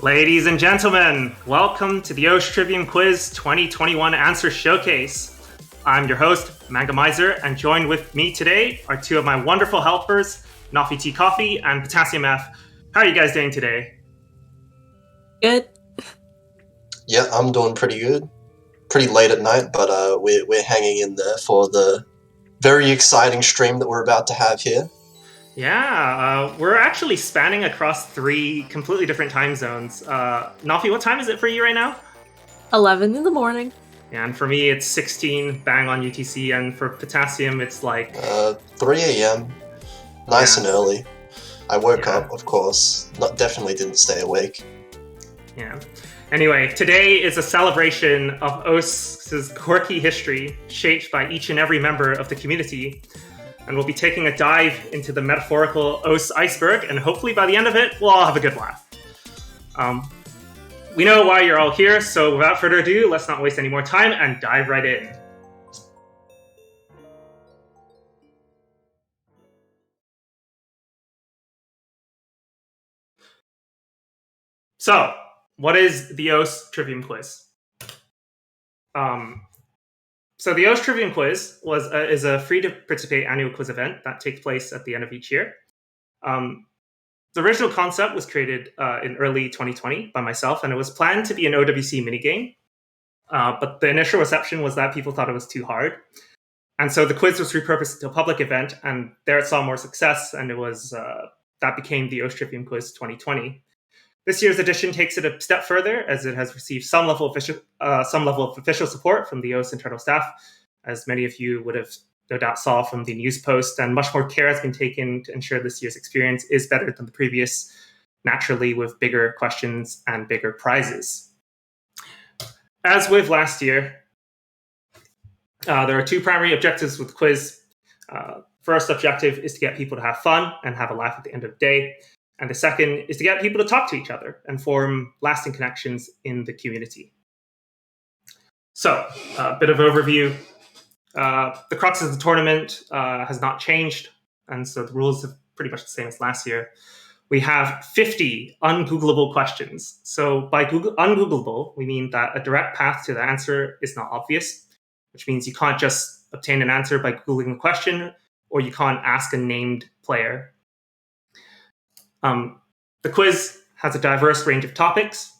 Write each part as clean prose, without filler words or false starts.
Ladies and gentlemen, welcome to the OSH Trivium Quiz 2021 Answer Showcase. I'm your host, Manga Miser, and joined with me today are two of my wonderful helpers, Nafi Tea Coffee and Potassium F. How are you guys doing today? Good. Yeah, I'm doing pretty good. Pretty late at night, but we're hanging in there for the very exciting stream that we're about to have here. Yeah, we're actually spanning across 3 completely different time zones. Nafi, what time is it for you right now? 11 in the morning. Yeah, and for me, it's 16 bang on UTC, and for Potassium, it's like 3 a.m. Nice and early. I woke up, of course. Definitely didn't stay awake. Yeah. Anyway, today is a celebration of OS's quirky history, shaped by each and every member of the community. And we'll be taking a dive into the metaphorical OS iceberg, and hopefully by the end of it, we'll all have a good laugh. We know why you're all here, so without further ado, let's not waste any more time and dive right in. So, what is the OS Trivium Quiz? So the OSH Trivium Quiz is a free-to-participate annual quiz event that takes place at the end of each year. The original concept was created in early 2020 by myself, and it was planned to be an OWC minigame. But the initial reception was that people thought it was too hard. And so the quiz was repurposed to a public event, and there it saw more success, and it was that became the OSH Trivium Quiz 2020. This year's edition takes it a step further, as it has received some level of official support from the OS internal staff, as many of you would have no doubt saw from the news post, and much more care has been taken to ensure this year's experience is better than the previous, naturally with bigger questions and bigger prizes. As with last year, there are 2 primary objectives with the quiz. First objective is to get people to have fun and have a laugh at the end of the day. And the second is to get people to talk to each other and form lasting connections in the community. So, a bit of overview. The crux of the tournament has not changed, and so the rules are pretty much the same as last year. We have 50 ungoogleable questions. So by ungoogleable, we mean that a direct path to the answer is not obvious, which means you can't just obtain an answer by Googling a question, or you can't ask a named player. The quiz has a diverse range of topics.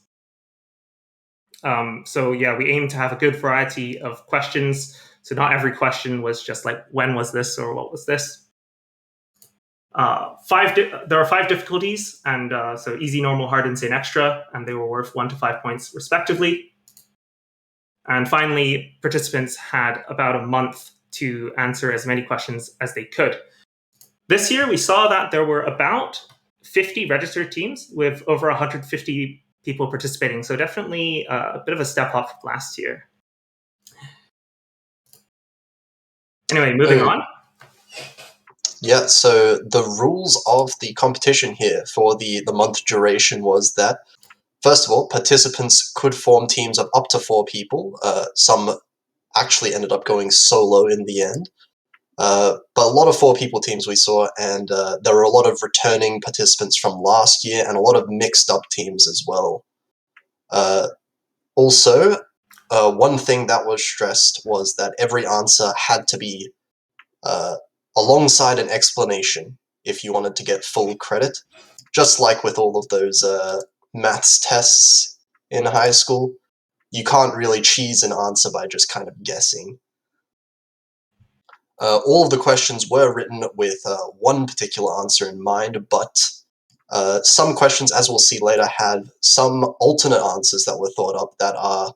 We aim to have a good variety of questions. So not every question was just like, when was this or what was this? There are 5 difficulties, and so easy, normal, hard, insane, extra, and they were worth 1 to 5 points respectively. And finally, participants had about a month to answer as many questions as they could. This year, we saw that there were about 50 registered teams with over 150 people participating. So definitely a bit of a step up from last year. Anyway, moving on. Yeah, so the rules of the competition here for the month duration was that, first of all, participants could form teams of up to 4 people. Some actually ended up going solo in the end. But a lot of 4-people teams we saw, and there were a lot of returning participants from last year and a lot of mixed-up teams as well. Also, one thing that was stressed was that every answer had to be alongside an explanation if you wanted to get full credit, just like with all of those maths tests in high school. You can't really cheese an answer by just kind of guessing. All of the questions were written with one particular answer in mind, but some questions, as we'll see later, had some alternate answers that were thought up that are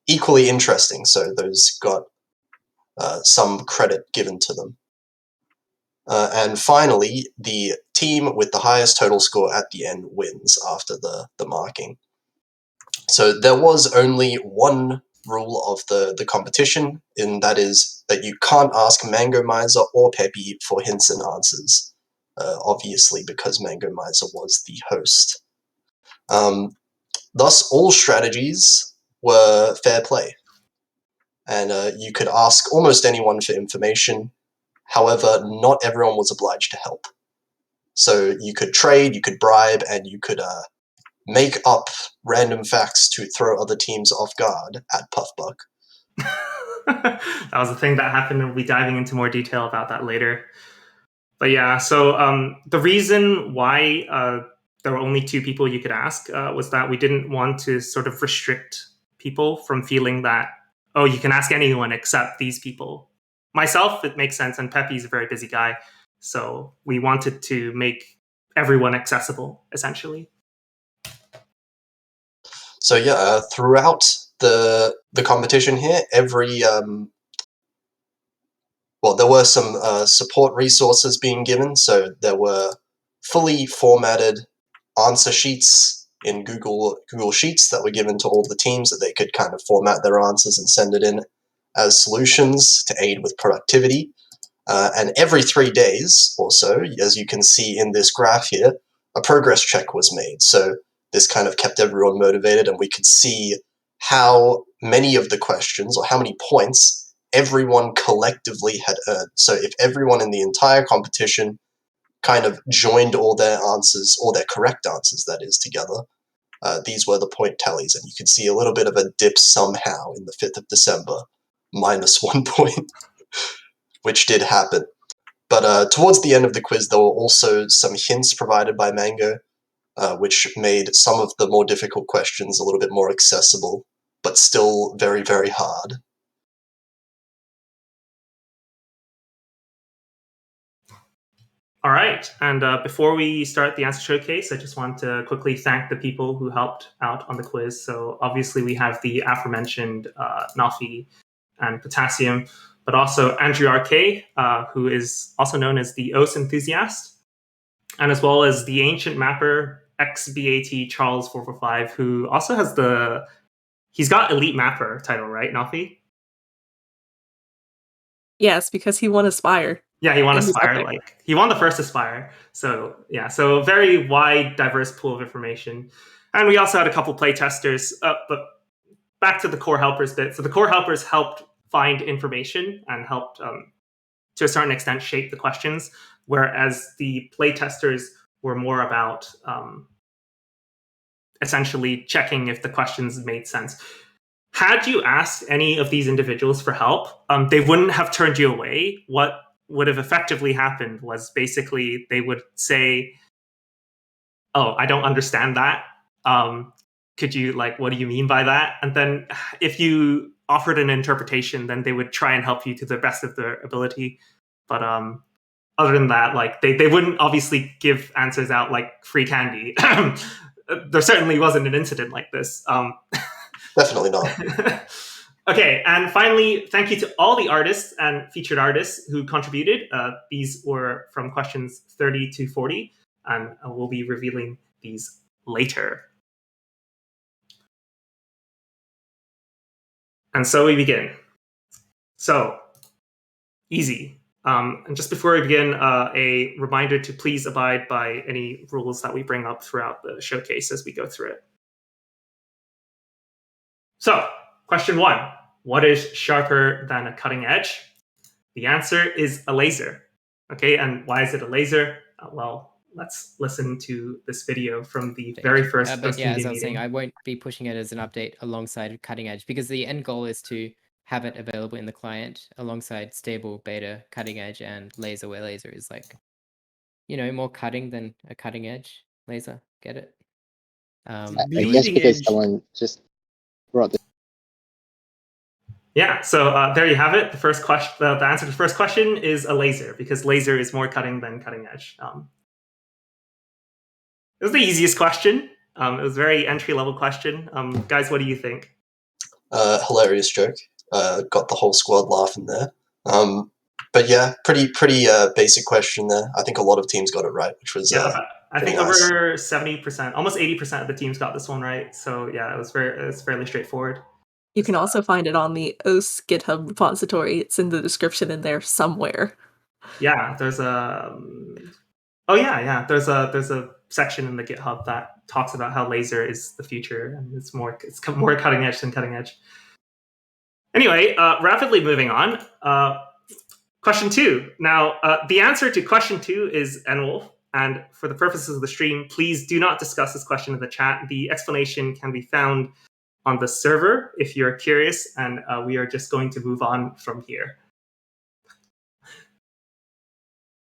equally interesting, so those got some credit given to them. And finally, the team with the highest total score at the end wins after the marking. So there was only one rule of the competition, and that is that you can't ask Mango Miser or Peppy for hints and answers, obviously because Mango Miser was the host. Thus, all strategies were fair play, and you could ask almost anyone for information. However, not everyone was obliged to help. So you could trade, you could bribe, and you could make up random facts to throw other teams off guard at Puffbuck. That was a thing that happened, and we'll be diving into more detail about that later. But yeah, so the reason why there were only 2 people you could ask was that we didn't want to sort of restrict people from feeling that, oh, you can ask anyone except these people. Myself, it makes sense, and Pepe's a very busy guy, so we wanted to make everyone accessible, essentially. So yeah, throughout the competition here, every well, there were some support resources being given. So there were fully formatted answer sheets in Google Sheets that were given to all the teams that they could kind of format their answers and send it in as solutions to aid with productivity. And every 3 days or so, as you can see in this graph here, a progress check was made. So this kind of kept everyone motivated, and we could see how many of the questions or how many points everyone collectively had earned. So if everyone in the entire competition kind of joined all their answers, or their correct answers, that is, together, these were the point tallies. And you could see a little bit of a dip somehow in the 5th of December, -1 point, which did happen. But towards the end of the quiz, there were also some hints provided by Mango, which made some of the more difficult questions a little bit more accessible, but still very, very hard. All right, and before we start the answer showcase, I just want to quickly thank the people who helped out on the quiz. So obviously we have the aforementioned Nafi and Potassium, but also Andrew RK, who is also known as the OS enthusiast, and as well as the ancient mapper XBAT Charles 445, who also has he's got elite mapper title, right, Nafi? Yes, because he won Aspire. Yeah, he won And he's Aspire. epic. Like he won the first Aspire. So yeah, so very wide, diverse pool of information. And we also had a couple playtesters. But back to the core helpers bit. So the core helpers helped find information and helped, to a certain extent, shape the questions, whereas the playtesters were more about essentially checking if the questions made sense. Had you asked any of these individuals for help, they wouldn't have turned you away. What would have effectively happened was basically they would say, "Oh, I don't understand that. Could you, like, what do you mean by that?" And then if you offered an interpretation, then they would try and help you to the best of their ability. But other than that, like they wouldn't obviously give answers out like free candy. There certainly wasn't an incident like this. Definitely not. Okay, and finally, thank you to all the artists and featured artists who contributed. These were from questions 30 to 40, and we'll be revealing these later. And so we begin. So, easy. And just before we begin, a reminder to please abide by any rules that we bring up throughout the showcase as we go through it. So, question 1. What is sharper than a cutting edge? The answer is a laser. Okay, and why is it a laser? Well, let's listen to this video from the very first but yeah, as I was meeting. saying, I won't be pushing it as an update alongside cutting edge, because the end goal is to have it available in the client alongside stable, beta, cutting edge, and laser, where laser is like, more cutting than a cutting edge laser. Get it? I guess because someone just brought this. Yeah, so there you have it. The first question, the answer to the first question is a laser, because laser is more cutting than cutting edge. It was the easiest question. It was a very entry-level question. Guys, what do you think? Hilarious joke. Got the whole squad laughing there. But yeah, pretty basic question there. I think a lot of teams got it right, which was I think nice. over 70%, almost 80% of the teams got this one right. So yeah, it's fairly straightforward. You can also find it on the OS GitHub repository. It's in the description in there somewhere. Yeah, there's a there's a section in the GitHub that talks about how laser is the future, and it's more cutting edge than cutting edge. Anyway, rapidly moving on. Question 2. Now, the answer to question 2 is NWolf, and for the purposes of the stream, please do not discuss this question in the chat. The explanation can be found on the server if you're curious, and we are just going to move on from here.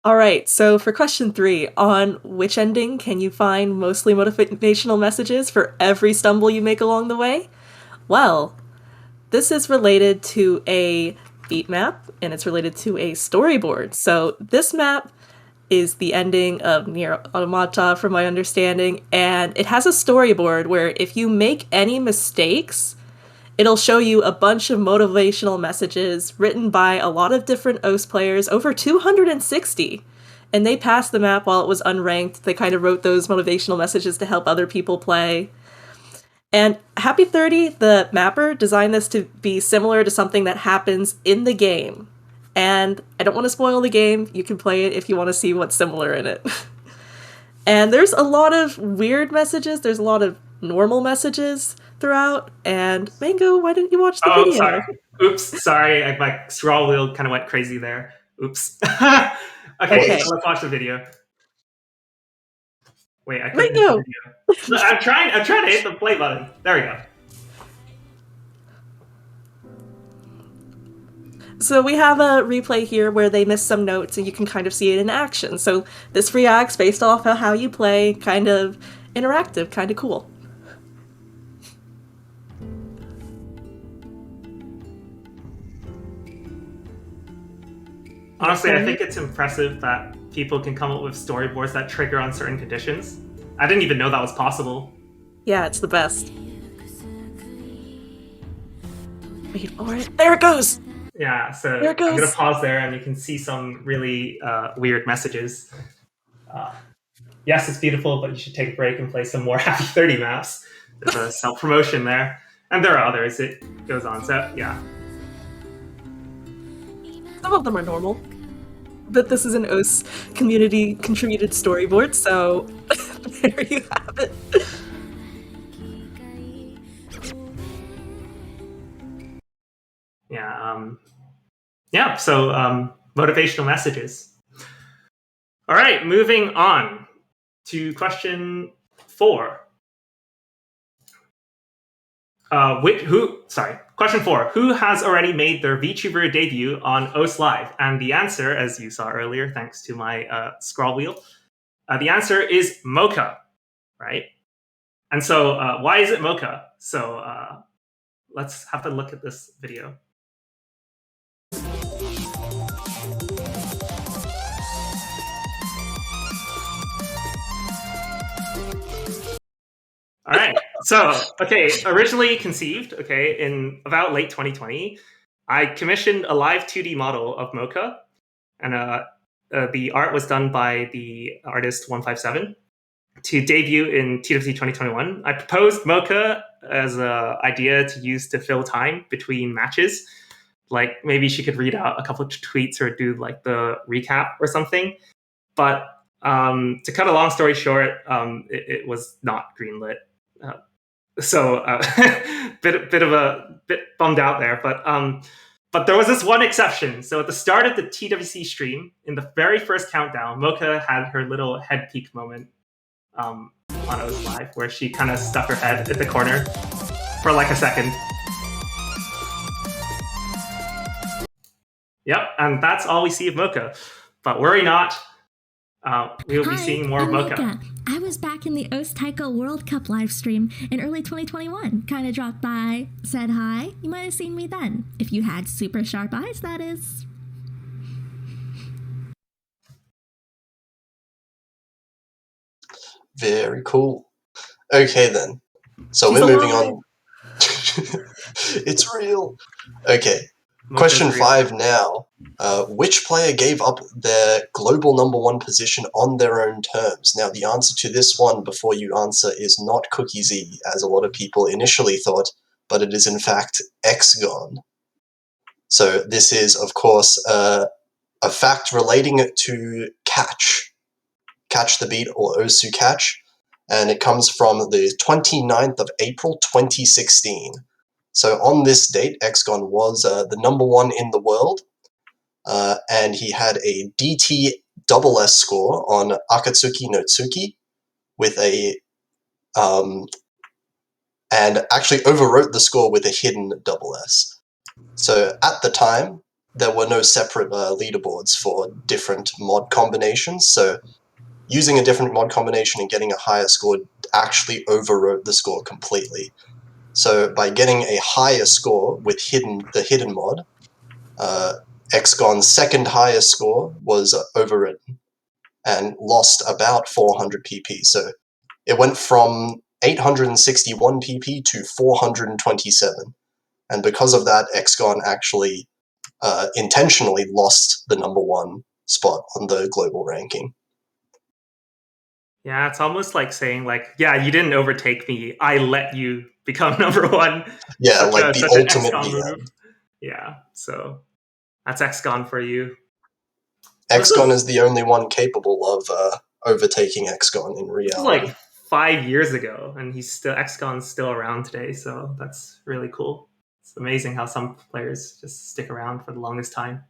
All right, so for question 3, on which ending can you find mostly motivational messages for every stumble you make along the way? Well, this is related to a beat map, and it's related to a storyboard. So this map is the ending of Nier Automata, from my understanding, and it has a storyboard where if you make any mistakes, it'll show you a bunch of motivational messages written by a lot of different OS players, over 260. And they passed the map while it was unranked. They kind of wrote those motivational messages to help other people play. And Happy 30, the mapper, designed this to be similar to something that happens in the game. And I don't want to spoil the game. You can play it if you want to see what's similar in it. And there's a lot of weird messages. There's a lot of normal messages throughout. And Mango, why didn't you watch the video? Sorry. Oops, sorry. My scroll wheel kind of went crazy there. Oops. Okay, so let's watch the video. Wait, I couldn't hit the video. I'm trying to hit the play button. There we go. So we have a replay here where they miss some notes and you can kind of see it in action. So this reacts based off of how you play, kind of interactive, kind of cool. Honestly, I think it's impressive that people can come up with storyboards that trigger on certain conditions. I didn't even know that was possible. Yeah, it's the best. Wait for it. There it goes! Yeah, so I'm going to pause there and you can see some really weird messages. Yes, it's beautiful, but you should take a break and play some more Happy 30 maps. There's a self-promotion there. And there are others. It goes on. So, yeah. Some of them are normal. But this is an OS community contributed storyboard, so there you have it. Yeah, so motivational messages. All right, moving on to question 4. Question 4. Who has already made their VTuber debut on OS Live? And the answer, as you saw earlier, thanks to my scroll wheel, the answer is Mocha, right? And so why is it Mocha? So let's have a look at this video. All right. So, originally conceived, in about late 2020, I commissioned a live 2D model of Mocha, and the art was done by the artist 157 to debut in TWC 2021. I proposed Mocha as an idea to use to fill time between matches. Like maybe she could read out a couple of tweets or do like the recap or something. But to cut a long story short, it was not greenlit. So bit bummed out there, but there was this one exception. So at the start of the TWC stream, in the very first countdown, Mocha had her little head peek moment on OS Live, where she kind of stuck her head at the corner for like a second. Yep, and that's all we see of Mocha. But worry not, we will be seeing more of Mocha. I was back in the OS Taiko World Cup live stream in early 2021. Kind of dropped by, said hi. You might have seen me then. If you had super sharp eyes, that is. Very cool. Okay then. So we're moving on. It's real. Okay. Question 5 now. Which player gave up their global #1 position on their own terms? Now, the answer to this one before you answer is not Cookie Z, as a lot of people initially thought, but it is in fact Xgon. So this is, of course, a fact relating to Catch the Beat, or Osu Catch, and it comes from the 29th of April 2016. So on this date, Xgon was the #1 in the world, and he had a DTSS score on Akatsuki no Tsuki with a and actually overwrote the score with a hidden SS. So at the time, there were no separate leaderboards for different mod combinations, so using a different mod combination and getting a higher score actually overwrote the score completely. So by getting a higher score with the hidden mod, Xgon's second highest score was overwritten and lost about 400 PP. So it went from 861 PP to 427. And because of that, Xgon actually intentionally lost the #1 spot on the global ranking. Yeah, it's almost like saying, like, yeah, you didn't overtake me. I let you become #1. Yeah, like the ultimate move. Yeah, so that's Xgon for you. Xgon is the only one capable of overtaking Xgon in reality. This is like 5 years ago, and Xgon's still around today, so that's really cool. It's amazing how some players just stick around for the longest time.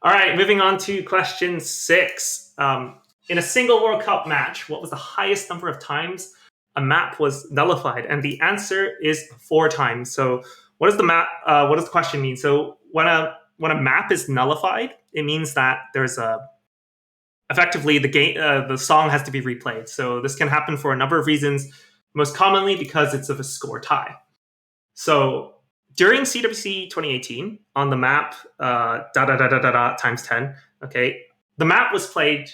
All right, moving on to question 6. In a single World Cup match, what was the highest number of times a map was nullified? And the answer is 4 times. So what does the question mean? So when a map is nullified, it means that there's effectively the song has to be replayed. So this can happen for a number of reasons, most commonly because it's of a score tie. So during CWC 2018, on the map times 10, okay, the map was played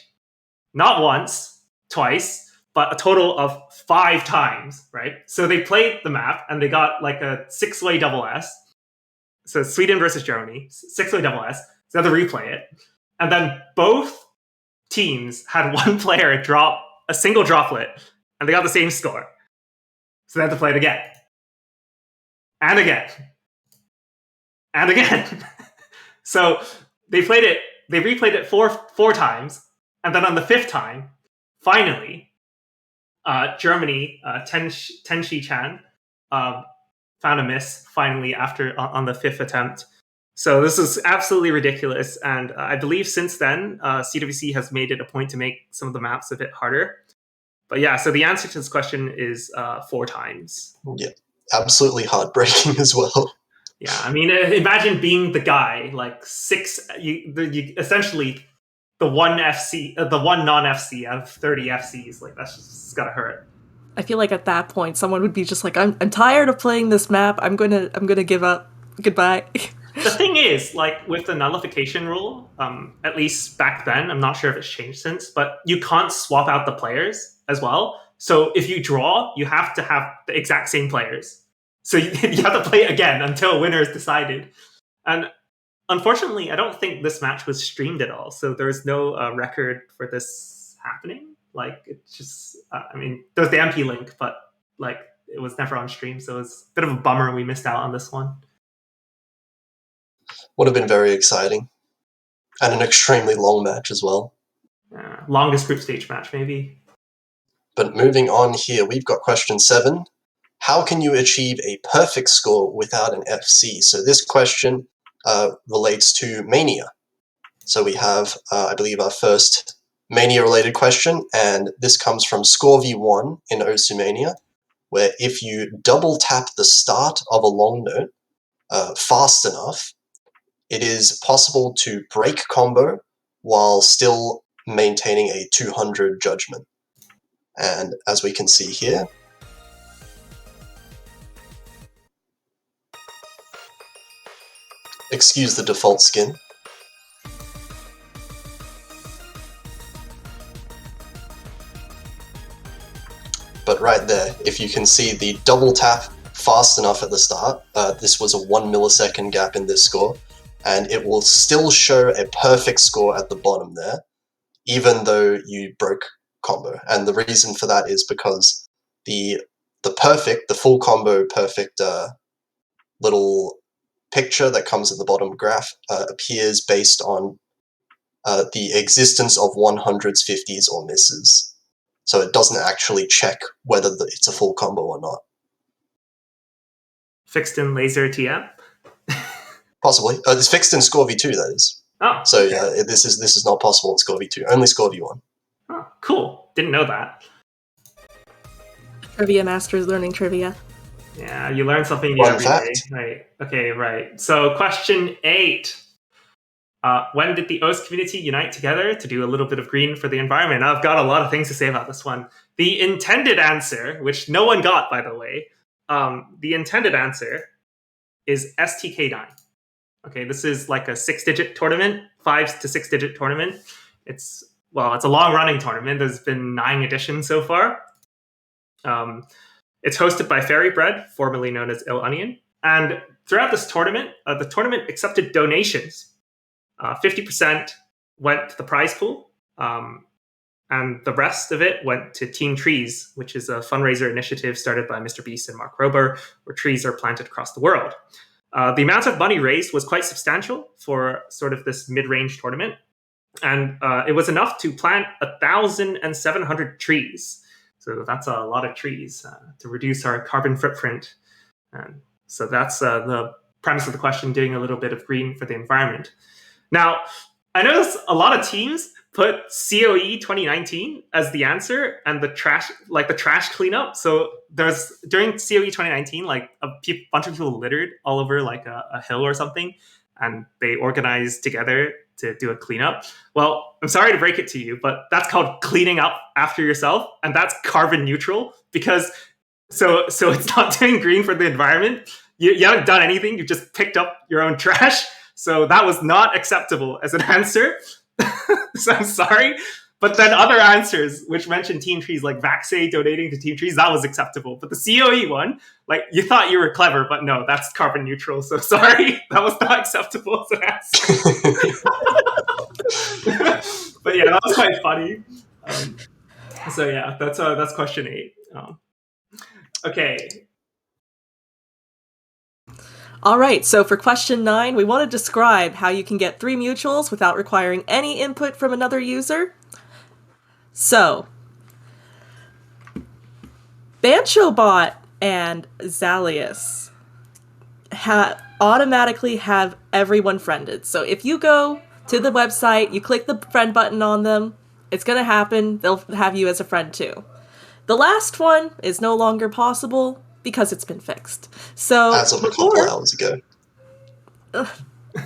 not once, twice, but a total of 5 times, right? So they played the map and they got like a 6-way double S. So Sweden versus Germany, 6-way double S. So they had to replay it. And then both teams had one player drop a single droplet and they got the same score. So they had to play it again. And again. And again. So they replayed it four times. And then on the 5th time, finally, Germany, Tenshi Chan, found a miss finally on the 5th attempt. So this is absolutely ridiculous. And I believe since then, CWC has made it a point to make some of the maps a bit harder. But yeah, so the answer to this question is 4 times. Yeah, absolutely heartbreaking as well. Yeah, I mean, imagine being the guy, like essentially the one FC, the one non-FC out of 30 FCs. Like, that's just gotta hurt. I feel like at that point, someone would be just like, I'm tired of playing this map. I'm gonna give up. Goodbye. The thing is, like, with the nullification rule, at least back then, I'm not sure if it's changed since, but you can't swap out the players as well. So if you draw, you have to have the exact same players. So you have to play again until a winner is decided. And unfortunately, I don't think this match was streamed at all. So there's no record for this happening. Like, it's just, I mean, there's the MP link, but like, it was never on stream. So it's a bit of a bummer we missed out on this one. Would have been very exciting. And an extremely long match as well. Longest group stage match, maybe. But moving on here, we've got question 7. How can you achieve a perfect score without an FC? So this question relates to Mania. So we have, I believe, our first Mania-related question, and this comes from Score V1 in Osu Mania, where if you double-tap the start of a long note fast enough, it is possible to break combo while still maintaining a 200 judgment. And as we can see here, excuse the default skin. But right there, if you can see the double tap fast enough at the start. This was a 1 millisecond gap in this score, and it will still show a perfect score at the bottom there, even though you broke combo. And the reason for that is because the full combo perfect little picture that comes at the bottom graph appears based on the existence of 100s, 50s, or misses. So it doesn't actually check whether it's a full combo or not. Fixed in laser TM? Possibly. It's fixed in score v2, that is. Oh. So okay. yeah, this is not possible in score v2. Only score v1. Oh, cool. Didn't know that. Trivia Masters learning trivia. Yeah, you learn something new every day. Right. Okay, right. So question 8. When did the OS community unite together to do a little bit of green for the environment? I've got a lot of things to say about this one. The intended answer, which no one got, by the way, the intended answer is STK9. Okay, this is like a 6-digit tournament, 5 to 6-digit tournament. It's a long-running tournament. There's been 9 editions so far. It's hosted by Fairy Bread, formerly known as Ill Onion. And throughout this tournament, the tournament accepted donations. 50% went to the prize pool, and the rest of it went to Team Trees, which is a fundraiser initiative started by Mr. Beast and Mark Rober, where trees are planted across the world. The amount of money raised was quite substantial for sort of this mid-range tournament, and it was enough to plant 1,700 trees. So that's a lot of trees to reduce our carbon footprint. And so that's the premise of the question, doing a little bit of green for the environment. Now, I noticed a lot of teams put COE 2019 as the answer and the trash cleanup. So during COE 2019, like a bunch of people littered all over like a hill or something, and they organized together to do a cleanup. Well, I'm sorry to break it to you, but that's called cleaning up after yourself, and that's carbon neutral because so it's not doing green for the environment. You haven't done anything. You just picked up your own trash. So that was not acceptable as an answer. So I'm sorry. But then other answers, which mentioned Team Trees, like Vaxay donating to Team Trees, that was acceptable. But the COE one, like you thought you were clever, but no, that's carbon neutral. So sorry, that was not acceptable as an answer. But yeah, that was quite funny. So yeah, that's question 8. Okay. All right, so for question 9, we want to describe how you can get 3 mutuals without requiring any input from another user. So, BanchoBot and Zalius automatically have everyone friended. So if you go to the website, you click the friend button on them, it's going to happen. They'll have you as a friend too. The last one is no longer possible because it's been fixed. So as of a couple hours ago.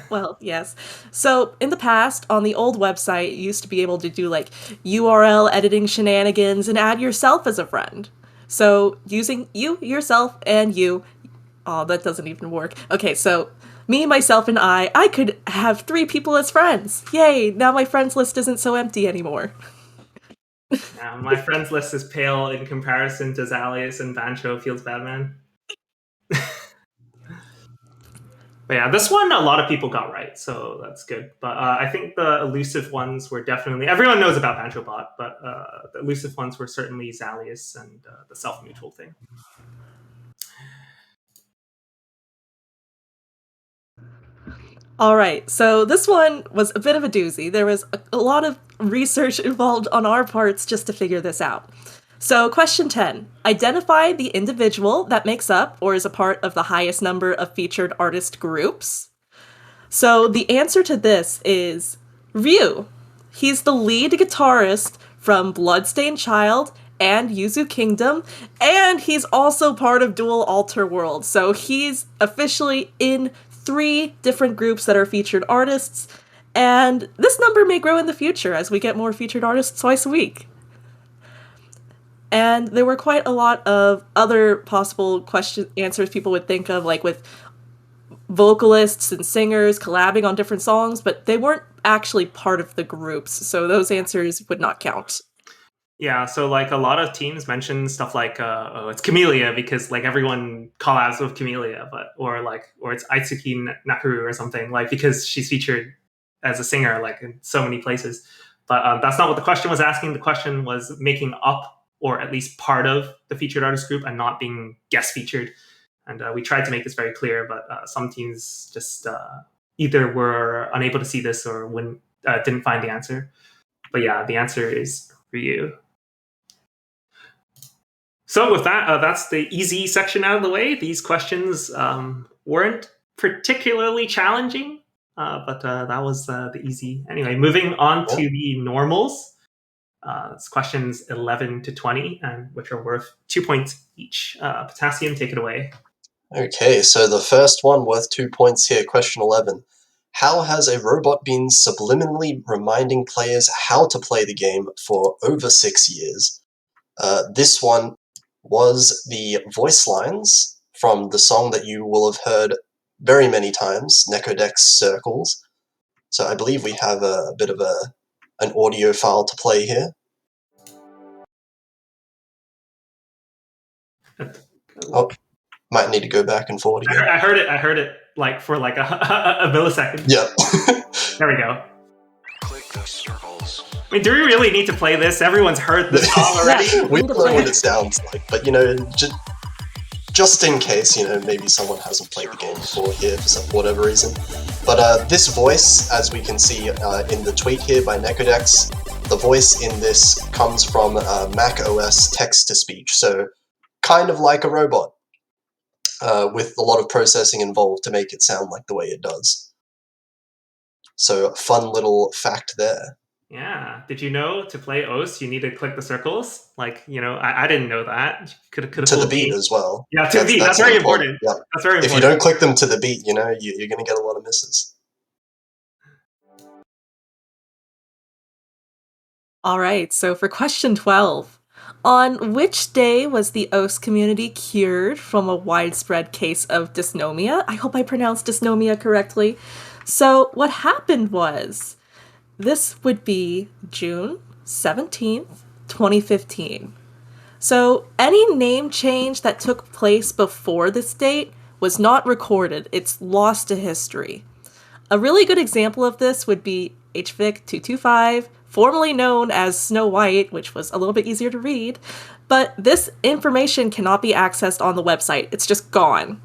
Well, yes. So in the past, on the old website, you used to be able to do like URL editing shenanigans and add yourself as a friend. So using you, yourself, and you. Oh, that doesn't even work. Okay, so me, myself, and I could have 3 people as friends. Yay, now my friends list isn't so empty anymore. My friends list is pale in comparison to Zalius and Bancho Feels Bad Man. But yeah, this one a lot of people got right, so that's good. But I think the elusive ones were definitely... Everyone knows about BanchoBot, but the elusive ones were certainly Zalius and the self-mutual thing. All right, so this one was a bit of a doozy. There was a lot of research involved on our parts just to figure this out. So question 10, identify the individual that makes up or is a part of the highest number of featured artist groups. So the answer to this is Ryu. He's the lead guitarist from Bloodstained Child and Yuzu Kingdom, and he's also part of Dual Alter World. So he's officially in 3 different groups that are featured artists, and this number may grow in the future as we get more featured artists twice a week. And there were quite a lot of other possible answers people would think of, like with vocalists and singers collabing on different songs, but they weren't actually part of the groups, so those answers would not count. Yeah, so like a lot of teams mention stuff like, oh, it's Camellia because like everyone collabs with Camellia, or it's Aitsuki Nakaru or something, like because she's featured as a singer like in so many places. But that's not what the question was asking. The question was making up or at least part of the featured artist group and not being guest featured. And we tried to make this very clear, but some teams just either were unable to see this or didn't find the answer. But yeah, the answer is Ryu. So with that, that's the easy section out of the way. These questions weren't particularly challenging, but that was the easy. Anyway, moving on to the normals. It's questions 11 to 20, and which are worth 2 points each. Potassium, take it away. Okay, so the first one worth 2 points here, question 11. How has a robot been subliminally reminding players how to play the game for over 6 years? This one was the voice lines from the song that you will have heard very many times, Nekodex Circles. So I believe we have a bit of an audio file to play here. Oh, might need to go back and forward again. I heard it like for like a millisecond. Yeah. There we go. Click the circles. I mean, do we really need to play this? Everyone's heard this song already. We don't know what it sounds like, but just in case, maybe someone hasn't played the game before here for whatever reason. But this voice, as we can see in the tweet here by Nekodex, the voice in this comes from Mac OS text-to-speech, so kind of like a robot, with a lot of processing involved to make it sound like the way it does. So fun little fact there. Yeah. Did you know to play OS you need to click the circles? Like, I didn't know that. Could to the beat as well. Yeah, to the beat. That's very important. Yeah. That's very important. If you don't click them to the beat, you're going to get a lot of misses. All right, so for question 12, on which day was the OS community cured from a widespread case of dysnomia? I hope I pronounced dysnomia correctly. So what happened was, this would be June 17th, 2015. So any name change that took place before this date was not recorded. It's lost to history. A really good example of this would be HVIC225, formerly known as Snow White, which was a little bit easier to read, but this information cannot be accessed on the website. It's just gone.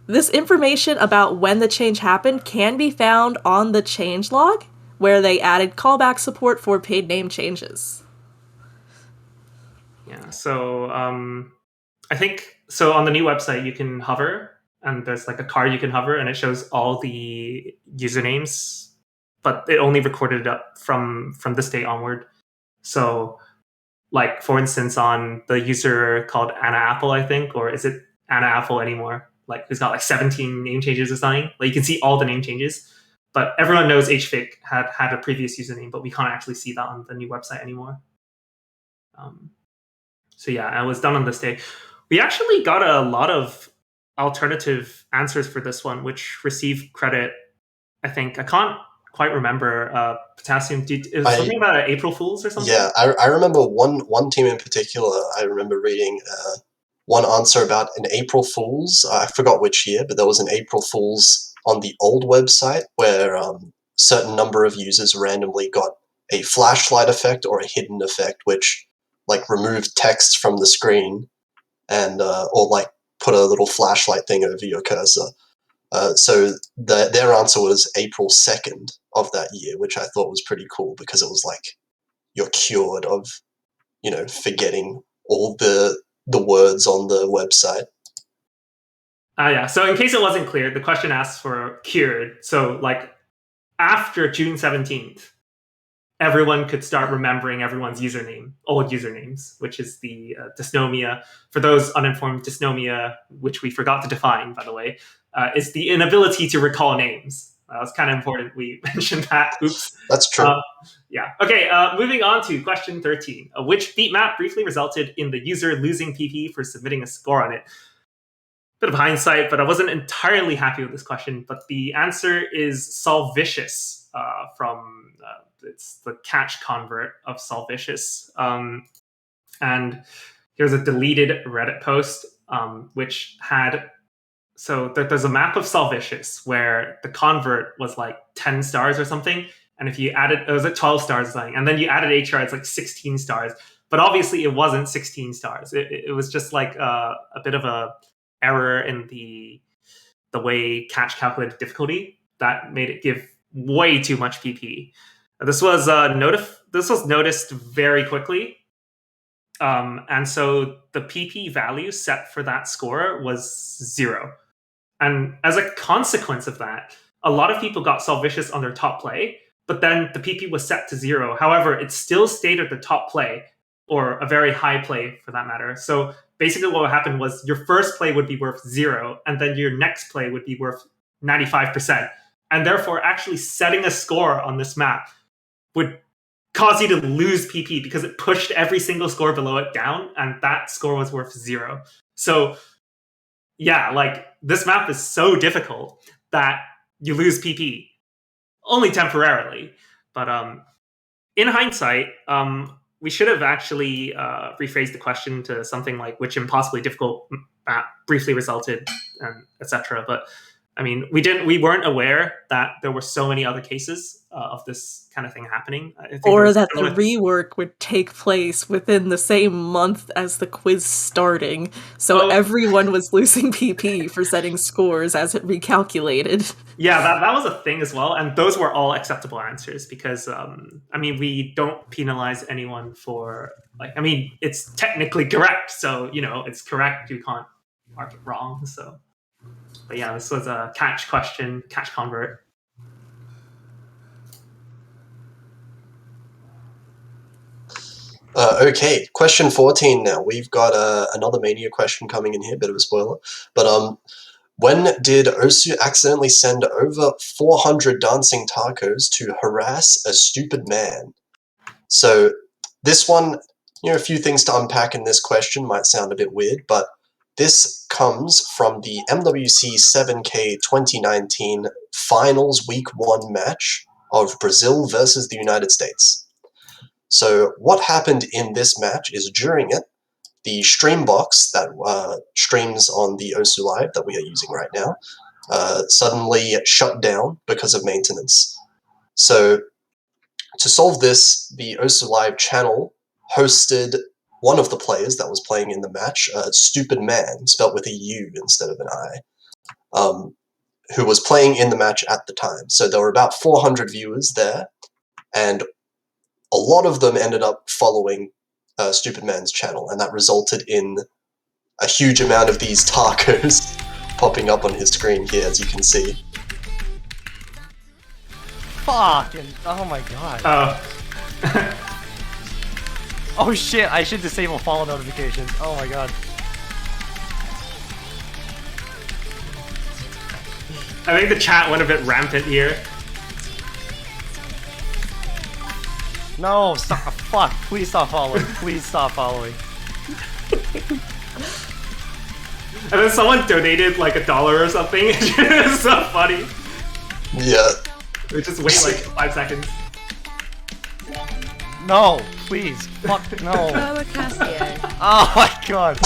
This information about when the change happened can be found on the changelog, where they added callback support for paid name changes. Yeah, so I think, so on the new website you can hover, and there's like a card you can hover, and it shows all the usernames, but it only recorded it up from this day onward. So, like, for instance, on the user called Anna Apple, I think, or is it Anna Apple anymore? Like, who's got like 17 name changes or something. Like, you can see all the name changes, but everyone knows HVIC had a previous username, but we can't actually see that on the new website anymore. So yeah, it was done on this day. We actually got a lot of alternative answers for this one, which received credit. I think I can't quite remember. Potassium, it was something about April Fools or something. Yeah, I remember one team in particular. I remember reading one answer about an April Fools. I forgot which year, but there was an April Fools on the old website where certain number of users randomly got a flashlight effect or a hidden effect, which like removed text from the screen and or like put a little flashlight thing over your cursor. So their answer was April 2nd of that year, which I thought was pretty cool because it was like you're cured of, forgetting all the words on the website. Yeah. So in case it wasn't clear, the question asks for cured. So like after June 17th, everyone could start remembering everyone's old usernames, which is the dysnomia. For those uninformed, dysnomia, which we forgot to define, by the way, is the inability to recall names. That was kind of important. We mentioned that. Oops. That's true. Yeah. Okay, moving on to question 13. Which beat map briefly resulted in the user losing PP for submitting a score on it? Bit of hindsight, but I wasn't entirely happy with this question. But the answer is Solvicious from it's the catch convert of Solvicious. And here's a deleted Reddit post, which had, so there's a map of Solvicious where the convert was like 10 stars or something. And if you added, it was like 12 stars or something. And then you added HR, it's like 16 stars. But obviously it wasn't 16 stars. It was just like a bit of a error in the way catch calculated difficulty that made it give way too much PP. This was noticed very quickly. And so the PP value set for that score was 0. And as a consequence of that, a lot of people got Solvicious on their top play, but then the PP was set to 0. However, it still stayed at the top play, or a very high play for that matter. So basically what happened was your first play would be worth 0, and then your next play would be worth 95%. And therefore, actually setting a score on this map would cause you to lose PP because it pushed every single score below it down, and that score was worth 0. So yeah, like this map is so difficult that you lose PP only temporarily. But in hindsight, we should have actually rephrased the question to something like which impossibly difficult map briefly resulted, etc. But I mean, we weren't aware that there were so many other cases of this kind of thing happening. Or that the rework would take place within the same month as the quiz starting. So everyone was losing PP for setting scores as it recalculated. Yeah, that was a thing as well. And those were all acceptable answers because, I mean, we don't penalize anyone for, like, I mean, it's technically correct. So, you know, it's correct. You can't mark it wrong. So, but yeah, this was a catch question, catch convert. Okay, question 14 now. We've got another Mania question coming in here, bit of a spoiler. But when did Osu accidentally send over 400 dancing tacos to harass a stupid man? So this one, you know, a few things to unpack in this question might sound a bit weird, but this comes from the MWC 7K 2019 Finals Week 1 match of Brazil versus the United States. So what happened in this match is during it, the stream box that streams on the Osu Live that we are using right now suddenly shut down because of maintenance. So to solve this, the Osu Live channel hosted one of the players that was playing in the match, Stupid Man, spelt with a U instead of an I, who was playing in the match at the time. So there were about 400 viewers there, and a lot of them ended up following Stupid Man's channel, and that resulted in a huge amount of these tacos popping up on his screen here, as you can see. Fucking, oh my god. Oh shit, I should disable follow notifications. Oh my god. I think the chat went a bit rampant here. No, stop, fuck, please stop following, please stop following. And then someone donated like $1 or something. It's so funny. Yeah. We just wait like 5 seconds. No, please, fuck, no. Oh my god.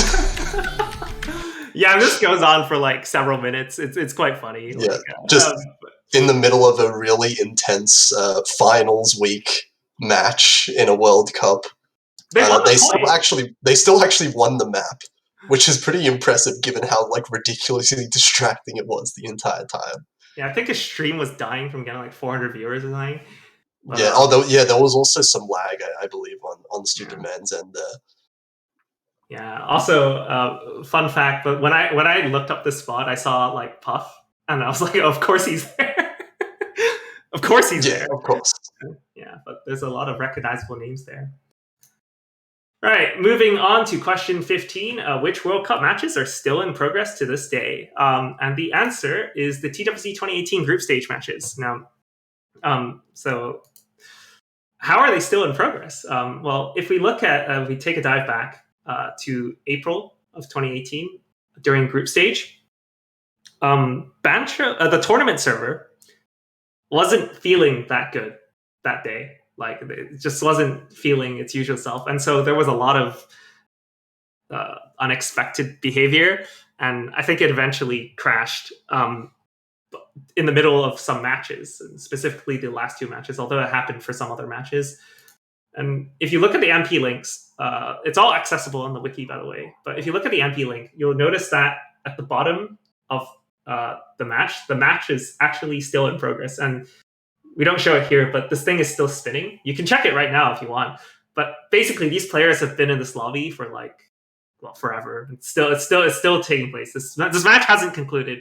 Yeah, this goes on for like several minutes. It's quite funny. Yeah, like, just in the middle of a really intense finals week match in a World Cup. They still actually won the map, which is pretty impressive given how like ridiculously distracting it was the entire time. Yeah, I think his stream was dying from getting like 400 viewers or something. But, yeah, although there was also some lag, I believe, on Stupid Man's end there. Yeah. Also, fun fact, but when I looked up this spot, I saw like Puff, and I was like, oh, of course he's there. Of course he's there. Of course. Yeah, but there's a lot of recognizable names there. All right, moving on to question 15. Which World Cup matches are still in progress to this day? And the answer is the TWC 2018 group stage matches. Now, so how are they still in progress? Well, if we look at, we take a dive back to April of 2018 during group stage, the tournament server wasn't feeling that good that day. Like it just wasn't feeling its usual self, and so there was a lot of unexpected behavior, and I think it eventually crashed in the middle of some matches, and specifically the last two matches, although it happened for some other matches. And if you look at the MP links, it's all accessible on the wiki, by the way. But if you look at the MP link, you'll notice that at the bottom of the match is actually still in progress. And we don't show it here, but this thing is still spinning. You can check it right now if you want. But basically, these players have been in this lobby for forever. It's still taking place. This match hasn't concluded.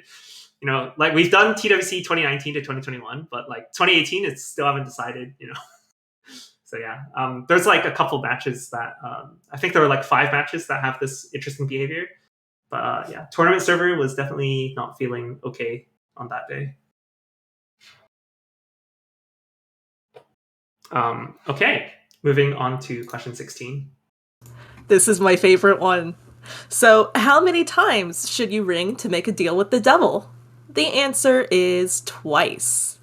You know, like we've done TWC 2019 to 2021, but like 2018, it's still haven't decided. You know. So yeah, there's like a couple matches that I think there were like 5 matches that have this interesting behavior. But yeah, tournament server was definitely not feeling okay on that day. Okay, moving on to question 16. This is my favorite one. So, how many times should you ring to make a deal with the devil? The answer is twice.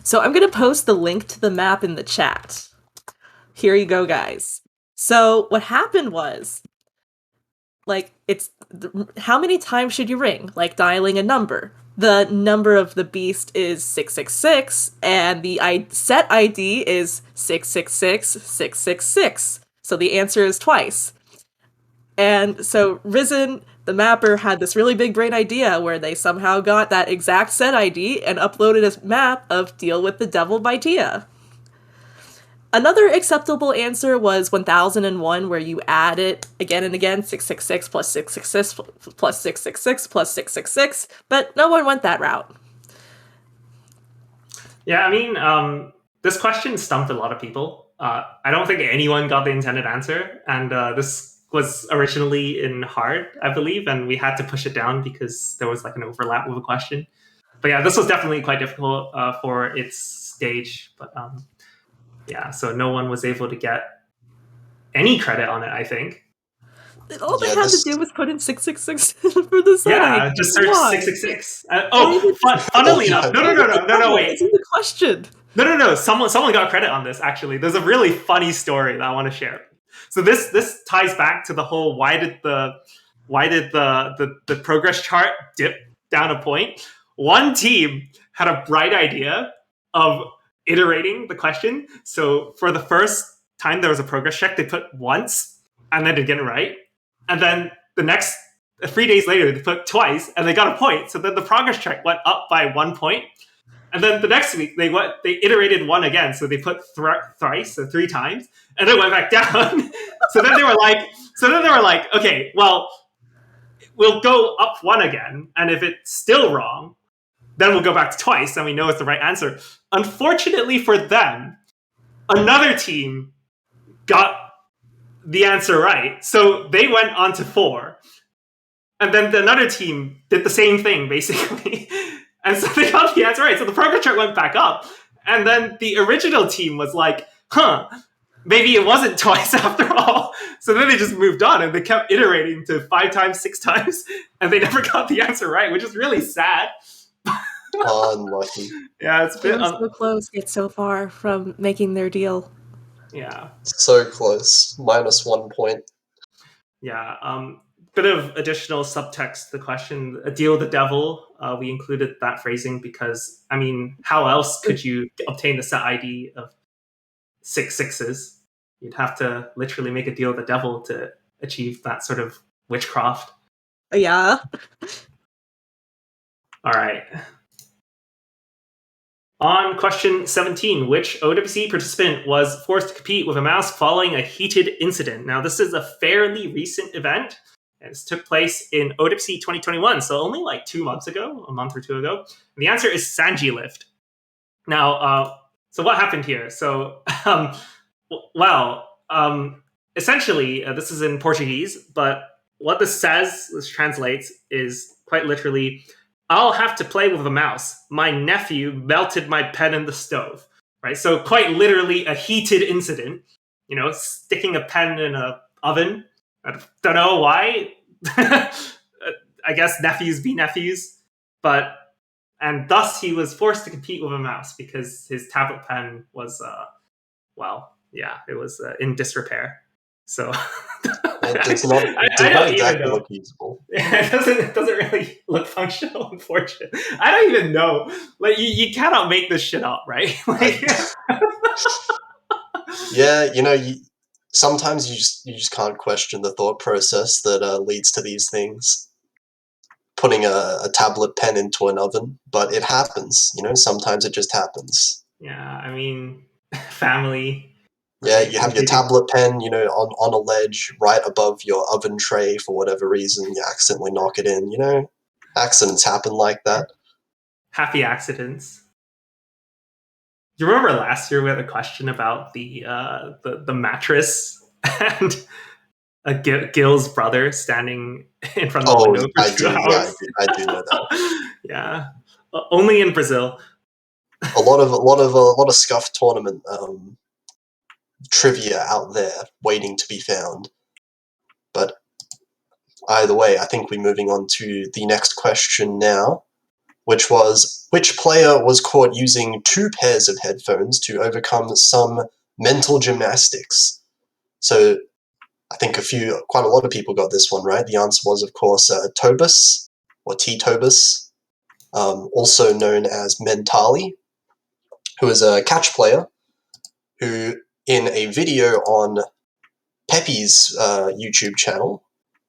So, I'm going to post the link to the map in the chat. Here you go, guys. So, what happened was, like, how many times should you ring? Like dialing a number. The number of the beast is 666, and the set ID is 666666. So the answer is twice. And so Risen, the mapper, had this really big brain idea where they somehow got that exact set ID and uploaded a map of Deal with the Devil by Tia. Another acceptable answer was 1001, where you add it again and again, 666 plus 666 plus 666 plus 666, but no one went that route. Yeah, I mean, this question stumped a lot of people. I don't think anyone got the intended answer, and this was originally in hard, I believe, and we had to push it down because there was like an overlap with a question. But yeah, this was definitely quite difficult for its stage, but yeah, so no one was able to get any credit on it, I think. All they had to do was put in 666 for the site. Yeah, just search 666. Funnily enough, no, wait. It's in the question. No. Someone got credit on this, actually. There's a really funny story that I want to share. So this ties back to the whole why did the progress chart dip down a point? One team had a bright idea of iterating the question. So for the first time there was a progress check, they put once and then they get it right. And then the next 3 days later, they put twice and they got a point. So then the progress check went up by 1 point. And then the next week they iterated one again. So they put thrice, so 3 times, and then went back down. so then they were like, okay, well, we'll go up 1 again. And if it's still wrong, then we'll go back to twice, and we know it's the right answer. Unfortunately for them, another team got the answer right. So they went on to 4. And then another team did the same thing, basically. And so they got the answer right. So the progress chart went back up. And then the original team was like, maybe it wasn't twice after all. So then they just moved on, and they kept iterating to 5 times, 6 times, and they never got the answer right, which is really sad. Unlucky. Yeah, it's been so close yet so far from making their deal. Yeah, so close. -1 point. Yeah, bit of additional subtext to the question. A deal with the devil. We included that phrasing because, I mean, how else could you obtain the set ID of 6 6s? You'd have to literally make a deal with the devil to achieve that sort of witchcraft. Yeah. All right. On question 17, which OWC participant was forced to compete with a mouse following a heated incident? Now, this is a fairly recent event. This took place in OWC 2021, so only like 2 months ago, a month or 2 ago. And the answer is Sanji Lift. Now, so what happened here? So, essentially, this is in Portuguese, but what this translates, is quite literally, I'll have to play with a mouse. My nephew melted my pen in the stove. Right? So quite literally a heated incident. You know, sticking a pen in an oven. I don't know why. I guess nephews be nephews. And thus he was forced to compete with a mouse because his tablet pen was well, yeah, it was in disrepair. So It's not I don't even exactly know. look usable. It doesn't really look functional, unfortunately. I don't even know. Like you cannot make this shit up, right? Like, Yeah, sometimes you just can't question the thought process that leads to these things. Putting a tablet pen into an oven, but it happens. Sometimes it just happens. yeah, I mean, family. Yeah, right? you have your tablet pen, on a ledge right above your oven tray for whatever reason. You accidentally knock it in. Accidents happen like that. Happy accidents. Do you remember last year we had a question about the mattress and Gil's brother standing in front of the window for I 2 do. Yeah, hours? I do know that. Yeah, only in Brazil. A lot of scuffed tournament trivia out there waiting to be found. But either way, I think we're moving on to the next question now, which was, which player was caught using 2 pairs of headphones to overcome some mental gymnastics? So I think quite a lot of people got this one right. The answer was, of course, Tobus, or T. Tobus, also known as Mentali, who is a catch player who, in a video on Pepe's YouTube channel,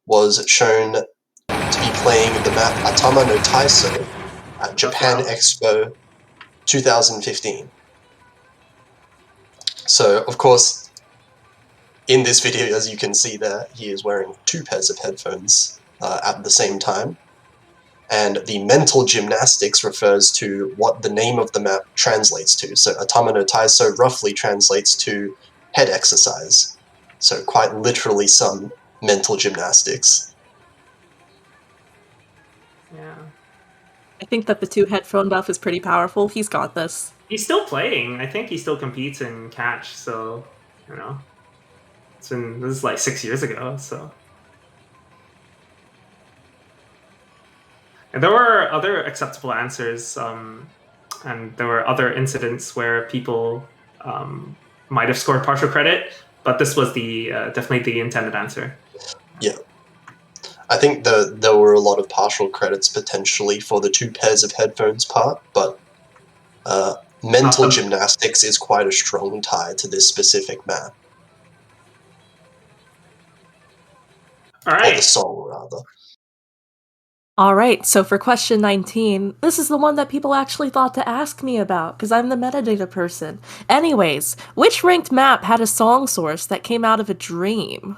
was shown to be playing the map Atama no Taiso at Japan Expo 2015. So, of course, in this video, as you can see there, he is wearing 2 pairs of headphones at the same time. And the mental gymnastics refers to what the name of the map translates to. So Atama no Taiso roughly translates to head exercise. So quite literally some mental gymnastics. Yeah. I think that the 2 headphone buff is pretty powerful. He's got this. He's still playing. I think he still competes in catch. So, this is like 6 years ago. So, and there were other acceptable answers, and there were other incidents where people might have scored partial credit, but this was definitely the intended answer. Yeah. I think there were a lot of partial credits potentially for the 2 pairs of headphones part, but mental gymnastics is quite a strong tie to this specific map. All right. Or the song, rather. All right, so for question 19, this is the one that people actually thought to ask me about, because I'm the metadata person. Anyways, which ranked map had a song source that came out of a dream?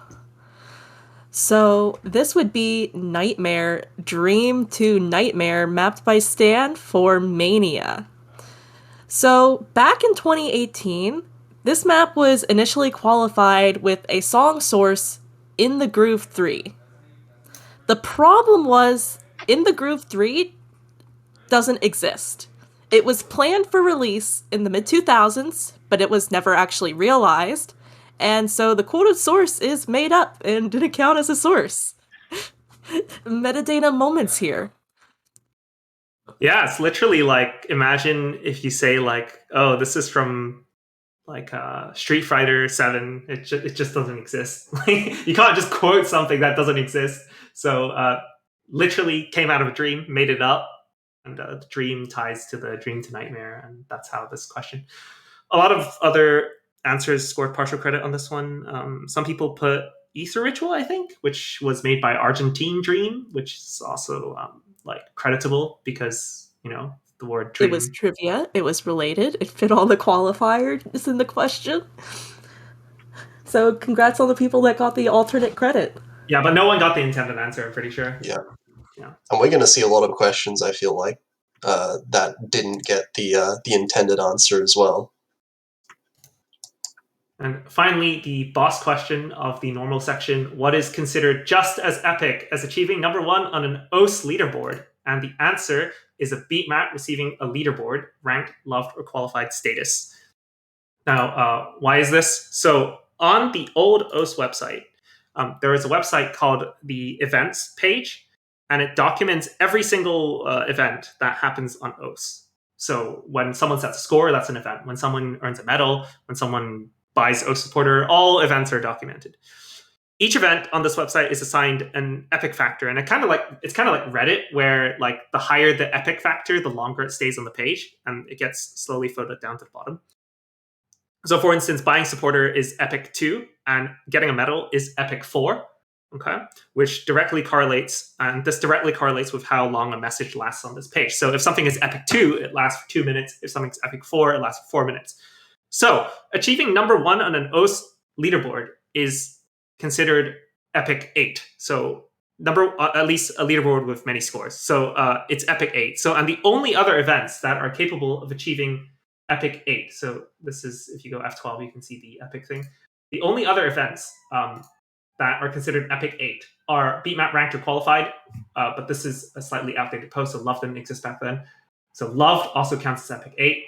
So this would be Nightmare, Dream to Nightmare, mapped by Stan for Mania. So back in 2018, this map was initially qualified with a song source in the Groove 3. The problem was, in the Groove 3 doesn't exist. It was planned for release in the mid-2000s, but it was never actually realized, and so the quoted source is made up and didn't count as a source. Metadata moments here. Yeah, it's literally like, imagine if you say like, oh, this is from like Street Fighter 7. It just doesn't exist. You can't just quote something that doesn't exist. So literally came out of a dream, made it up, and the dream ties to the dream to nightmare, and that's how this question. A lot of other answers scored partial credit on this one. Some people put Ether Ritual, I think, which was made by Argentine Dream, which is also like creditable because the word dream. It was trivia. It was related. It fit all the qualifiers in the question. So congrats on the people that got the alternate credit. Yeah, but no one got the intended answer, I'm pretty sure. Yeah. And we're going to see a lot of questions, I feel like, that didn't get the intended answer as well. And finally, the boss question of the normal section: what is considered just as epic as achieving number 1 on an OS leaderboard? And the answer is a beat map receiving a leaderboard, ranked, loved, or qualified status. Now, why is this? So on the old OS website, there is a website called the events page, and it documents every single event that happens on OS. So when someone sets a score, that's an event. When someone earns a medal, when someone buys Oath supporter. All events are documented. Each event on this website is assigned an epic factor, and it's kind of like Reddit, where like the higher the epic factor, the longer it stays on the page, and it gets slowly floated down to the bottom. So, for instance, buying supporter is epic 2, and getting a medal is epic 4. Okay, which directly correlates, and this directly correlates with how long a message lasts on this page. So, if something is epic 2, it lasts for 2 minutes. If something's epic 4, it lasts for 4 minutes. So, achieving number 1 on an Oath leaderboard is considered epic 8. So at least a leaderboard with many scores. So it's epic 8. So, and the only other events that are capable of achieving epic 8. So this is, if you go F12, you can see the epic thing. The only other events that are considered epic 8 are beatmap ranked or qualified. But this is a slightly outdated post, so Love didn't exist back then. So Loved also counts as epic 8.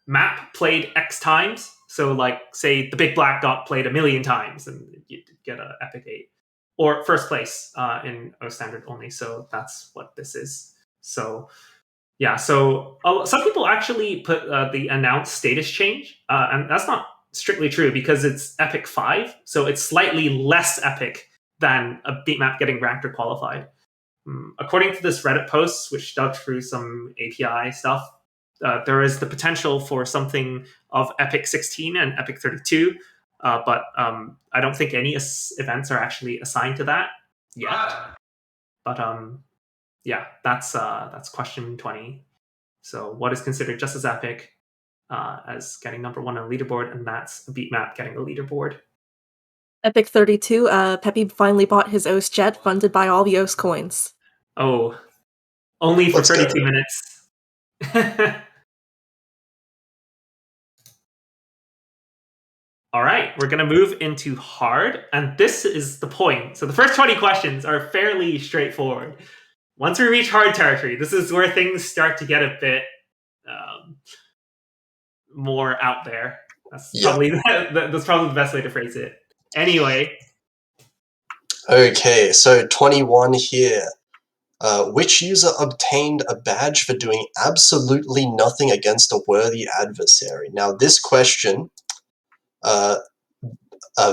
Map played X times. So, like, say the Big Black got played 1,000,000 times, and you get an epic 8. Or first place in O standard only. So that's what this is. So, yeah. So some people actually put the announced status change, and that's not strictly true because it's epic 5. So it's slightly less epic than a beatmap getting ranked or qualified. According to this Reddit post, which dug through some API stuff, there is the potential for something of epic 16 and epic 32, but I don't think any events are actually assigned to that yet. But yeah, that's question 20. So what is considered just as epic as getting number 1 on a leaderboard, and that's a beatmap getting a leaderboard. Epic 32, Peppy finally bought his Oath jet, funded by all the Oath coins. Oh, only for 32 minutes. All right, we're going to move into hard, and this is the point. So the first 20 questions are fairly straightforward. Once we reach hard territory, this is where things start to get a bit more out there. That's probably the best way to phrase it. Anyway. Okay, so 21 here. Which user obtained a badge for doing absolutely nothing against a worthy adversary? Now, this question, a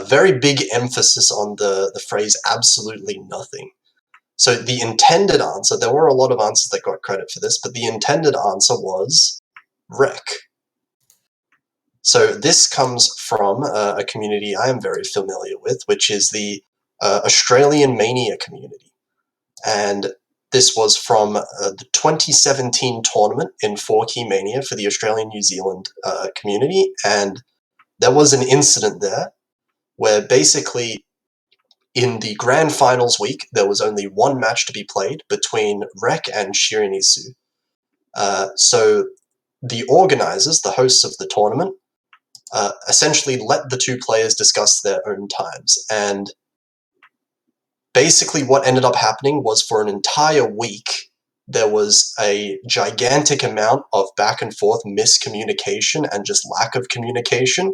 very big emphasis on the phrase absolutely nothing. So the intended answer, there were a lot of answers that got credit for this, but the intended answer was Wreck. So this comes from a community I am very familiar with, which is the Australian Mania community. And this was from the 2017 tournament in 4-Key Mania for the Australian-New Zealand community. And there was an incident there where basically in the grand finals week, there was only one match to be played between Rek and Shirinisu. So the organizers, the hosts of the tournament, essentially let the two players discuss their own times. And basically what ended up happening was for an entire week, there was a gigantic amount of back and forth miscommunication and just lack of communication,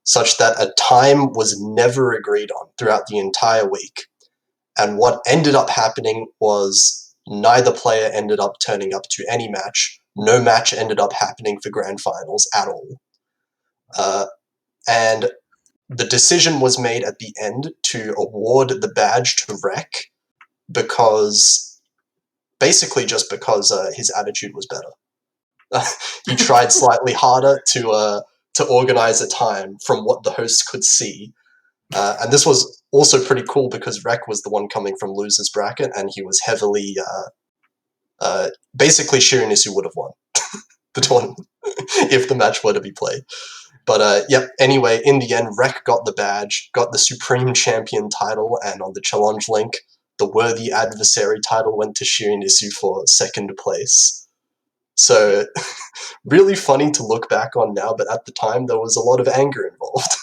such that a time was never agreed on throughout the entire week. And what ended up happening was neither player ended up turning up to any match. No match ended up happening for grand finals at all. And the decision was made at the end to award the badge to Rek because, basically just because his attitude was better. He tried slightly harder to organize a time from what the hosts could see. And this was also pretty cool because Rek was the one coming from loser's bracket, and he was heavily... basically, Shirinisu would have won the tournament if the match were to be played. But yep, anyway, in the end, Rek got the badge, got the Supreme Champion title, and on the challenge link, the Worthy Adversary title went to Shirinisu for second place. So, really funny to look back on now, but at the time, there was a lot of anger involved.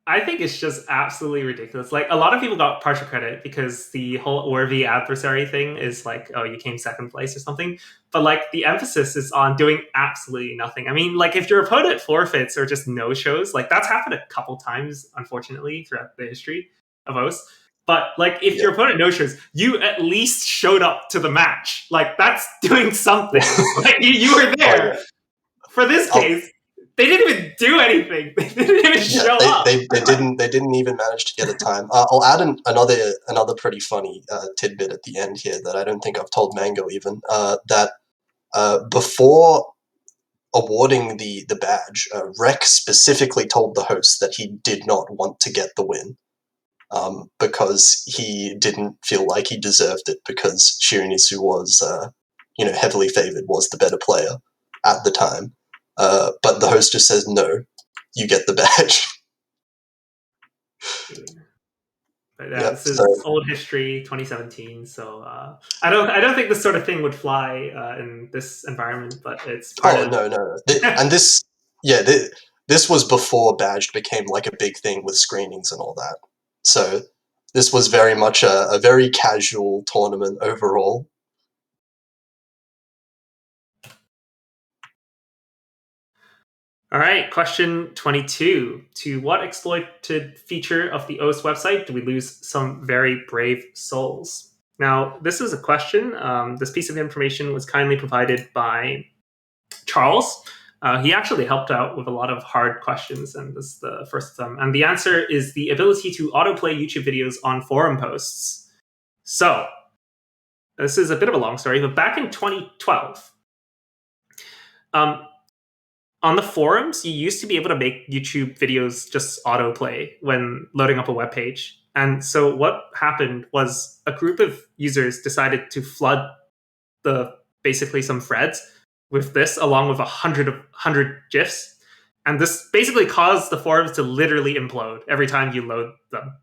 I think it's just absolutely ridiculous. Like, a lot of people got partial credit because the whole worthy adversary thing is like, oh, you came second place or something. But, like, the emphasis is on doing absolutely nothing. I mean, like, if your opponent forfeits or just no-shows, like, that's happened a couple times, unfortunately, throughout the history of OS. But, like, if your opponent no-shows, you at least showed up to the match. Like, that's doing something. Like, you were there. For this case, They didn't even do anything. They didn't even show up. They didn't even manage to get a time. I'll add another pretty funny tidbit at the end here that I don't think I've told Mango even. That before awarding the badge, Rek specifically told the host that he did not want to get the win, because he didn't feel like he deserved it, because Shironisu was heavily favored, was the better player at the time. But the host just says, no, you get the badge. But this is old history, 2017. So I don't think this sort of thing would fly in this environment. But it's no. And this was before badged became like a big thing with screenings and all that. So this was very much a very casual tournament overall. All right, question 22. To what exploited feature of the OS website do we lose some very brave souls? Now, this is a question. This piece of information was kindly provided by Charles. He actually helped out with a lot of hard questions, and this is the first of them. And the answer is the ability to autoplay YouTube videos on forum posts. So, this is a bit of a long story, but back in 2012, on the forums, you used to be able to make YouTube videos just autoplay when loading up a web page. And so what happened was a group of users decided to flood basically some threads with this, along with 100 GIFs. And this basically caused the forums to literally implode every time you load them.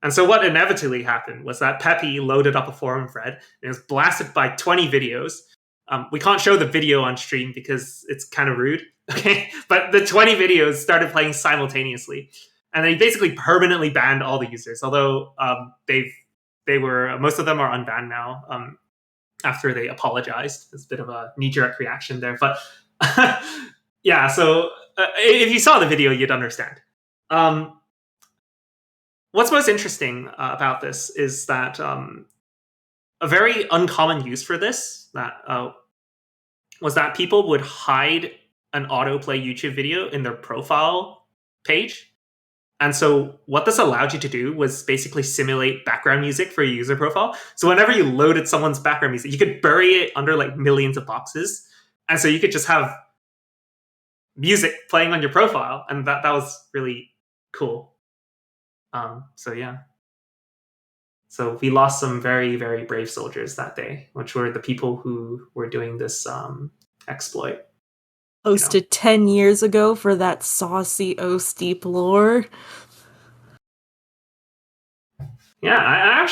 And so what inevitably happened was that Peppy loaded up a forum thread, and it was blasted by 20 videos. We can't show the video on stream because it's kind of rude, okay? But the 20 videos started playing simultaneously, and they basically permanently banned all the users. Although most of them are unbanned now after they apologized. It's a bit of a knee-jerk reaction there, but yeah. So if you saw the video, you'd understand. What's most interesting about this is that a very uncommon use for this was that people would hide an autoplay YouTube video in their profile page. And so what this allowed you to do was basically simulate background music for your user profile. So whenever you loaded someone's background music, you could bury it under like millions of boxes. And so you could just have music playing on your profile. And that was really cool. So yeah. So we lost some very, very brave soldiers that day, which were the people who were doing this exploit. Hosted 10 years ago for that saucy O-Steep lore. Yeah,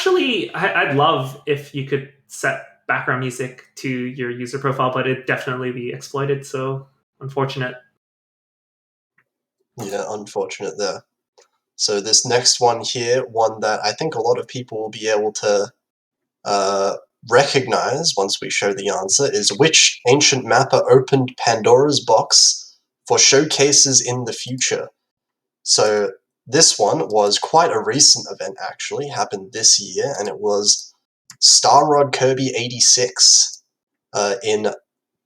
I'd love if you could set background music to your user profile, but it'd definitely be exploited, so unfortunate. Yeah, unfortunate there. So this next one here, one that I think a lot of people will be able to recognize once we show the answer, is which ancient mapper opened Pandora's box for showcases in the future? So this one was quite a recent event, actually, happened this year, and it was Starrod Kirby 86 in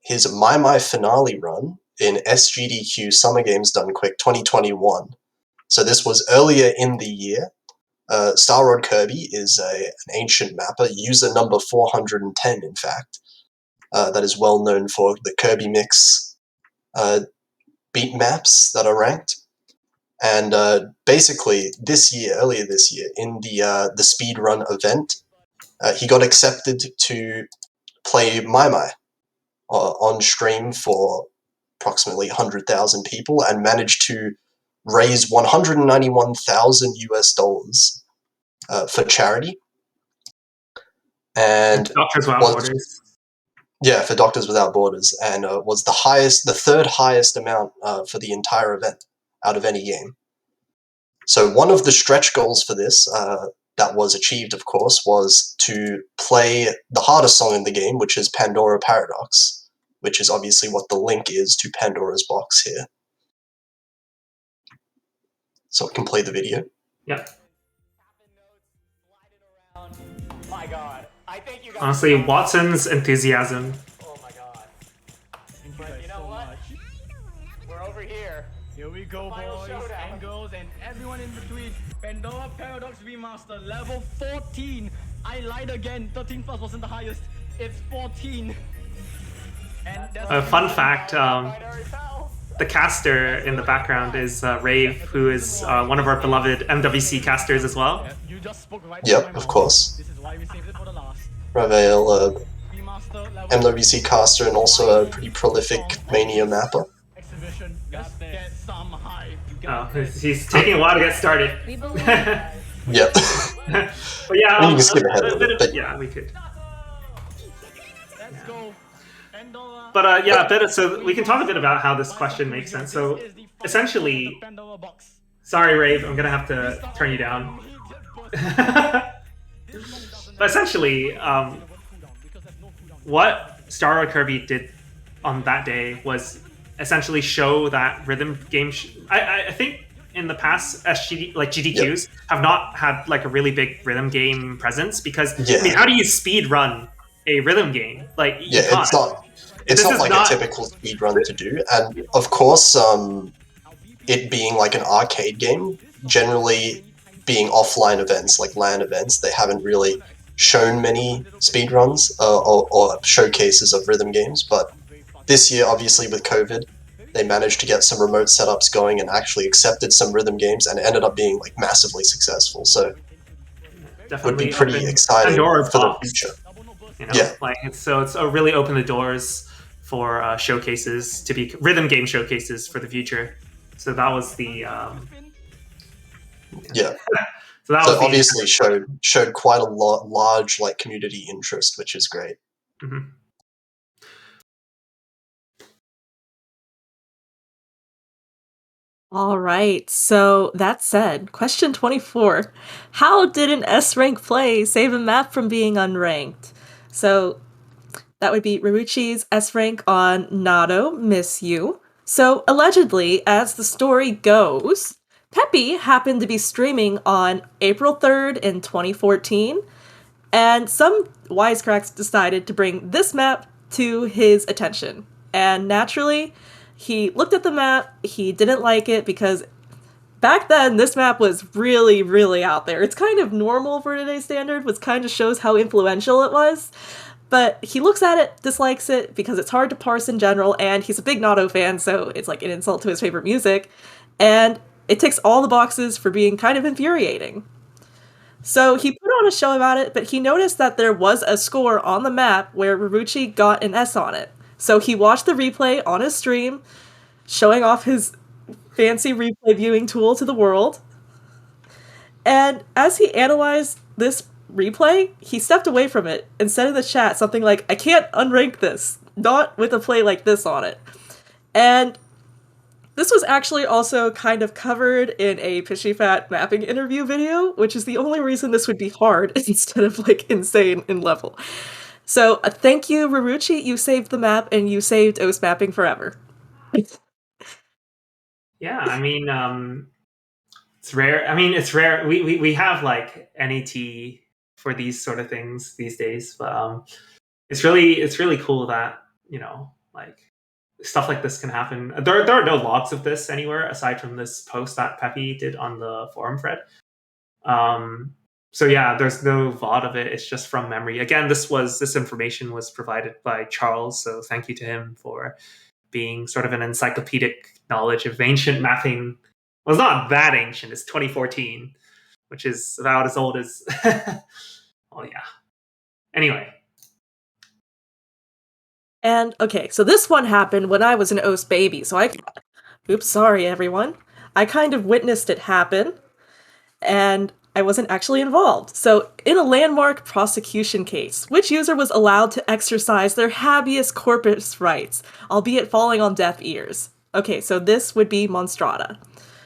his My finale run in SGDQ Summer Games Done Quick 2021. So this was earlier in the year. Starrod Kirby is an ancient mapper, user number 410, in fact, that is well known for the Kirby Mix beat maps that are ranked. And basically, earlier this year, in the speedrun event, he got accepted to play My on stream for approximately 100,000 people and managed to raise $191,000 for charity. And Doctors Without Borders. Yeah, for Doctors Without Borders, and was the third highest amount for the entire event out of any game. So one of the stretch goals for this, that was achieved, of course, was to play the hardest song in the game, which is Pandora Paradox, which is obviously what the link is to Pandora's box here. So I can play the video. Yep. My God, I think you guys. Honestly, Watson's enthusiasm. Oh my God. But you know what? We're over here. Here we go, boys and girls and everyone in between. Pandora Paradox Remaster, level 14. I lied again. 13 plus wasn't the highest. It's 14. And A fun fact, the caster in the background is Rave, who is one of our beloved MWC casters as well. You just spoke right Yep, of course. This is why we saved it for the last. Ravail, MWC caster and also a pretty prolific Mania mapper. Exhibition. Let's get some hype. He's taking a while to get started. We believe. Yep. But yeah, You can skip ahead a little bit, but yeah, we could. Let's go. Pandora. But so we can talk a bit about how this question makes sense. So essentially, sorry, Rave, I'm gonna have to turn you down. But essentially, what Star Wars Kirby did on that day was essentially show that rhythm game. I think in the past, GDQs have not had like a really big rhythm game presence because I mean, how do you speed run a rhythm game? Like you can't. It's not like a typical speed run to do, and of course, it being like an arcade game, generally being offline events like LAN events, they haven't really shown many speedruns or showcases of rhythm games, but this year, obviously with COVID, they managed to get some remote setups going and actually accepted some rhythm games and ended up being like massively successful. So it would be pretty exciting for the future. You know, like it's really opened the doors for showcases to be rhythm game showcases for the future. So that was the So that was obviously showed quite a large like community interest, which is great. Mm-hmm. All right, so that said, question 24. How did an S-rank play save a map from being unranked? So that would be Raruchi's S-rank on Nado, Miss You. So allegedly, as the story goes, Peppy happened to be streaming on April 3rd in 2014, and some wisecracks decided to bring this map to his attention. And naturally, he looked at the map, he didn't like it because back then this map was really, really out there. It's kind of normal for today's standard, which kind of shows how influential it was. But he looks at it, dislikes it because it's hard to parse in general, and he's a big Nato fan, so it's like an insult to his favorite music. And it ticks all the boxes for being kind of infuriating. So he put on a show about it, but he noticed that there was a score on the map where Raruchi got an S on it. So he watched the replay on his stream, showing off his fancy replay viewing tool to the world. And as he analyzed this replay, he stepped away from it and said in the chat something like, "I can't unrank this, not with a play like this on it." And this was actually also kind of covered in a Pishy Fat mapping interview video, which is the only reason this would be hard instead of like insane in level. So thank you, Raruchi, you saved the map and you saved OS mapping forever. Yeah, I mean, it's rare. I mean, it's rare. We have like NET for these sort of things these days, but it's really cool that, you know, like stuff like this can happen. There are no logs of this anywhere aside from this post that Peppy did on the forum thread. So yeah, there's no VOD of it. It's just from memory. Again, this information was provided by Charles, so thank you to him for being sort of an encyclopedic knowledge of ancient mapping. Well, it's not that ancient. It's 2014, which is about as old as. Oh yeah. Anyway. And okay, so this one happened when I was an OS baby. So oops, sorry everyone. I kind of witnessed it happen, and I wasn't actually involved. So in a landmark prosecution case, which user was allowed to exercise their habeas corpus rights, albeit falling on deaf ears? Okay, so this would be Monstrata.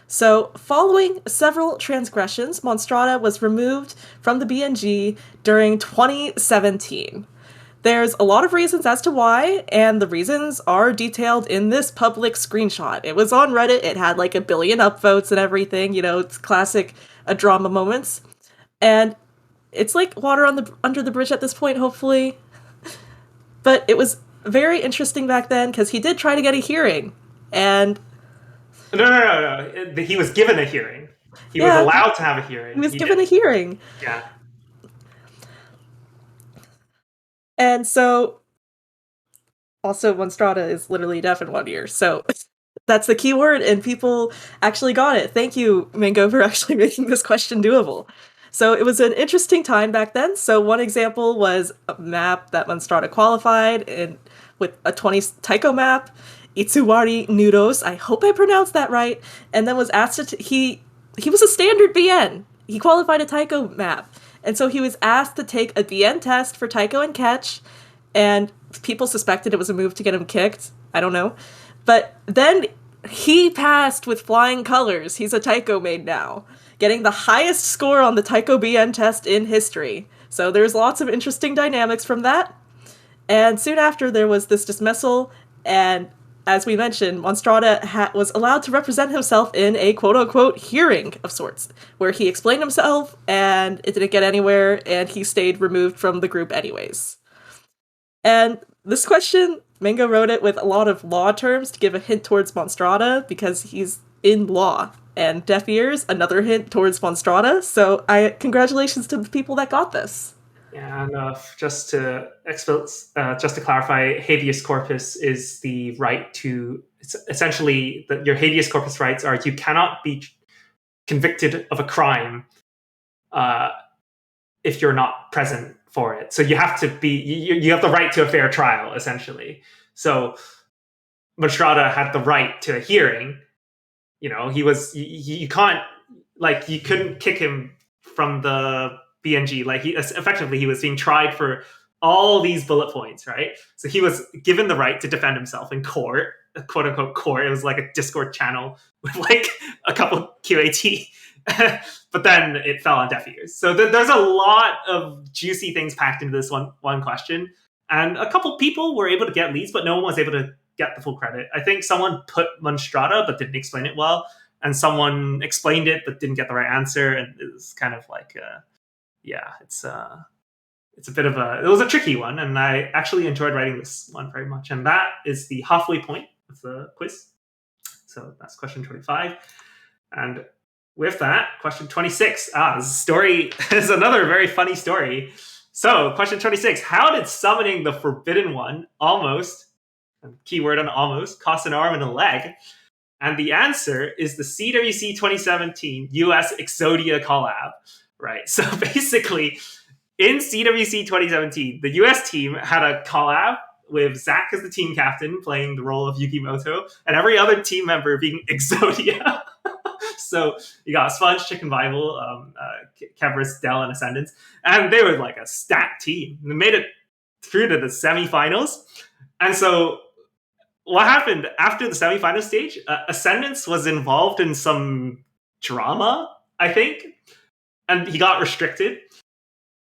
So following several transgressions, Monstrata was removed from the BNG during 2017. There's a lot of reasons as to why, and the reasons are detailed in this public screenshot. It was on Reddit, it had like 1 billion upvotes and everything, you know, it's classic drama moments. And it's like water under the bridge at this point, hopefully. But it was very interesting back then, because he did try to get a hearing. And No. He was given a hearing. He was Yeah, allowed to have a hearing. He was given a hearing. Yeah. And so, also, Monstrata is literally deaf in one ear, so that's the key word, and people actually got it. Thank you, Mingo, for actually making this question doable. So it was an interesting time back then. So one example was a map that Monstrata qualified in with a 20 Taiko map, Itsuwari Nudos. I hope I pronounced that right. And then was asked to he was a standard BN. He qualified a Taiko map. And so he was asked to take a BN test for Taiko and Catch, and people suspected it was a move to get him kicked. I don't know. But then he passed with flying colors. He's a Taiko maid now, getting the highest score on the Taiko BN test in history. So there's lots of interesting dynamics from that. And soon after, there was this dismissal, and as we mentioned, Monstrata was allowed to represent himself in a quote-unquote hearing of sorts, where he explained himself, and it didn't get anywhere, and he stayed removed from the group anyways. And this question, Mingo wrote it with a lot of law terms to give a hint towards Monstrata, because he's in law. And deaf ears, another hint towards Monstrata, so congratulations to the people that got this. Yeah, and just to clarify, habeas corpus is the right to, essentially, your habeas corpus rights are you cannot be convicted of a crime if you're not present for it. So you have to be, you have the right to a fair trial, essentially. So Monstrata had the right to a hearing. You can't, you couldn't kick him from the BNG. Effectively, he was being tried for all these bullet points, right? So he was given the right to defend himself in court, quote unquote court. It was like a Discord channel with a couple QAT, but then it fell on deaf ears. So there's a lot of juicy things packed into this one question, and a couple people were able to get leads, but no one was able to get the full credit. I think someone put Monstrata but didn't explain it well, and someone explained it but didn't get the right answer, and it was kind of it's a bit of it was a tricky one, and I actually enjoyed writing this one very much. And that is the halfway point of the quiz. So that's question 25. And with that, question 26. This story is another very funny story. So question 26, how did summoning the Forbidden One almost, keyword on almost, cost an arm and a leg? And the answer is the CWC 2017 US Exodia collab. Right. So basically, in CWC 2017, the US team had a collab with Zach as the team captain playing the role of Yukimoto, and every other team member being Exodia. So you got Sponge, Chicken Bible, Kevris, Dell, and Ascendance, and they were like a stacked team. They made it through to the semifinals. And so what happened after the semifinal stage? Ascendance was involved in some drama, I think, and he got restricted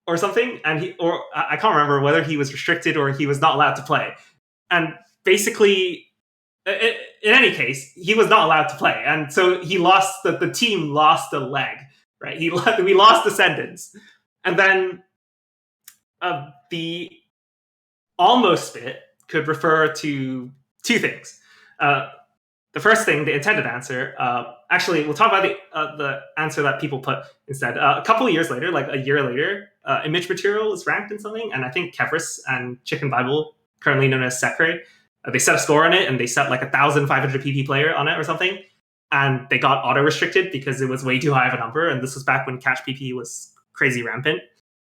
or something. And I can't remember whether he was restricted or he was not allowed to play. And basically, in any case, he was not allowed to play, and so he lost. The team lost a leg, right? We lost Ascendance, and then the almost bit could refer to two things. The first thing, the intended answer. Actually, we'll talk about the answer that people put instead. A couple of years later, like a year later, image material was ranked in something, and I think Kevris and Chicken Bible, currently known as Sekre, they set a score on it, and they set like 1,500 PP player on it or something, and they got auto restricted because it was way too high of a number. And this was back when catch PP was crazy rampant,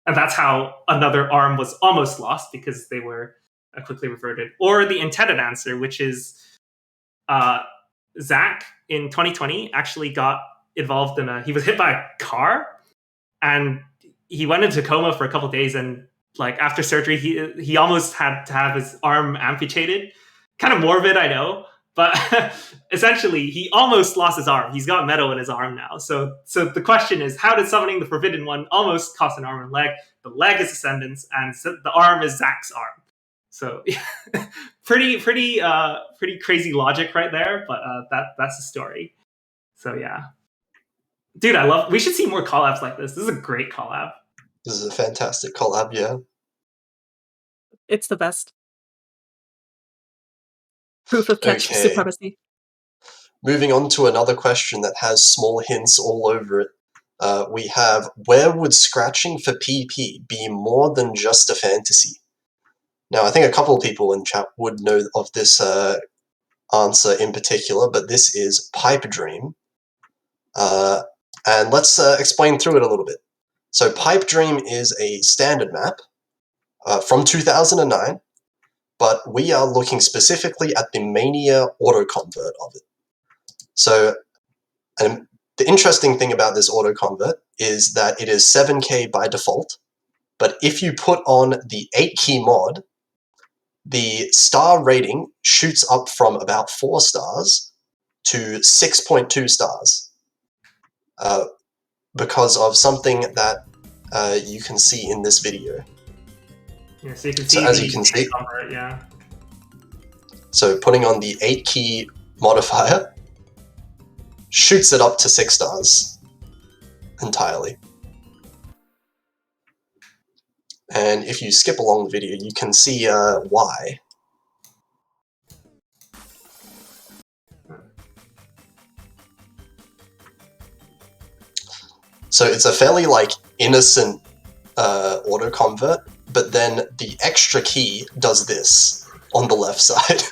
and that's how another arm was almost lost, because they were quickly reverted. Or the intended answer, which is Zach in 2020 actually got involved in he was hit by a car, and he went into coma for a couple of days, and like after surgery he almost had to have his arm amputated. Kind of morbid, I know, but essentially he almost lost his arm. He's got metal in his arm now. So the question is, how did summoning the Forbidden One almost cost an arm and leg? The leg is Ascendance, and the arm is Zach's arm. So pretty crazy logic right there, but that's the story. So yeah, dude, we should see more collabs like this. This is a great collab. This is a fantastic collab, yeah. It's the best. Proof of catch supremacy. moving on to another question that has small hints all over it. We have, where would scratching for PP be more than just a fantasy? Now, I think a couple of people in chat would know of this answer in particular, but this is Pipe Dream. And let's explain through it a little bit. So Pipe Dream is a standard map from 2009, but we are looking specifically at the Mania autoconvert of it. So the interesting thing about this autoconvert is that it is 7K by default, but if you put on the 8-key mod, the star rating shoots up from about 4 stars to 6.2 stars because of something that you can see in this video. Yeah, so you can see as you can see, convert, yeah. So putting on the 8-key modifier shoots it up to 6 stars entirely. And if you skip along the video, you can see why. So it's a fairly innocent autoconvert, but then the extra key does this on the left side.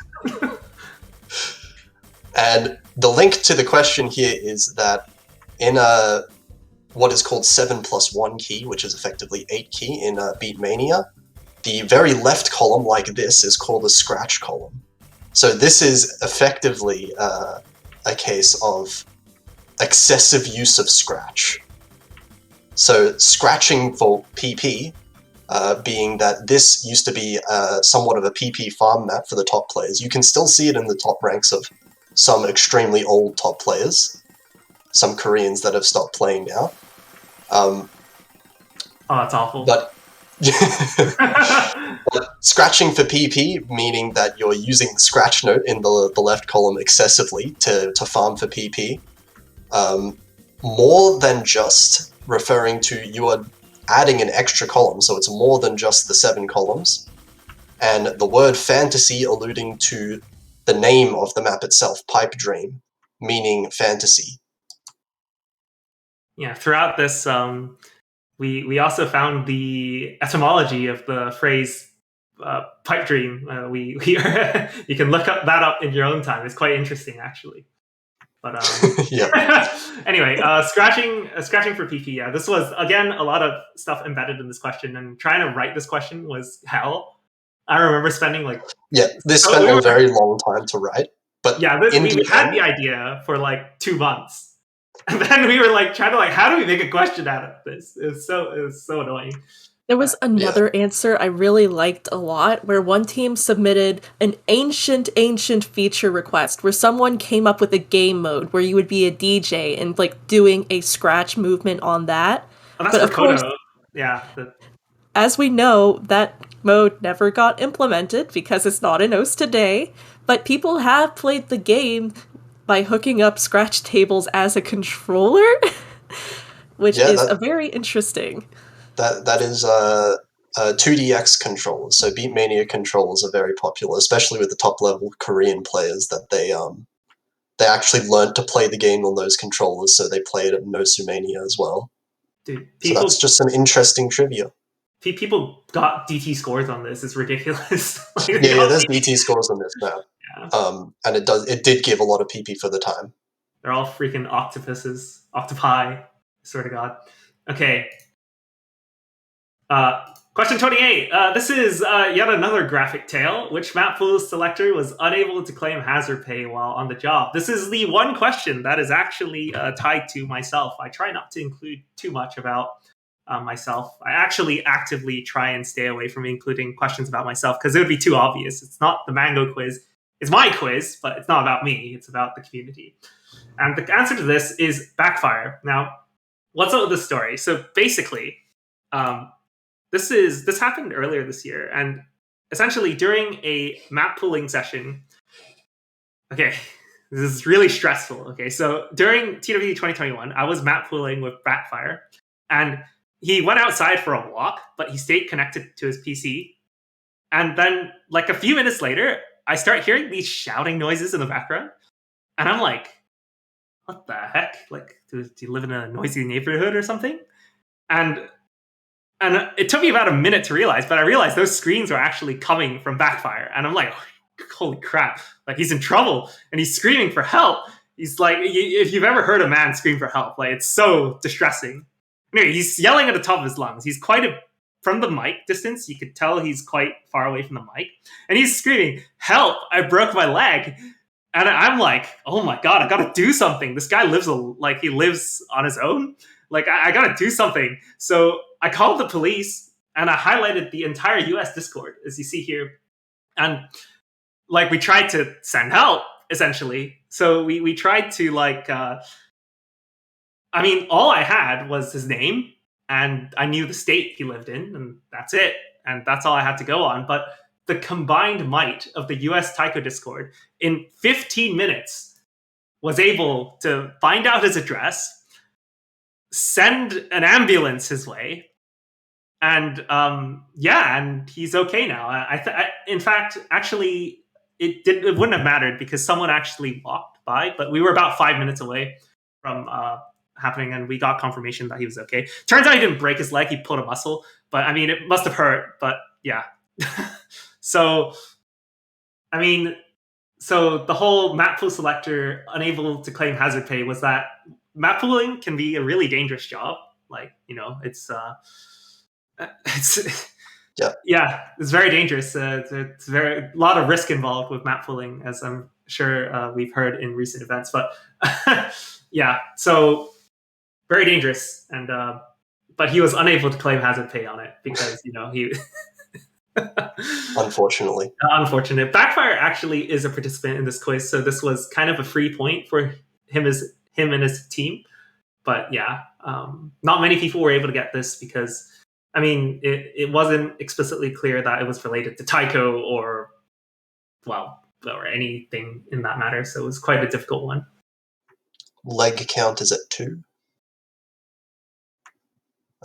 And the link to the question here is that in what is called 7+1 key, which is effectively 8 key in Beatmania, the very left column, like this, is called a scratch column. So this is effectively a case of excessive use of scratch. So scratching for PP, being that this used to be somewhat of a PP farm map for the top players. You can still see it in the top ranks of some extremely old top players, some Koreans that have stopped playing now. Oh, that's awful. But scratching for PP, meaning that you're using the scratch note in the left column excessively to farm for PP, more than just referring to you are adding an extra column, so it's more than just the 7 columns, and the word fantasy alluding to the name of the map itself, Pipe Dream, meaning fantasy. Yeah, throughout this, we also found the etymology of the phrase pipe dream. You can look that up in your own time. It's quite interesting, actually. But yeah. Anyway, scratching for PP. Yeah, this was again a lot of stuff embedded in this question, and trying to write this question was hell. I remember spending this spent a very long time to write. But yeah, we had the idea for 2 months. And then we were trying to how do we make a question out of this? It was so annoying. There was another answer I really liked a lot, where one team submitted an ancient feature request where someone came up with a game mode where you would be a DJ and doing a scratch movement on that. Oh, that's but of course, yeah. As we know, that mode never got implemented because it's not in OS today, but people have played the game by hooking up scratch tables as a controller, which is a very interesting. That is 2DX controllers. So Beatmania controllers are very popular, especially with the top level Korean players. That they actually learned to play the game on those controllers, so they play it at Nosumania as well. Dude, so that's just some interesting trivia. People got DT scores on this. It's ridiculous. There's DT scores on this map. Yeah. And it did give a lot of PP for the time. They're all freaking octopi. Swear to God. Okay. Question 28. This is yet another graphic tale. Which map pool selector was unable to claim hazard pay while on the job? This is the one question that is actually tied to myself. I try not to include too much about myself. I actually actively try and stay away from including questions about myself because it would be too obvious. It's not the Mango quiz. It's my quiz, but it's not about me. It's about the community. And the answer to this is Backfire. Now, what's up with this story? So basically, this happened earlier this year, and essentially during a map pooling session. Okay, this is really stressful. Okay, so during TWD 2021, I was map pooling with Backfire, and he went outside for a walk, but he stayed connected to his PC. And then, a few minutes later, I start hearing these shouting noises in the background, and I'm like, what the heck? Like, do you live in a noisy neighborhood or something? And it took me about a minute to realize, but I realized those screams were actually coming from Backfire. And I'm like, holy crap, like he's in trouble and he's screaming for help. He's like, if you've ever heard a man scream for help, like it's so distressing. Anyway, he's yelling at the top of his lungs. He's from the mic distance, you could tell he's quite far away from the mic. And he's screaming, help, I broke my leg. And I'm like, oh my God, I gotta do something. This guy lives on his own. Like, I gotta do something. So I called the police and I highlighted the entire US Discord, as you see here. And like, we tried to send help, essentially. So we tried to like, all I had was his name and I knew the state he lived in, and that's it. And that's all I had to go on. But the combined might of the US Taiko Discord in 15 minutes was able to find out his address, send an ambulance his way, and and he's okay now. In fact, actually, it wouldn't have mattered because someone actually walked by, but we were about 5 minutes away from happening, and we got confirmation that he was okay. Turns out he didn't break his leg; he pulled a muscle, but it must have hurt. But yeah, so the whole map pool selector unable to claim hazard pay was that map pooling can be a really dangerous job. Like, it's very dangerous. It's a lot of risk involved with map pooling, as I'm sure we've heard in recent events. But yeah, so very dangerous. And but he was unable to claim hazard pay on it because he. Unfortunately. Unfortunate. Backfire actually is a participant in this quiz, so this was kind of a free point for him and his team. But yeah, not many people were able to get this because, it wasn't explicitly clear that it was related to Taiko or anything in that matter. So it was quite a difficult one. Leg count is at 2.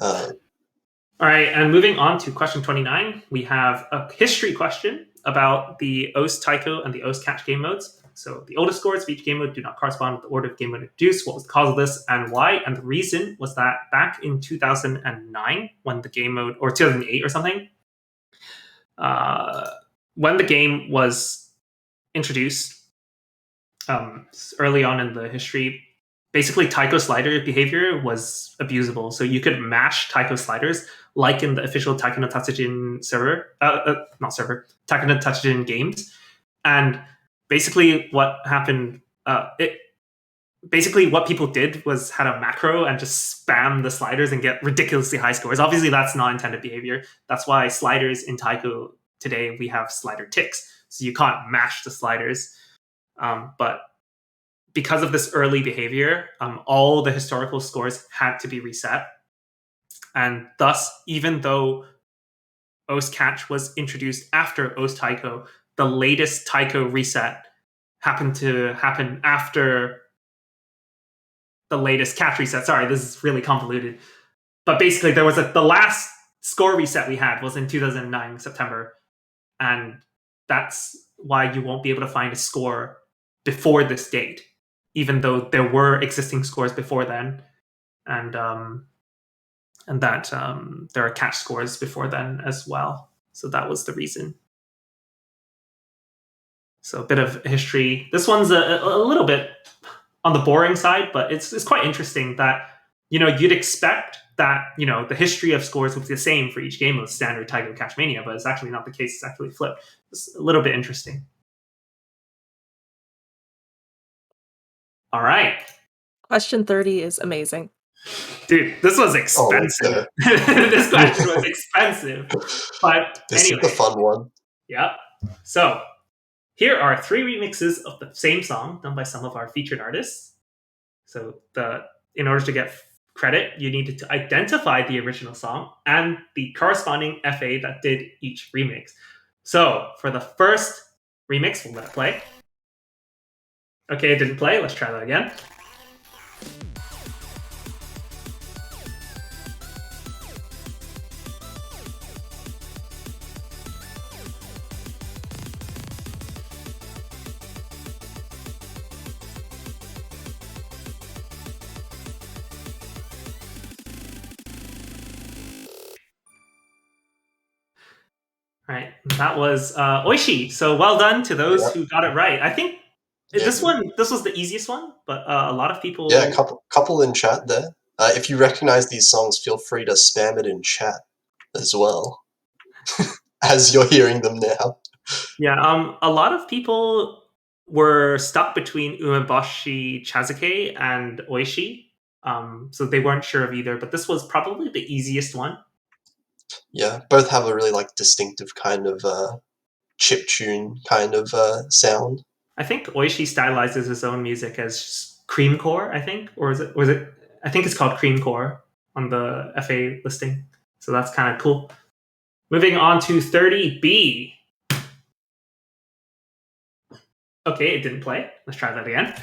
All right, and moving on to question 29, we have a history question about the OS Taiko and the OS Catch game modes. So the oldest scores of each game mode do not correspond with the order of game mode introduced. What was the cause of this and why? And the reason was that back in 2009, when the game mode, or 2008 or something, when the game was introduced early on in the history, basically Taiko slider behavior was abusable. So you could mash Taiko sliders like in the official Taiko no Tatsujin Taiko no Tatsujin games. And basically what happened, what people did was had a macro and just spam the sliders and get ridiculously high scores. Obviously, that's not intended behavior. That's why sliders in Taiko today, we have slider ticks. So you can't mash the sliders. But because of this early behavior, all the historical scores had to be reset. And thus, even though OS Catch was introduced after OS Taiko, the latest Taiko reset happened to happen after the latest Catch reset. Sorry, this is really convoluted. But basically, there was the last score reset we had was in 2009, September. And that's why you won't be able to find a score before this date, even though there were existing scores before then. And that there are Catch scores before then as well. So that was the reason. So a bit of history. This one's a little bit on the boring side, but it's quite interesting that, you'd expect that, the history of scores would be the same for each game of standard Taiko Catch Mania, but it's actually not the case. It's actually flipped. It's a little bit interesting. All right. Question 30 is amazing. Dude, this was expensive. This question was expensive. But this anyway. is the fun one. Yeah. So here are 3 remixes of the same song done by some of our featured artists. So in order to get credit, you needed to identify the original song and the corresponding FA that did each remix. So for the first remix, we'll let it play. Okay, it didn't play. Let's try that again. Right. That was Oishi. So well done to those Yeah. who got it right. I think Yeah, this good. was the easiest one, but a lot of people. Yeah, couple in chat there. If you recognize these songs, feel free to spam it in chat as well, as you're hearing them now. Yeah. A lot of people were stuck between Umeboshi Chazuke and Oishi. So they weren't sure of either, but this was probably the easiest one. Yeah, both have a really like distinctive kind of chiptune kind of sound. I think Oishi stylizes his own music as creamcore, I think, or is it? I think it's called creamcore on the FA listing. So that's kind of cool. Moving on to 30B. Okay, it didn't play. Let's try that again.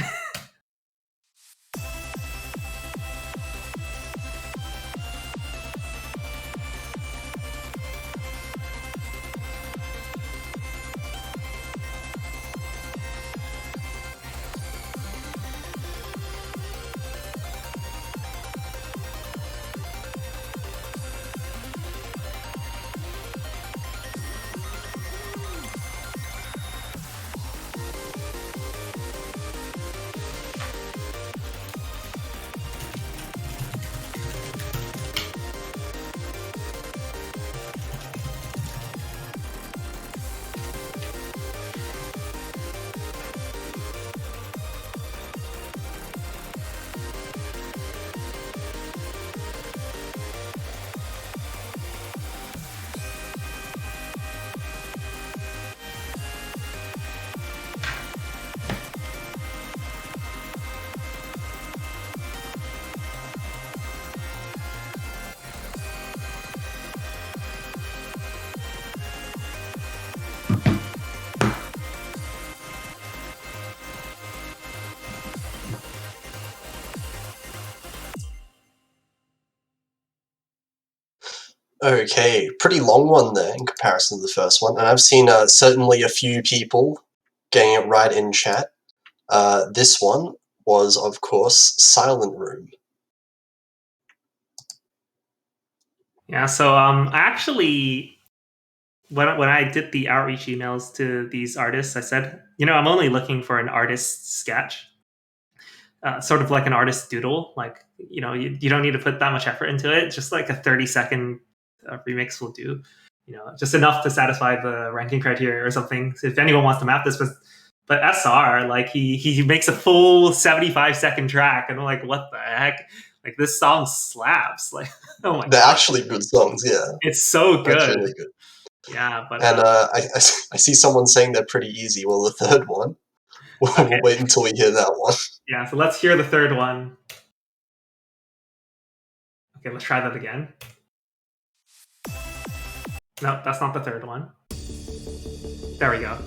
Okay, pretty long one there in comparison to the first one, and I've seen certainly a few people getting it right in chat. This one was, of course, Silent Room. Yeah, so I actually, when I did the outreach emails to these artists, I said, I'm only looking for an artist's sketch, sort of like an artist doodle. Like, you don't need to put that much effort into it. Just like a 30-second remix will do. Just enough to satisfy the ranking criteria or something. So if anyone wants to map this, but SR, like he makes a full 75-second track, and I'm like, what the heck? Like this song slaps. Like, oh my They're god, actually good songs, yeah. it's so good. That's really good. Yeah, but and I see someone saying they're pretty easy. Well, the third one, we'll wait until we hear that one. Yeah, so let's hear the third one. Okay, let's try that again. No, that's not the third one. There we go.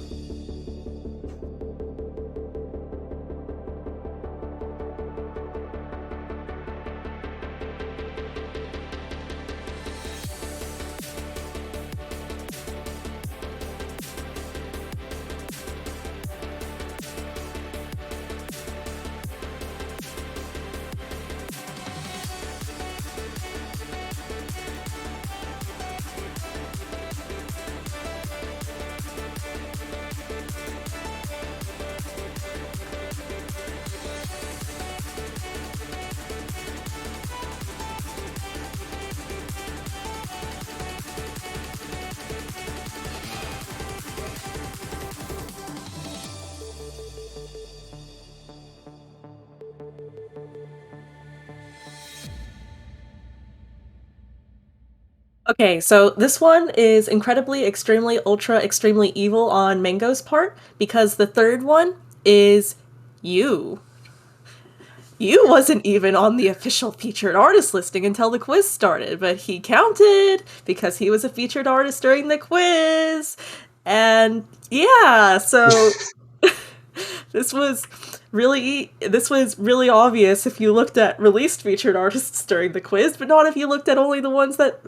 Okay, so this one is incredibly, extremely, ultra, extremely evil on Mango's part, because the third one is you. You wasn't even on the official featured artist listing until the quiz started, but he counted because he was a featured artist during the quiz. And yeah, so this was really obvious if you looked at released featured artists during the quiz, but not if you looked at only the ones that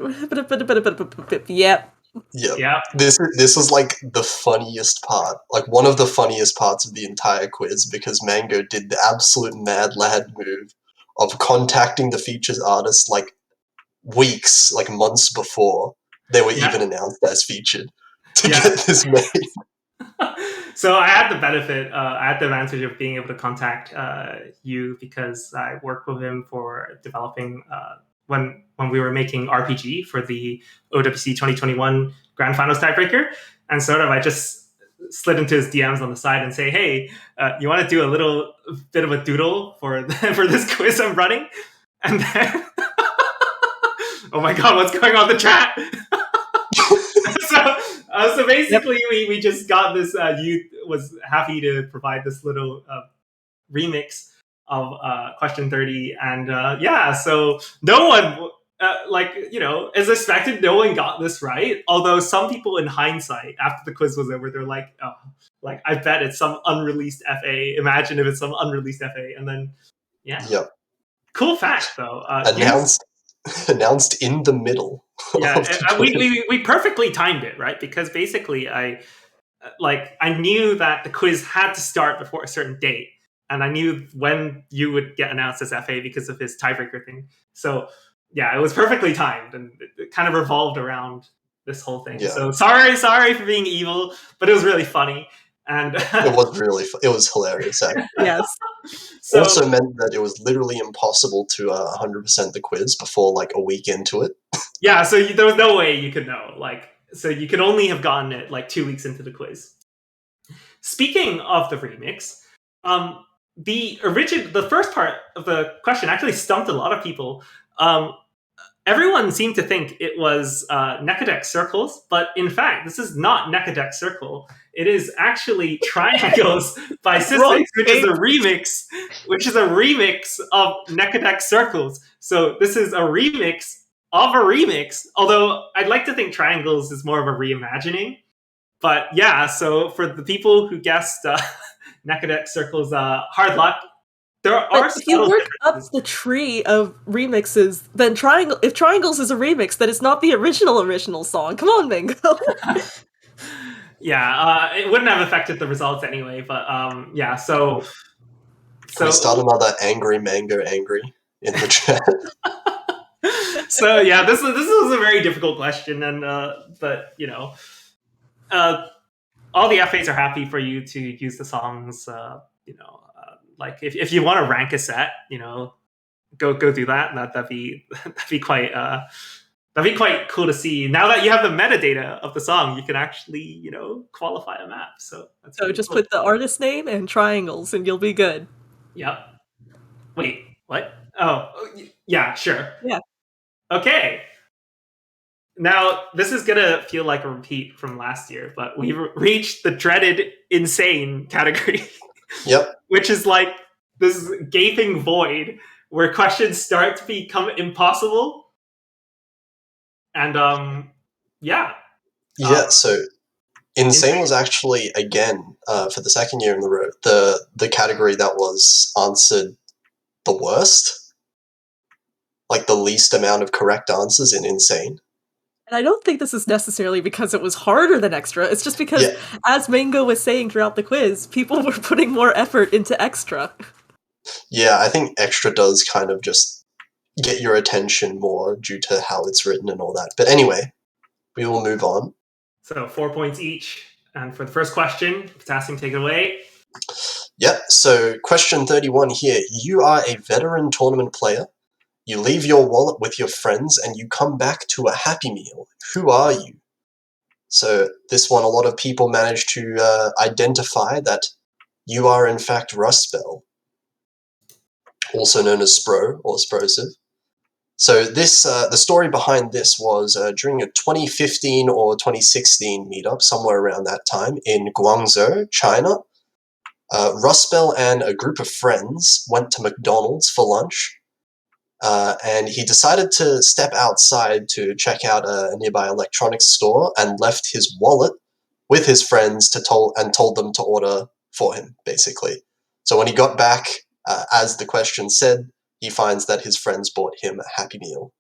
Yep. This was like the funniest part, like one of the funniest parts of the entire quiz, because Mango did the absolute mad lad move of contacting the featured artists like weeks, like months before they were even announced as featured. to Yeah. get this made. So I had the benefit, I had the advantage of being able to contact you because I worked with him for developing when we were making RPG for the OWC 2021 Grand Finals tiebreaker, and sort of I just slid into his DMs on the side and say, "Hey, you want to do a little bit of a doodle for for this quiz I'm running?" And then, oh my god, what's going on in the chat? So basically, we just got this. You was happy to provide this little remix of question 30, and so no one, as expected, no one got this right. Although some people, in hindsight, after the quiz was over, they're like, "Oh, like I bet it's some unreleased FA. Imagine if it's some unreleased FA." And then, Yep. Cool fact though. Announced in the middle. Yeah, we perfectly timed it, right? Because basically, I knew that the quiz had to start before a certain date, and I knew when you would get announced as FA because of his tiebreaker thing. So yeah, it was perfectly timed, and it kind of revolved around this whole thing. Yeah. So sorry for being evil, but it was really funny, and it was really it was hilarious. Actually. Yes. So, also meant that it was literally impossible to 100% the quiz before like a week into it. Yeah, so there was no way you could know. So you could only have gotten it like 2 weeks into the quiz. Speaking of the remix, the first part of the question actually stumped a lot of people. Everyone seemed to think it was Nekodex Circles, but in fact, this is not Nekodex Circle. It is actually Triangles by Sysix, which is a remix of Nekodex Circles. So this is a remix of a remix, although I'd like to think Triangles is more of a reimagining. But yeah, so for the people who guessed Nekodex Circles, hard luck. There are if you work up the tree of remixes, then if Triangles is a remix, then it's not the original song. Come on, Mango. Yeah, it wouldn't have affected the results anyway, but yeah, so Can we start another angry Mango angry in the chat? So yeah, this was a very difficult question, and but all the FAs are happy for you to use the songs. Like if you want to rank a set, go do that. That'd be quite cool to see. Now that you have the metadata of the song, you can actually qualify a map. So just cool. Put the artist name and Triangles, and you'll be good. Yep. Wait, what? Oh, yeah, sure. Yeah. Okay. Now, this is going to feel like a repeat from last year, but we've reached the dreaded insane category. Yep. Which is like this gaping void where questions start to become impossible. And, yeah. Yeah, so insane was actually, again, for the second year in the row, the category that was answered the worst. Like the least amount of correct answers in insane. And I don't think this is necessarily because it was harder than extra. It's just because, as Mango was saying throughout the quiz, people were putting more effort into extra. Yeah, I think extra does kind of just get your attention more due to how it's written and all that. But anyway, we will move on. So 4 points each. And for the first question, Potassium, take it away. Yep, so question 31 here. You are a veteran tournament player. You leave your wallet with your friends and you come back to a Happy Meal. Who are you? So this one, a lot of people managed to identify that you are in fact Rustbell, also known as Spro or Sprosive. So this, the story behind this was during a 2015 or 2016 meetup, somewhere around that time, in Guangzhou, China. Rustbell and a group of friends went to McDonald's for lunch. And he decided to step outside to check out a nearby electronics store and left his wallet with his friends told them to order for him, basically. So when he got back, as the question said, he finds that his friends bought him a Happy Meal.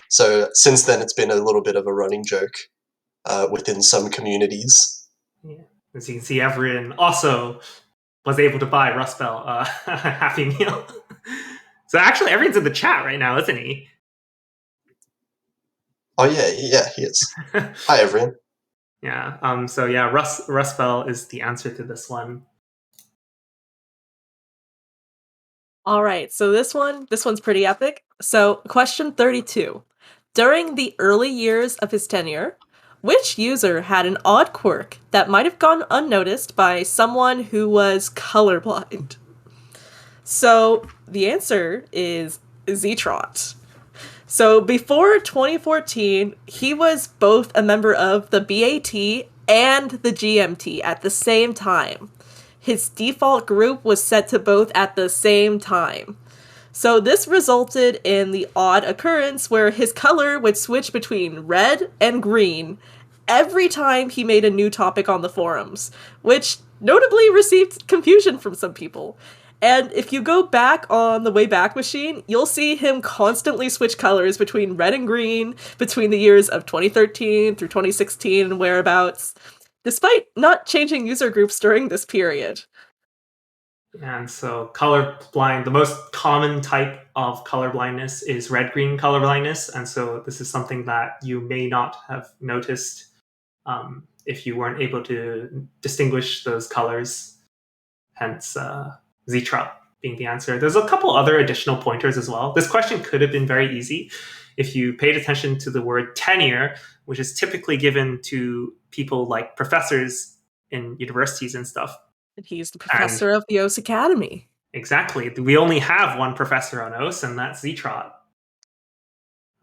So since then, it's been a little bit of a running joke within some communities. Yeah. As you can see, everyone also was able to buy Rustbell a Happy Meal. So actually, everyone's in the chat right now, isn't he? Oh yeah, he is. Hi, everyone. Yeah. So yeah, Rust Belt is the answer to this one. All right, so this one's pretty epic. So, question 32. During the early years of his tenure, which user had an odd quirk that might have gone unnoticed by someone who was colorblind? So, the answer is Zetrot. So, before 2014, he was both a member of the BAT and the GMT at the same time. His default group was set to both at the same time. So this resulted in the odd occurrence where his color would switch between red and green every time he made a new topic on the forums, which notably received confusion from some people. And if you go back on the Wayback Machine, you'll see him constantly switch colors between red and green between the years of 2013 through 2016 and whereabouts, despite not changing user groups during this period. And so colorblind, the most common type of colorblindness is red-green colorblindness. And so this is something that you may not have noticed if you weren't able to distinguish those colors. Hence, Zetrot being the answer. There's a couple other additional pointers as well. This question could have been very easy if you paid attention to the word tenure, which is typically given to people like professors in universities and stuff. And he's the professor of the OS Academy. Exactly. We only have one professor on OS, and that's Zetrot.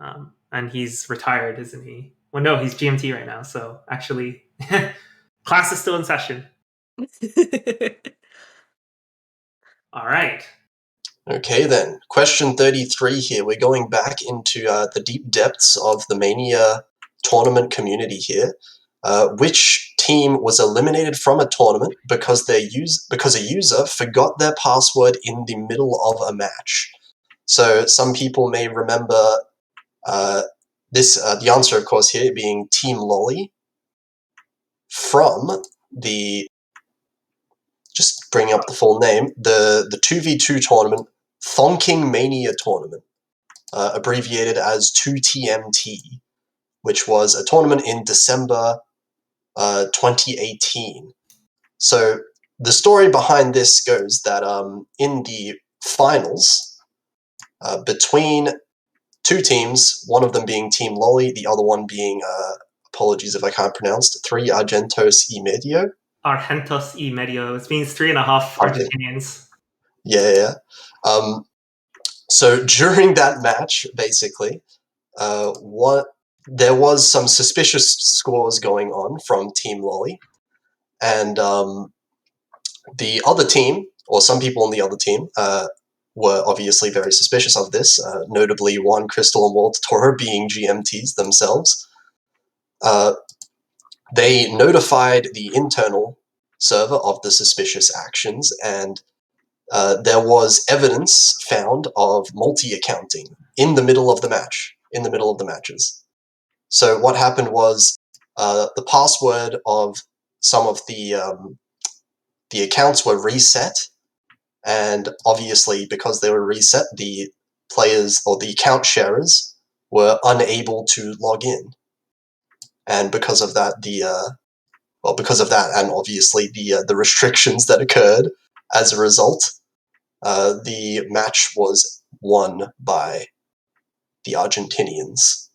And he's retired, isn't he? Well, no, he's GMT right now. So actually, class is still in session. All right. Okay, then. Question 33 here. We're going back into the deep depths of the Mania tournament community here. Which team was eliminated from a tournament because a user forgot their password in the middle of a match? So some people may remember the answer, of course, here being Team Lolly from the, just bringing up the full name, the 2v2 tournament, Thonking Mania tournament, abbreviated as 2TMT, which was a tournament in December 2018. So the story behind this goes that in the finals, between two teams, one of them being Team Lolly, the other one being, apologies if I can't pronounce, 3 Argentos y Medio. Argentos y Medio. It means 3.5 Argentinians. Yeah. So during that match, basically, there was some suspicious scores going on from Team Lolly, and the other team, or some people on the other team, were obviously very suspicious of this, notably Juan Crystal and Walter Toro being GMTs themselves. They notified the internal server of the suspicious actions, and there was evidence found of multi-accounting in the middle of the matches. So what happened was the password of some of the accounts were reset, and obviously because they were reset, the players or the account sharers were unable to log in, and because of that, and obviously the restrictions that occurred as a result, the match was won by the Argentinians.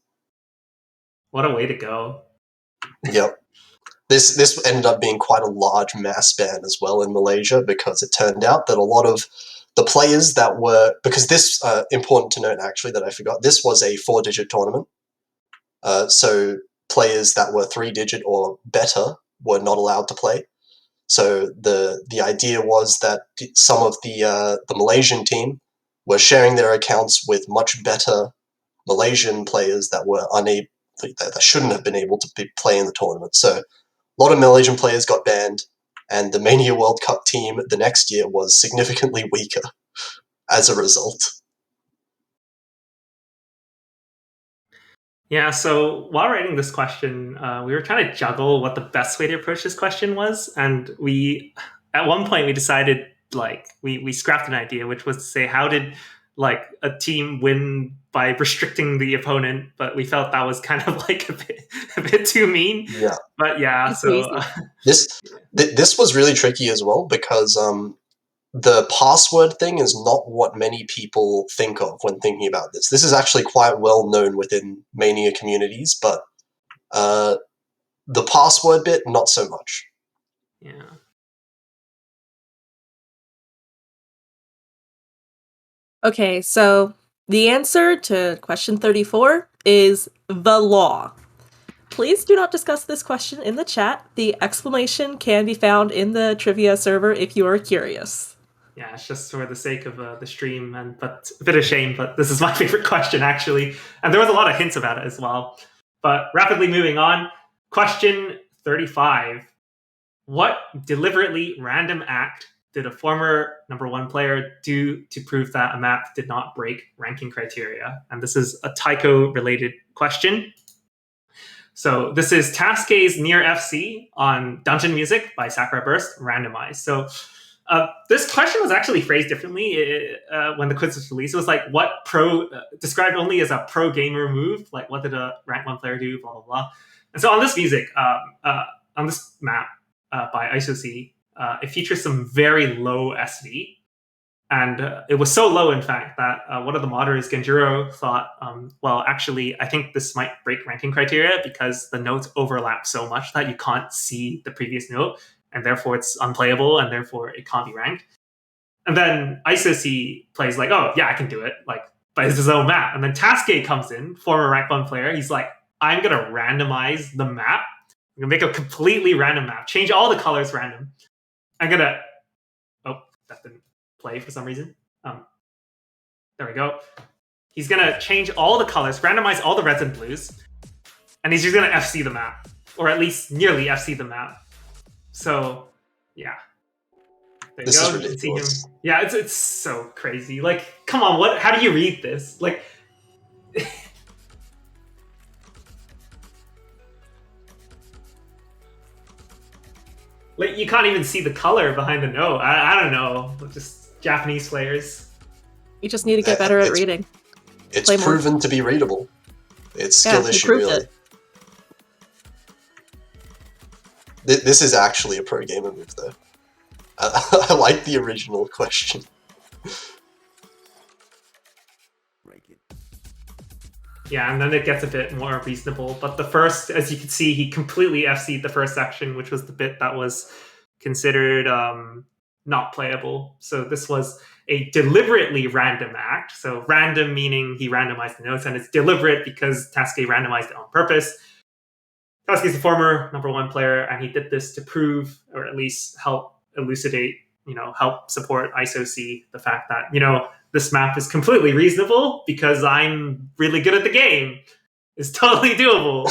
What a way to go! Yep. This ended up being quite a large mass ban as well in Malaysia, because it turned out that a lot of the players that were, because this, important to note actually that I forgot, this was a 4-digit tournament. So players that were 3-digit or better were not allowed to play. So the idea was that some of the Malaysian team were sharing their accounts with much better Malaysian players that were unable, that shouldn't have been able to play in the tournament. So a lot of Malaysian players got banned, and the Mania World Cup team the next year was significantly weaker as a result. Yeah, so while writing this question, we were trying to juggle what the best way to approach this question was, and at one point we decided, we scrapped an idea, which was to say, how did like a team win by restricting the opponent, but we felt that was kind of like a bit too mean. Yeah. But yeah, It's so This was really tricky as well because the password thing is not what many people think of when thinking about this. This is actually quite well known within Mania communities, but the password bit, not so much. yeah. Okay, so the answer to question 34 is the law. Please do not discuss this question in the chat. The explanation can be found in the trivia server if you are curious. Yeah, it's just for the sake of the stream, but a bit of shame, but this is my favorite question, actually. And there was a lot of hints about it as well. But rapidly moving on, question 35. What deliberately random act did a former #1 player do to prove that a map did not break ranking criteria? And this is a Taiko-related question. So this is Taske's Near FC on Dungeon Music by Sakura Burst, randomized. So this question was actually phrased differently when the quiz was released. It was like, what described only as a pro gamer move? Like, what did a rank 1 player do? Blah, blah, blah. And so on this music, on this map by ISOC, it features some very low SV. And it was so low, in fact, that one of the moderators, Genjuro, thought, well, actually, I think this might break ranking criteria because the notes overlap so much that you can't see the previous note, and therefore it's unplayable, and therefore it can't be ranked. And then ISOC plays like, oh, yeah, I can do it, like, but it's his own map. And then Taske comes in, former rank 1 player. He's like, I'm going to randomize the map. I'm going to make a completely random map, change all the colors random. I'm going to... Oh, that didn't play for some reason. There we go. He's going to change all the colors, randomize all the reds and blues, and he's just going to FC the map, or at least nearly FC the map. So, yeah. There you go. You can see him. Yeah, it's so crazy. Like, come on, how do you read this? Like... Like, you can't even see the color behind the note. I don't know. Just Japanese players. You just need to get better at reading. It's proven to be readable. It's skill issue, really. This is actually a pro gamer move, though. I like the original question. Yeah, and then it gets a bit more reasonable. But the first, as you can see, he completely FC'd the first section, which was the bit that was considered not playable. So this was a deliberately random act. So random meaning he randomized the notes, and it's deliberate because Taske randomized it on purpose. Taske's a former #1 player, and he did this to prove, or at least help elucidate, help support ISOC the fact that, this map is completely reasonable because I'm really good at the game. It's totally doable.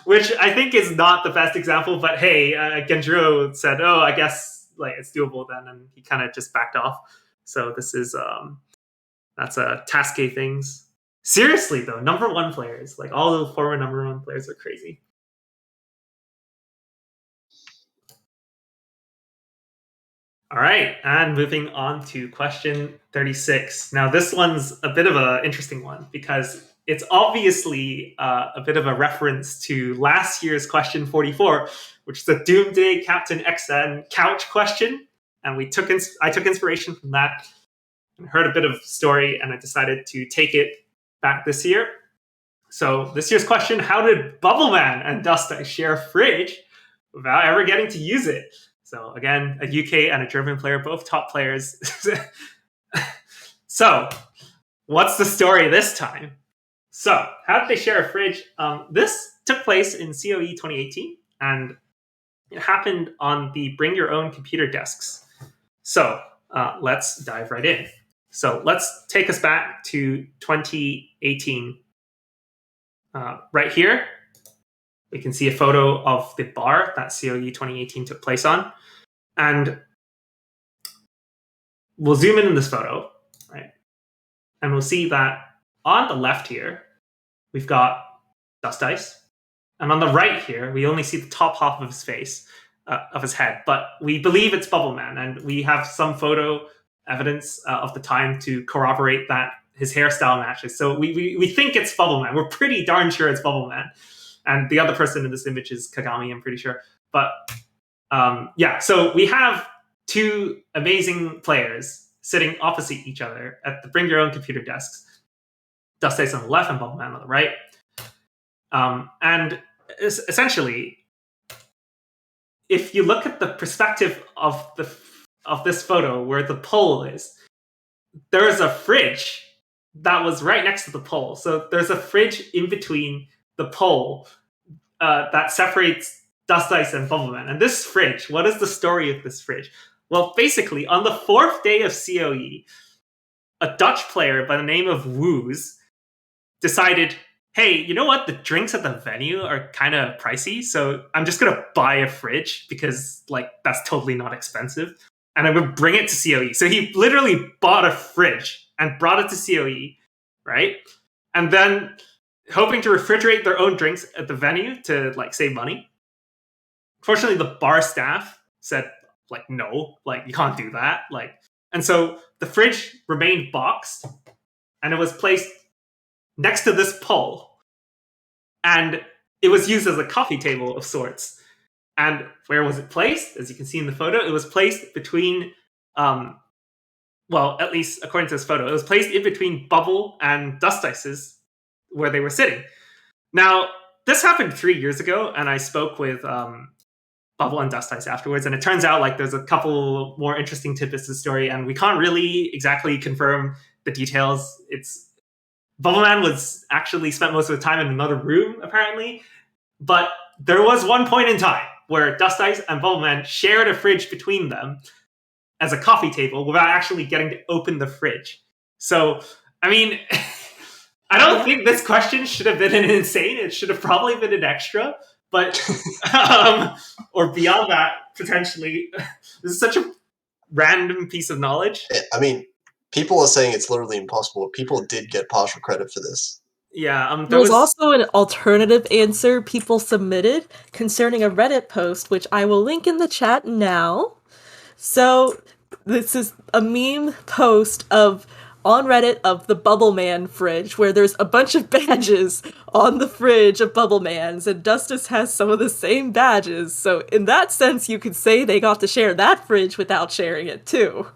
Which I think is not the best example, but hey, Genjuro said, oh, I guess it's doable then, and he kind of just backed off. So this is, that's Taske things. Seriously though, #1 players, all the former #1 players are crazy. All right, and moving on to question 36. Now, this one's a bit of an interesting one because it's obviously a bit of a reference to last year's question 44, which is the Doomsday Captain XN couch question. And I took inspiration from that and heard a bit of story, and I decided to take it back this year. So this year's question, how did Bubbleman and Dust Ice share a fridge without ever getting to use it? So again, a UK and a German player, both top players. So what's the story this time? So how did they share a fridge? This took place in COE 2018, and it happened on the Bring Your Own Computer desks. So let's dive right in. So let's take us back to 2018. Right here, we can see a photo of the bar that COE 2018 took place on. And we'll zoom in this photo, right? And we'll see that on the left here, we've got Dust Ice. And on the right here, we only see the top half of his face, of his head. But we believe it's Bubbleman. And we have some photo evidence of the time to corroborate that his hairstyle matches. So we think it's Bubble Man. We're pretty darn sure it's Bubble Man. And the other person in this image is Kagami, I'm pretty sure. But yeah, so we have two amazing players sitting opposite each other at the bring your own computer desks. Dust Dice on the left and Bubble Man on the right. And essentially, if you look at the perspective of this photo where the pole is, there is a fridge that was right next to the pole. So there's a fridge in between the pole that separates Dust Dice and Bubble Man. And this fridge, what is the story of this fridge? Well, basically, on the 4th day of COE, a Dutch player by the name of Woos decided, hey, you know what? The drinks at the venue are kind of pricey, so I'm just going to buy a fridge because, like, that's totally not expensive. And I'm going to bring it to COE. So he literally bought a fridge and brought it to COE, right? And then hoping to refrigerate their own drinks at the venue to, like, save money. Fortunately, the bar staff said, like, no, like, you can't do that. Like, and so the fridge remained boxed and it was placed next to this pole. And it was used as a coffee table of sorts. And where was it placed? As you can see in the photo, it was placed between, well, at least according to this photo, it was placed in between Bubble and Dust Dice's where they were sitting. Now, this happened 3 years ago, and I spoke with Bubble and Dust Dice afterwards, and it turns out like there's a couple more interesting tidbits to the story, and we can't really exactly confirm the details. It's Bubble Man was actually spent most of the time in another room, apparently, but there was one point in time where Dust Dice and Bubble Man shared a fridge between them as a coffee table without actually getting to open the fridge. So, I mean, I don't think this question should have been an insane. It should have probably been an extra, but or beyond that, potentially. This is such a random piece of knowledge. I mean, people are saying it's literally impossible. People did get partial credit for this. Yeah, there was also an alternative answer people submitted concerning a Reddit post, which I will link in the chat now. So this is a meme post on Reddit of the Bubble Man fridge, where there's a bunch of badges on the fridge of Bubble Man's, and Dustus has some of the same badges. So in that sense, you could say they got to share that fridge without sharing it too.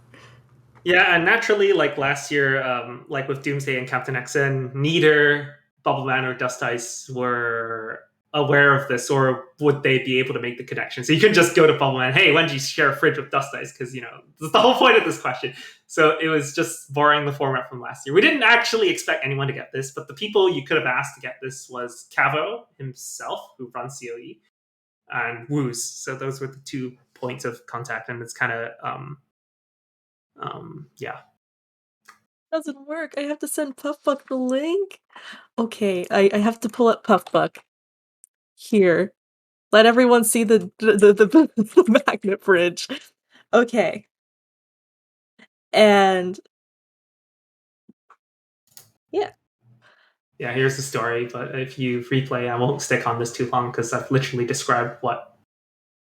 Yeah, and naturally, like last year, like with Doomsday and Captain XN, neither Bubble Man or Dust Dice were aware of this, or would they be able to make the connection? So you can just go to Bubble Man, hey, when did you share a fridge with Dust Dice? Because, you know, that's the whole point of this question. So it was just borrowing the format from last year. We didn't actually expect anyone to get this, but the people you could have asked to get this was Cavo himself, who runs COE, and Woos. So those were the 2 points of contact, and it's kind of yeah. Doesn't work. I have to send Puffbuck the link. Okay, I have to pull up Puffbuck. Here. Let everyone see the magnet fridge. Okay. And yeah. Yeah, here's the story, but if you replay, I won't stick on this too long because I've literally described what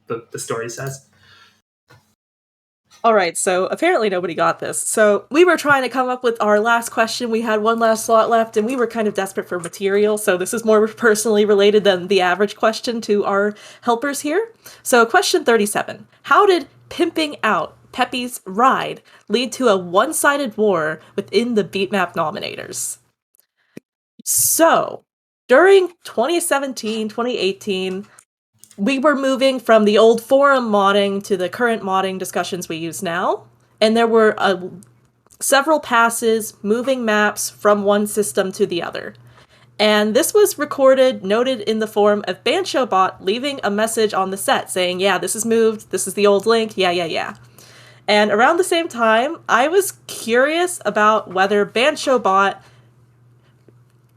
the story says. Alright, so apparently nobody got this. So we were trying to come up with our last question. We had one last slot left, and we were kind of desperate for material, so this is more personally related than the average question to our helpers here. So question 37. How did pimping out Peppy's ride lead to a one-sided war within the Beatmap nominators? So, during 2017, 2018, we were moving from the old forum modding to the current modding discussions we use now, and there were several passes moving maps from one system to the other. And this was noted in the form of BanchoBot leaving a message on the set saying, yeah, this is moved, this is the old link, yeah. And around the same time, I was curious about whether BanchoBot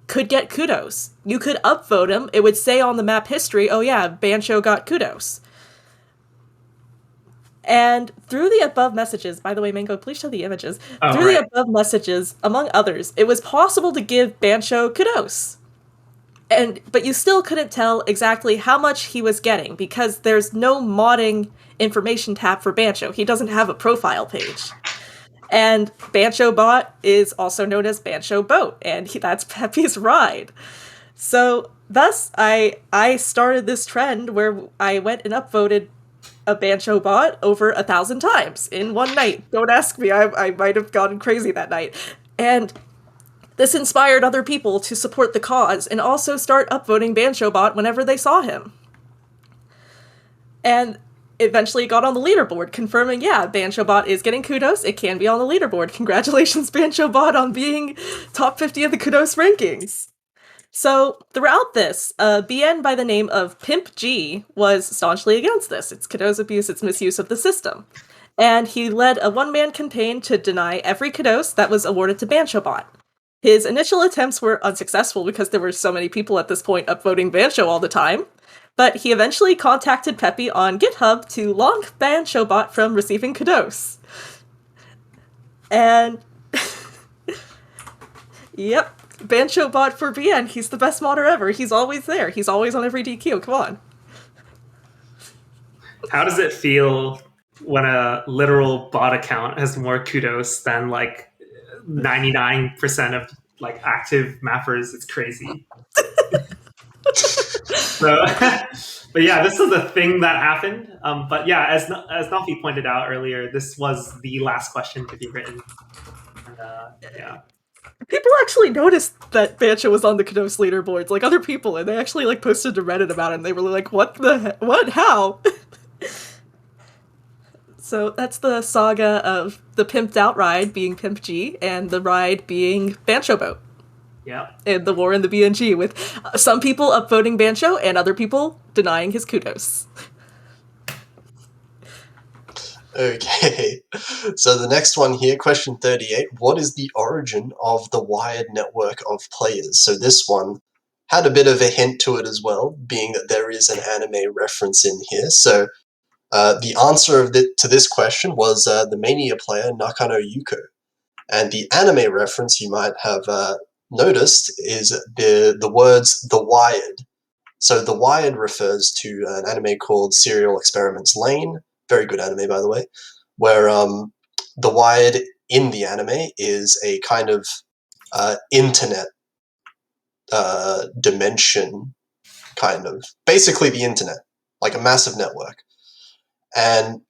could get kudos. You could upvote him. It would say on the map history, oh yeah, Bancho got kudos. And through the above messages, by the way, Mango, please show the images. Through the above messages, among others, it was possible to give Bancho kudos. But you still couldn't tell exactly how much he was getting because there's no modding information tab for Bancho. He doesn't have a profile page. And Bancho Bot is also known as Bancho Boat, and that's Peppy's ride. So thus, I started this trend where I went and upvoted a Bancho Bot over 1,000 times in one night. Don't ask me, I might have gone crazy that night. And this inspired other people to support the cause and also start upvoting Bancho Bot whenever they saw him. And eventually got on the leaderboard, confirming, yeah, Bancho Bot is getting kudos, it can be on the leaderboard. Congratulations, Bancho Bot, on being top 50 of the kudos rankings. So, throughout this, a BN by the name of Pimp G was staunchly against this. It's kudos abuse, it's misuse of the system. And he led a one-man campaign to deny every kudos that was awarded to Bancho Bot. His initial attempts were unsuccessful because there were so many people at this point upvoting Bancho all the time, but he eventually contacted Peppy on GitHub to long Bancho Bot from receiving kudos. And yep, Bancho Bot for BN, he's the best modder ever. He's always there. He's always on every DQ, come on. How does it feel when a literal bot account has more kudos than like 99% of like active mappers? It's crazy. So, but yeah, this is a thing that happened. But yeah, as Nafi pointed out earlier, this was the last question to be written. And, yeah. People actually noticed that Bancho was on the kudos leaderboards, like other people, and they actually like posted to Reddit about it, and they were like, what the what? How? So that's the saga of the pimped out ride being Pimp G and the ride being Bancho Boat. Yeah. And the war in the BNG, with some people upvoting Bancho and other people denying his kudos. Okay, so the next one here, question 38. What is the origin of the wired network of players? So this one had a bit of a hint to it as well, being that there is an anime reference in here. So the answer to this question was the Mania player Nakano Yuko. And the anime reference you might have noticed is the words "the wired." So the wired refers to an anime called Serial Experiments Lane, very good anime by the way, where the wired in the anime is a kind of internet dimension, kind of, basically the internet, like a massive network. And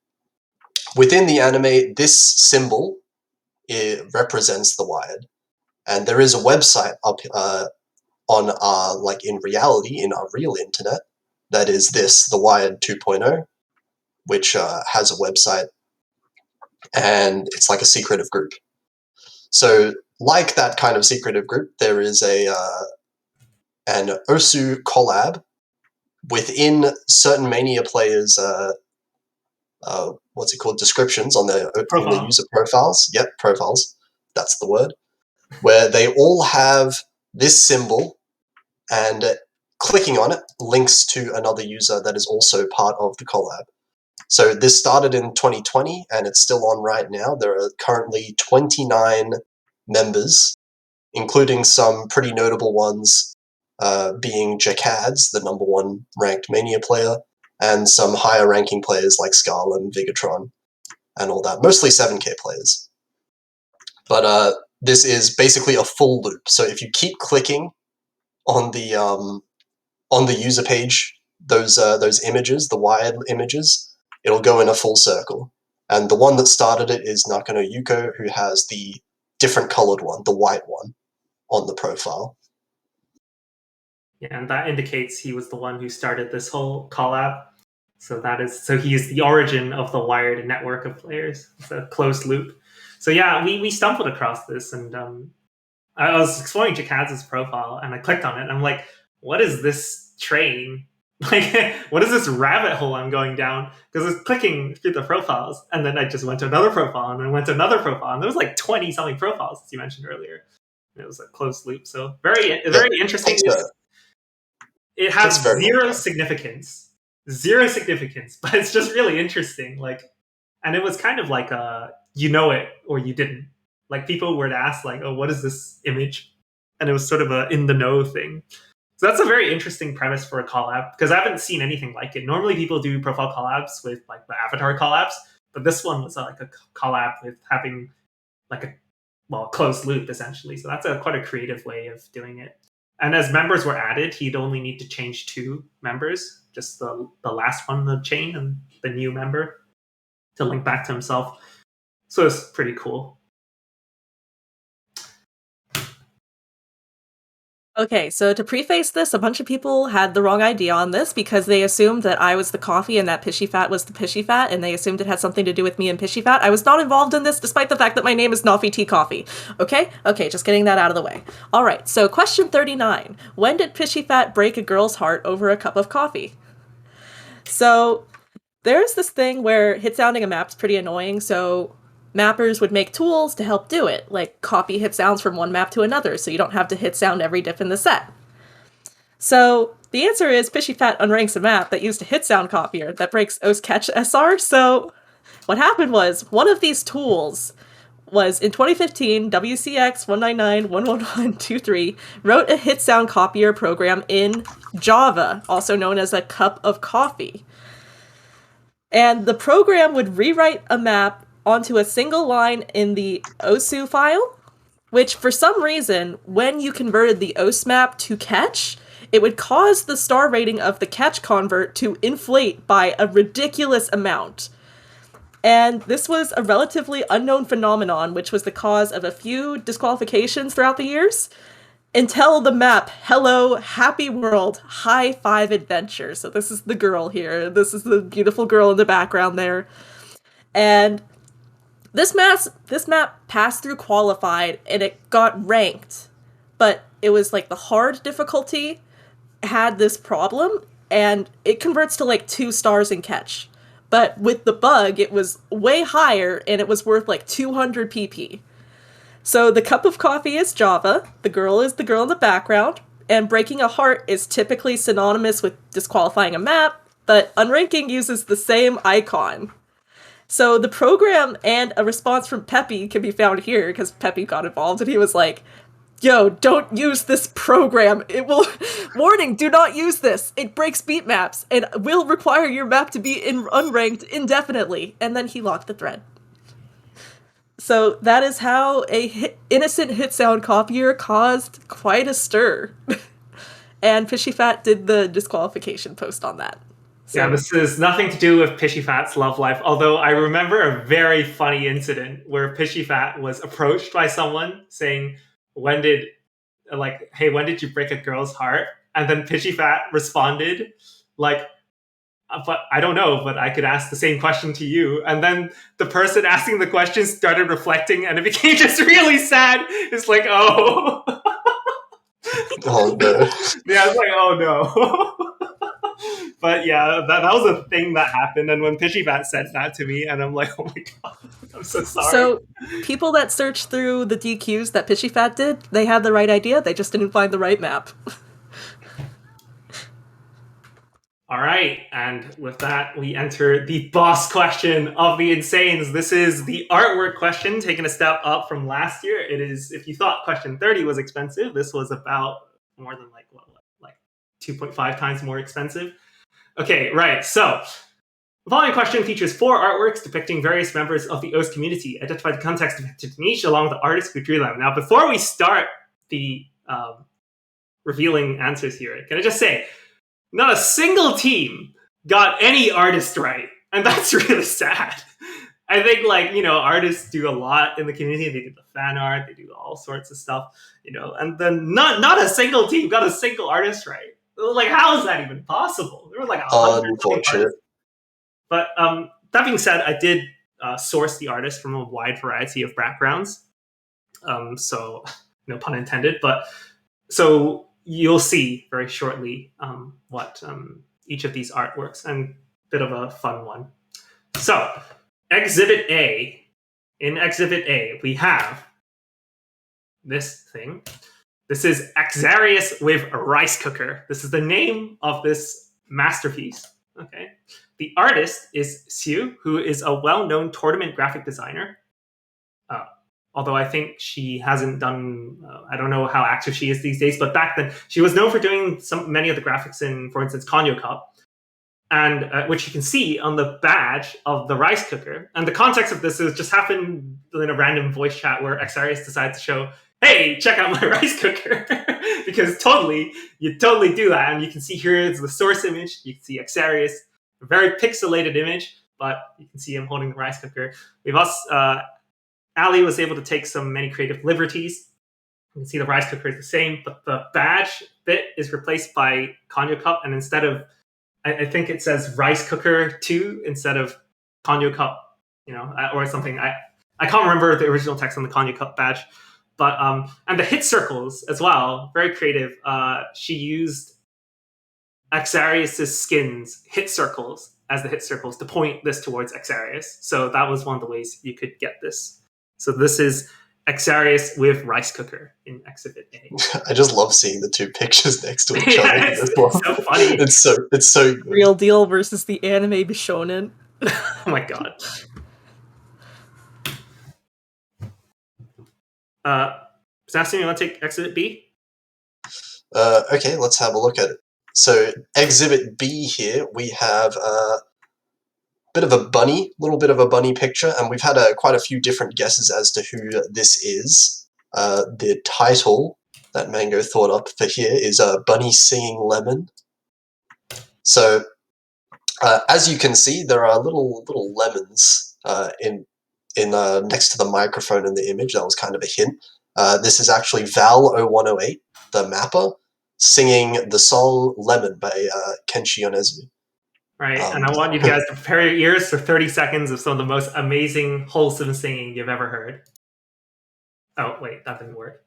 within the anime, this symbol, it represents the wired. And there is a website up on our, like in reality, in our real internet, that is this, the Wired 2.0, which has a website, and it's like a secretive group. So, like that kind of secretive group, there is an Osu collab within certain Mania players' what's it called, descriptions on their user profiles. Yep, profiles. That's the word. Where they all have this symbol, and clicking on it links to another user that is also part of the collab. So this started in 2020, and it's still on right now. There are currently 29 members, including some pretty notable ones, being Jakads, the #1 ranked Mania player, and some higher ranking players like Scala and Vigatron, and all that. Mostly 7K players. But this is basically a full loop. So if you keep clicking on the user page, those images, the wired images, it'll go in a full circle. And the one that started it is Nakano Yuko, who has the different colored one, the white one, on the profile. Yeah, and that indicates he was the one who started this whole collab. So he is the origin of the wired network of players. It's a closed loop. So yeah, we stumbled across this, and I was exploring Jakaz's profile, and I clicked on it, and I'm like, what is this train? Like, what is this rabbit hole I'm going down? Because I was clicking through the profiles, and then I just went to another profile, and then went to another profile, and there was like 20-something profiles, as you mentioned earlier. And it was a closed loop, so very interesting. It has zero significance, but it's just really interesting. Like, and it was kind of like you know it or you didn't. Like, people would ask, like, oh, what is this image? And it was sort of a in the know thing. So that's a very interesting premise for a collab, because I haven't seen anything like it. Normally people do profile collabs with like the avatar collabs, but this one was like a collab with having closed loop essentially. So that's quite a creative way of doing it. And as members were added, he'd only need to change 2 members, just the last one in the chain and the new member to link back to himself. So it's pretty cool. Okay, so to preface this, a bunch of people had the wrong idea on this because they assumed that I was the coffee and that Pishy Fat was the Pishy Fat, and they assumed it had something to do with me and Pishy Fat. I was not involved in this, despite the fact that my name is Noffy Tea Coffee. Okay, just getting that out of the way. All right, so question 39. When did Pishy Fat break a girl's heart over a cup of coffee? So there's this thing where hit sounding a map's pretty annoying, so mappers would make tools to help do it, like copy hit sounds from one map to another, so you don't have to hit sound every diff in the set. So the answer is Pishy Fat unranks a map that used a hit sound copier that breaks OS catch SR. So what happened was, one of these tools was in 2015, WCX 199.111.23 wrote a hit sound copier program in Java, also known as a cup of coffee. And the program would rewrite a map onto a single line in the OSU file, which for some reason, when you converted the OS map to catch, it would cause the star rating of the catch convert to inflate by a ridiculous amount. And this was a relatively unknown phenomenon, which was the cause of a few disqualifications throughout the years, until the map, Hello, Happy World, High Five Adventure. So this is the girl here. This is the beautiful girl in the background there. And this map passed through qualified, and it got ranked. But it was like the hard difficulty had this problem, and it converts to like 2 stars in catch. But with the bug, it was way higher, and it was worth like 200 pp. So the cup of coffee is Java, the girl is the girl in the background, and breaking a heart is typically synonymous with disqualifying a map, but unranking uses the same icon. So the program and a response from Peppy can be found here, because Peppy got involved, and he was like, yo, don't use this program. It will... Warning, do not use this. It breaks beat maps, and will require your map to be unranked indefinitely. And then he locked the thread. So that is how a innocent hit sound copier caused quite a stir. And Pishy Fat did the disqualification post on that. So. Yeah, this is nothing to do with Pishy Fat's love life, although I remember a very funny incident where Pishy Fat was approached by someone saying, when did you break a girl's heart? And then Pishy Fat responded, like, but I don't know, but I could ask the same question to you. And then the person asking the question started reflecting, and it became just really sad. It's like, oh. Oh, no. Yeah, it's like, oh, no. But yeah, that was a thing that happened, and when Pishy Fat said that to me, and I'm like, oh my god, I'm so sorry. So, people that searched through the DQs that Pishy Fat did, they had the right idea, they just didn't find the right map. Alright, and with that, we enter the boss question of the Insanes. This is the artwork question, taking a step up from last year. It is, if you thought question 30 was expensive, this was about more than like 2.5 times more expensive. Okay, right, so the following question features 4 artworks depicting various members of the OS community. Identify the context depicted in each along with the artist who drew them. Now, before we start the revealing answers here, can I just say, not a single team got any artist right, and that's really sad. I think, artists do a lot in the community. They do the fan art, they do all sorts of stuff, and then not a single team got a single artist right. Like, how is that even possible? There were like 100 unfortunate. But that being said, I did source the artist from a wide variety of backgrounds. So, no pun intended. But so you'll see very shortly what each of these artworks, and a bit of a fun one. So, Exhibit A. In Exhibit A, we have this thing. This is Axarius with a rice cooker. This is the name of this masterpiece. Okay. The artist is Siu, who is a well-known tournament graphic designer. Although I think she hasn't done, I don't know how active she is these days, but back then she was known for doing many of the graphics in, for instance, Konyo Cup. and which you can see on the badge of the rice cooker. And the context of this is just happened in a random voice chat where Xarius decided to show, hey, check out my rice cooker. Because you totally do that. And you can see here is the source image. You can see Xarius, a very pixelated image, but you can see him holding the rice cooker. We've also, Ali was able to take many creative liberties. You can see the rice cooker is the same, but the badge bit is replaced by Konyo Cup. And instead of, I think it says rice cooker 2 instead of Konyo Cup, or something. I can't remember the original text on the Konyo Cup badge. But and the hit circles as well, very creative. She used Xarius's skin's hit circles as the hit circles to point this towards Xarius. So that was one of the ways you could get this. So this is Xarius with rice cooker in Exhibit A. I just love seeing the two pictures next to each other. It's so funny. It's so good. Real deal versus the anime Bishonen. Oh my god. Sebastian, you want to take Exhibit B? Okay, let's have a look at it. So Exhibit B here, we have a little bit of a bunny picture, and we've had quite a few different guesses as to who this is. The title that Mango thought up for here is Bunny Singing Lemon. So as you can see, there are little lemons in next to the microphone in the image. That was kind of a hint. This is actually Val0108, the mapper, singing the song Lemon by Kenshi Yonezu. Right, and I want you guys to prepare your ears for 30 seconds of some of the most amazing, wholesome singing you've ever heard. Oh, wait, that didn't work.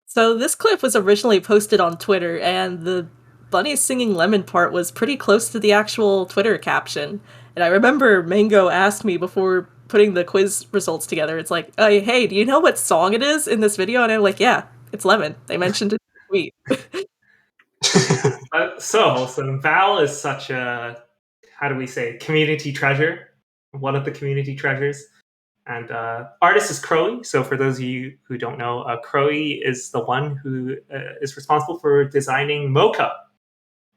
So this clip was originally posted on Twitter, and the bunny singing lemon part was pretty close to the actual Twitter caption. And I remember Mango asked me before putting the quiz results together, it's like, hey, do you know what song it is in this video? And I'm like, yeah, it's Lemon. They mentioned it in the tweet. So wholesome. Val is such a, how do we say, community treasure. One of the community treasures. And artist is Crowy. So for those of you who don't know, Crowy is the one who is responsible for designing Mocha.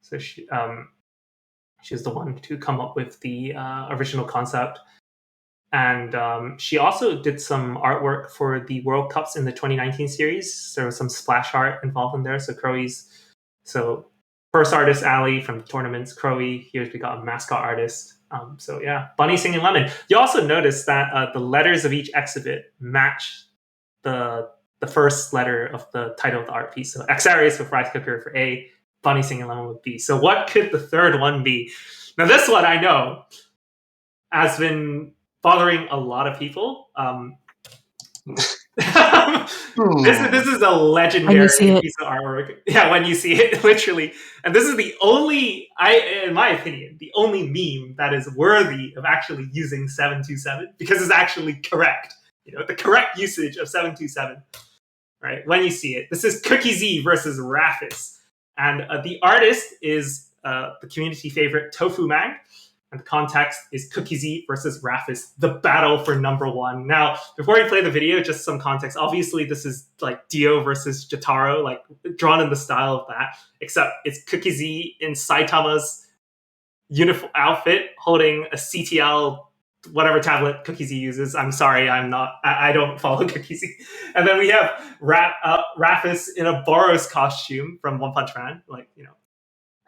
So she's the one to come up with the original concept. And she also did some artwork for the World Cups in the 2019 series. There was some splash art involved in there. So first artist, Ali, from the tournaments, Crowy. Here we got a mascot artist. So yeah, Bunny Singing Lemon. You also notice that the letters of each exhibit match the first letter of the title of the art piece. So Xarius with rice cooker for A, Bunny Singing Lemon with B. So what could the third one be? Now this one I know has been bothering a lot of people. This is a legendary piece of artwork. Yeah, when you see it, literally. And this is the only, in my opinion, the only meme that is worthy of actually using 727 because it's actually correct. The correct usage of 727. Right? When you see it. This is Cookie Z versus Rafis. And the artist is the community favorite Tofu Mag. And the context is Cookie Z versus Rafis, the battle for #1. Now, before we play the video, just some context. Obviously, this is like Dio versus Jotaro, like drawn in the style of that, except it's Cookie Z in Saitama's uniform outfit, holding a CTL, whatever tablet Cookie Z uses. I'm sorry, I don't follow Cookie Z. And then we have Rafis in a Boros costume from One Punch Man,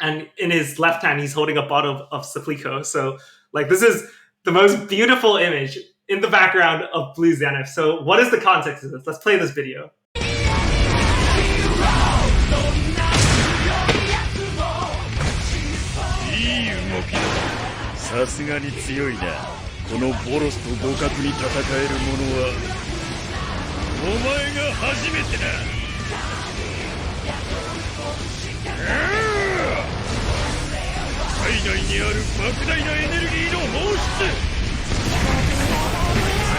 and in his left hand, he's holding a bottle of Supplico. So, this is the most beautiful image in the background of Blue Zenith. So, what is the context of this? Let's play this video. さすがに強いな。このボロスと互角に戦える者はお前が初めてだ。最大なエネルギーの放出。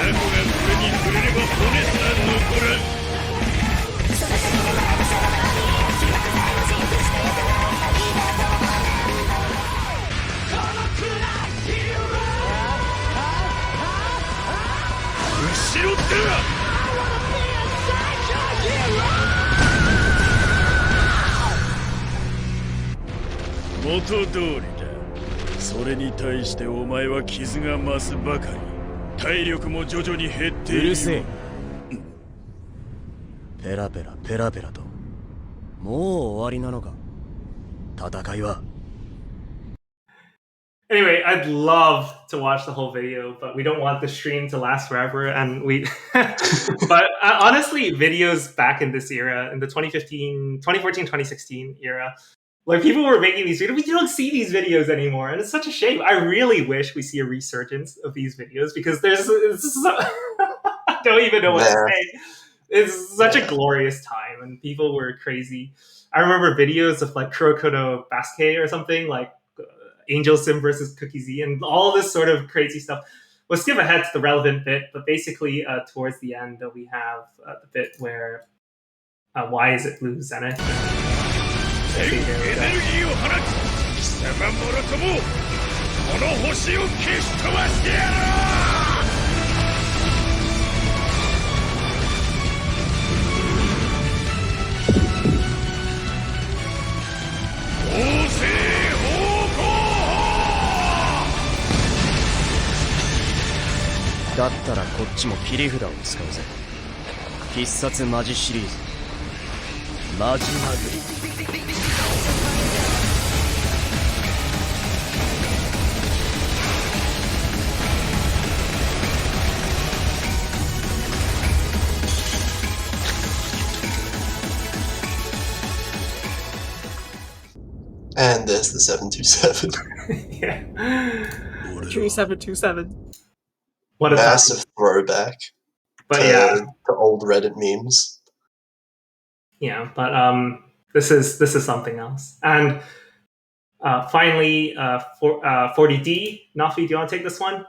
雑魚がこれに触れれば骨すら残らん。後ろってら元通りだ。それに対してお前は傷が増すばかり。体力も徐々に減っている。うるせえ。ペラペラペラペラと。もう終わりなのか。戦いは。Anyway, I'd love to watch the whole video, but we don't want the stream to last forever. And but honestly, videos back in this era, in the 2014, 2016 era, like people were making these videos. We don't see these videos anymore, and it's such a shame. I really wish we see a resurgence of these videos because I don't even know what to say. It's such a glorious time, and people were crazy. I remember videos of like Kurokono Basket or something like Angel Sim versus Cookie Z and all this sort of crazy stuff. We'll skip ahead to the relevant bit, but basically towards the end we have the bit where why is it blue Zenith? Oh, だったらこっちも切り札を使うぜ。必殺マジシリーズマジ殴り。And there's the 727. Yeah. True 727. What a massive time. Throwback to old Reddit memes. Yeah, but this is something else. And finally, 40D. Nafi, do you want to take this one?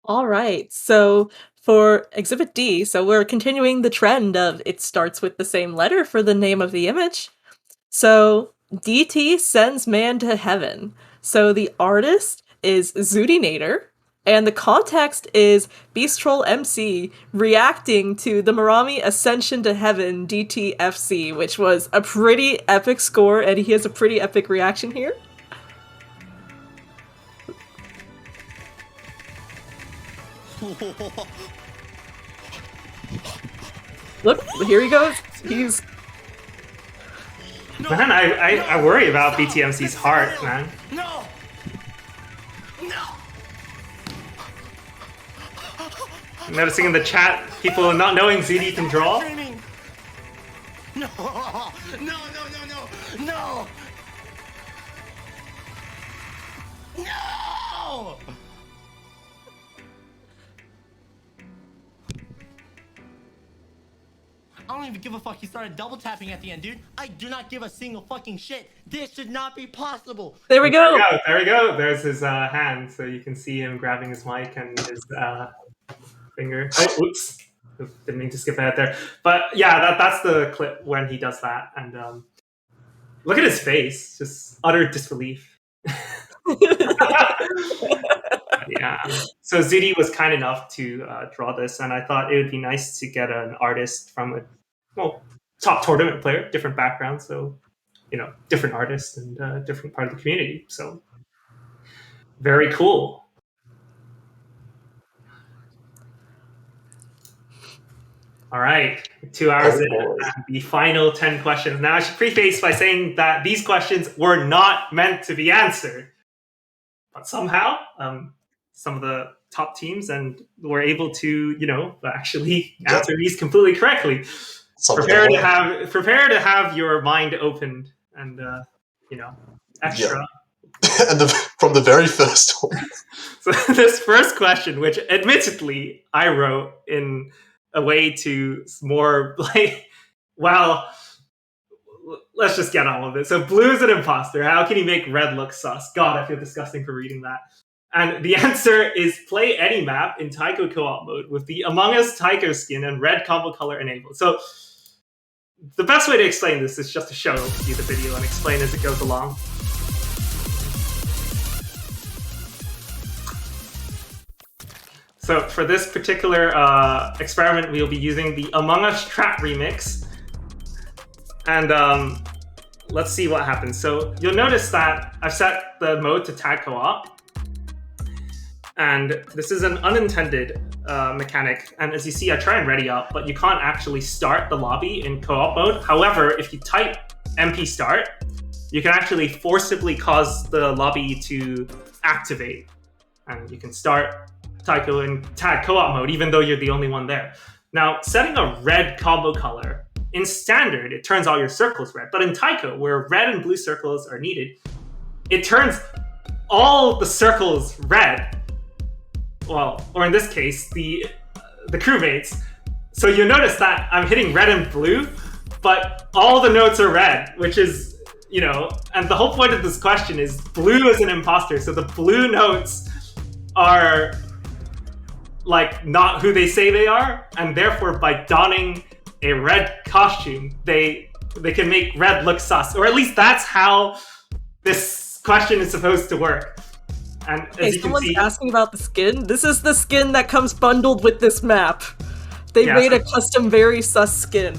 All right. So for Exhibit D, so we're continuing the trend of it starts with the same letter for the name of the image. So DT sends man to heaven. So the artist is Zoodinator, and the context is Beast Troll MC reacting to the Marami Ascension to Heaven DTFC, which was a pretty epic score, and he has a pretty epic reaction here. Look, here he goes. He's... Man, I worry about BTMC's heart, man. No! No! I'm noticing in the chat, people not knowing ZD can draw. No! No, no, no, no! No! No! I don't even give a fuck. He started double tapping at the end, dude. I do not give a single fucking shit. This should not be possible. There we go. There we go. There's his hand, so you can see him grabbing his mic and his finger. Oh, oops. Didn't mean to skip ahead there. But yeah, that's the clip when he does that. And look at his face. Just utter disbelief. Yeah. So ZD was kind enough to draw this, and I thought it would be nice to get an artist from a top tournament player, different background, so different artist and different part of the community. So very cool. All right, 2 hours in, the final 10 questions. Now I should preface by saying that these questions were not meant to be answered, but somehow some of the top teams and were able to, actually answer these completely correctly. Prepare to have your mind opened and, extra. Yeah. And from the very first one. So this first question, which admittedly I wrote in a way to more like, well, let's just get on with it. So blue is an imposter. How can he make red look sus? God, I feel disgusting for reading that. And the answer is play any map in Taiko co-op mode with the Among Us Taiko skin and red combo color enabled. So the best way to explain this is just to show you the video and explain as it goes along. So for this particular experiment, we'll be using the Among Us Trap remix. And let's see what happens. So you'll notice that I've set the mode to tag co-op. And this is an unintended mechanic. And as you see, I try and ready up, but you can't actually start the lobby in co-op mode. However, if you type MP start, you can actually forcibly cause the lobby to activate. And you can start Taiko in tag co-op mode, even though you're the only one there. Now, setting a red combo color, in standard, it turns all your circles red. But in Taiko, where red and blue circles are needed, it turns all the circles red. Well, or in this case, the crewmates. So you notice that I'm hitting red and blue, but all the notes are red, which is, you know, and the whole point of this question is blue is an imposter. So the blue notes are like not who they say they are, and therefore by donning a red costume, they can make red look sus, or at least that's how this question is supposed to work. And as you can see, asking about the skin. This is the skin that comes bundled with this map. They made a custom very sus skin.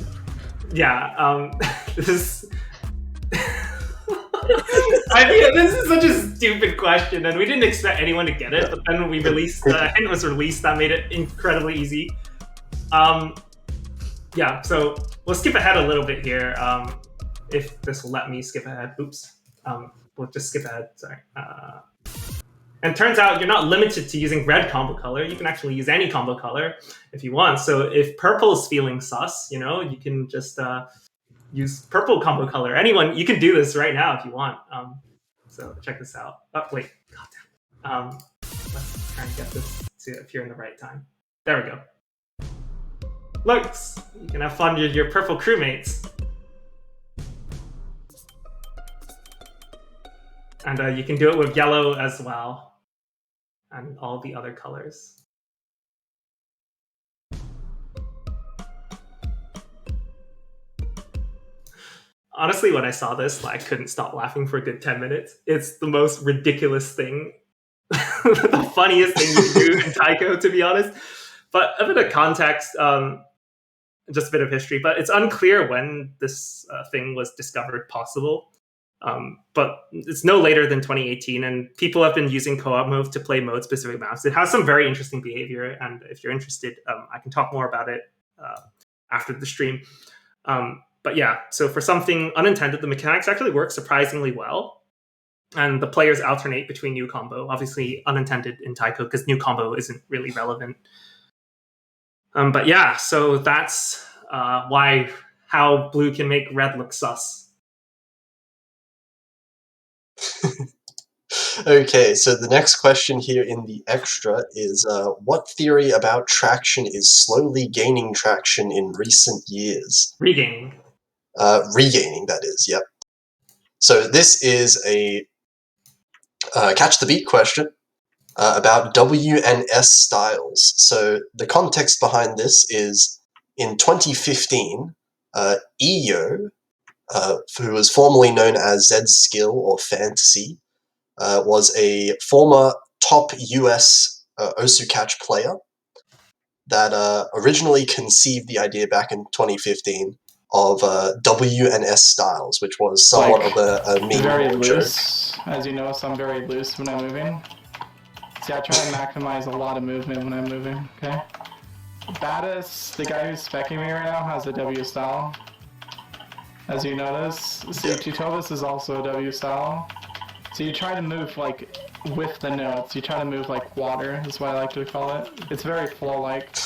Yeah, this is... I mean, this is such a stupid question, and we didn't expect anyone to get it, but then when we released, the hint was released, that made it incredibly easy. Yeah, so we'll skip ahead a little bit here, if this will let me skip ahead. Oops. We'll just skip ahead, sorry. And turns out you're not limited to using red combo color. You can actually use any combo color if you want. So if purple is feeling sus, you know, you can just use purple combo color. Anyone, you can do this right now if you want. So check this out. Oh, wait. God damn it. Let's try and get this to appear in the right time. There we go. Looks, you can have fun with your purple crewmates. And you can do it with yellow as well, and all the other colors. Honestly, when I saw this, I couldn't stop laughing for a good 10 minutes. It's the most ridiculous thing. The funniest thing you can do in Taiko, to be honest. But a bit of context, just a bit of history, but it's unclear when this thing was discovered possible. But it's no later than 2018, and people have been using co-op mode to play mode-specific maps. It has some very interesting behavior, and if you're interested, I can talk more about it after the stream. But yeah, so for something unintended, the mechanics actually work surprisingly well, and the players alternate between new combo. Obviously unintended in Taiko, because new combo isn't really relevant. But yeah, so that's how blue can make red look sus. Okay, so the next question here in the extra is, what theory about traction is slowly gaining traction in recent years? Regaining. Regaining, that is, yep. So this is a catch the beat question about W and S styles. So the context behind this is, in 2015, EO, who was formerly known as Z-Skill or Fantasy, was a former top US Osu Catch player that originally conceived the idea back in 2015 of W and S styles, which was somewhat of a meme very or loose, joke. as you know, so I'm very loose when I'm moving. See, I try to maximize a lot of movement when I'm moving, okay? Baddest, the guy who's specking me right now, has a W style. As you notice, see, Tutovis is also a W style. So you try to move, like, with the notes. You try to move like water, is what I like to call it. It's very flow-like.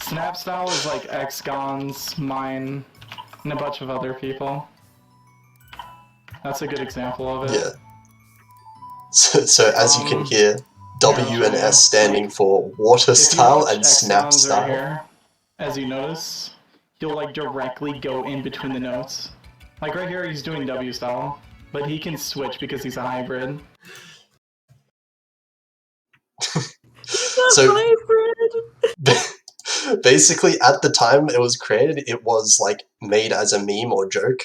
Snap style is like X-Gon's, mine, and a bunch of other people. That's a good example of it. Yeah. So as you can hear, W and S standing for water style and snap style. Right here, as you notice, you'll like directly go in between the notes. Like right here, he's doing W style, but he can switch because he's a hybrid. So basically, at the time it was created, it was like made as a meme or joke,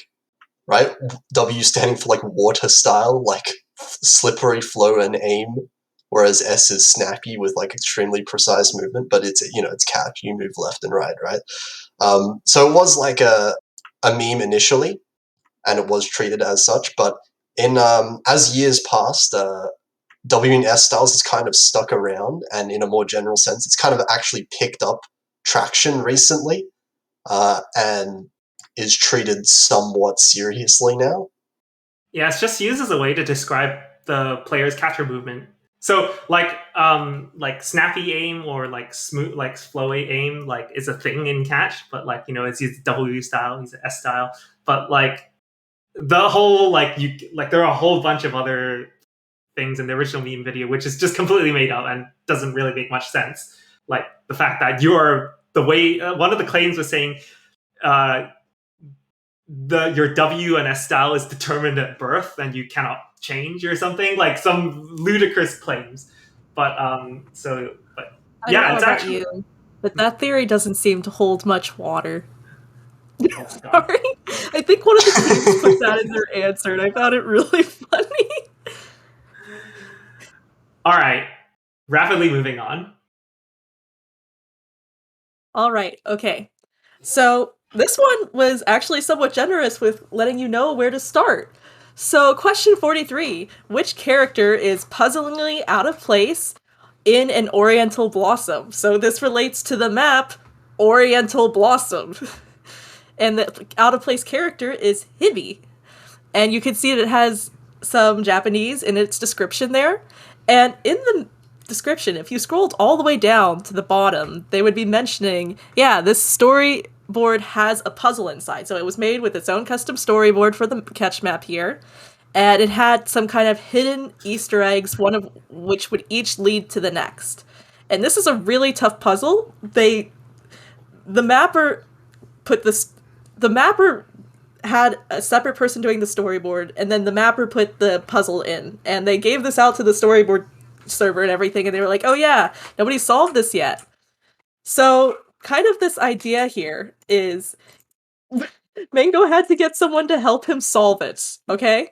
right? W standing for like water style, like slippery flow and aim, whereas S is snappy with like extremely precise movement. But it's it's catch, you move left and right, right? So it was like a meme initially, and it was treated as such. But in as years passed, W and S styles has kind of stuck around, and in a more general sense, it's kind of actually picked up traction recently, and is treated somewhat seriously now. Yeah, it's just used as a way to describe the player's catcher movement. So like snappy aim or like smooth, like flowy aim, like is a thing in catch, but like it's used W style, he's S style, but like the whole there are a whole bunch of other things in the original meme video which is just completely made up and doesn't really make much sense. Like the fact that you're the way one of the claims was saying your W and S style is determined at birth and you cannot change or something, like some ludicrous claims. But I don't know it's about actually you, but that theory doesn't seem to hold much water. Oh, sorry. I think one of the teams put that in their answer, and I found it really funny. All right, rapidly moving on. All right, okay. So this one was actually somewhat generous with letting you know where to start. So question 43, which character is puzzlingly out of place in an Oriental Blossom? So this relates to the map Oriental Blossom. And the out of place character is Hibi. And you can see that it has some Japanese in its description there. And in the description, if you scrolled all the way down to the bottom, they would be mentioning, yeah, this storyboard has a puzzle inside. So it was made with its own custom storyboard for the catch map here. And it had some kind of hidden Easter eggs, one of which would each lead to the next. And this is a really tough puzzle. The mapper had a separate person doing the storyboard, and then the mapper put the puzzle in. And they gave this out to the storyboard server and everything, and they were like, oh yeah, nobody solved this yet. So, kind of this idea here is Mango had to get someone to help him solve it, okay?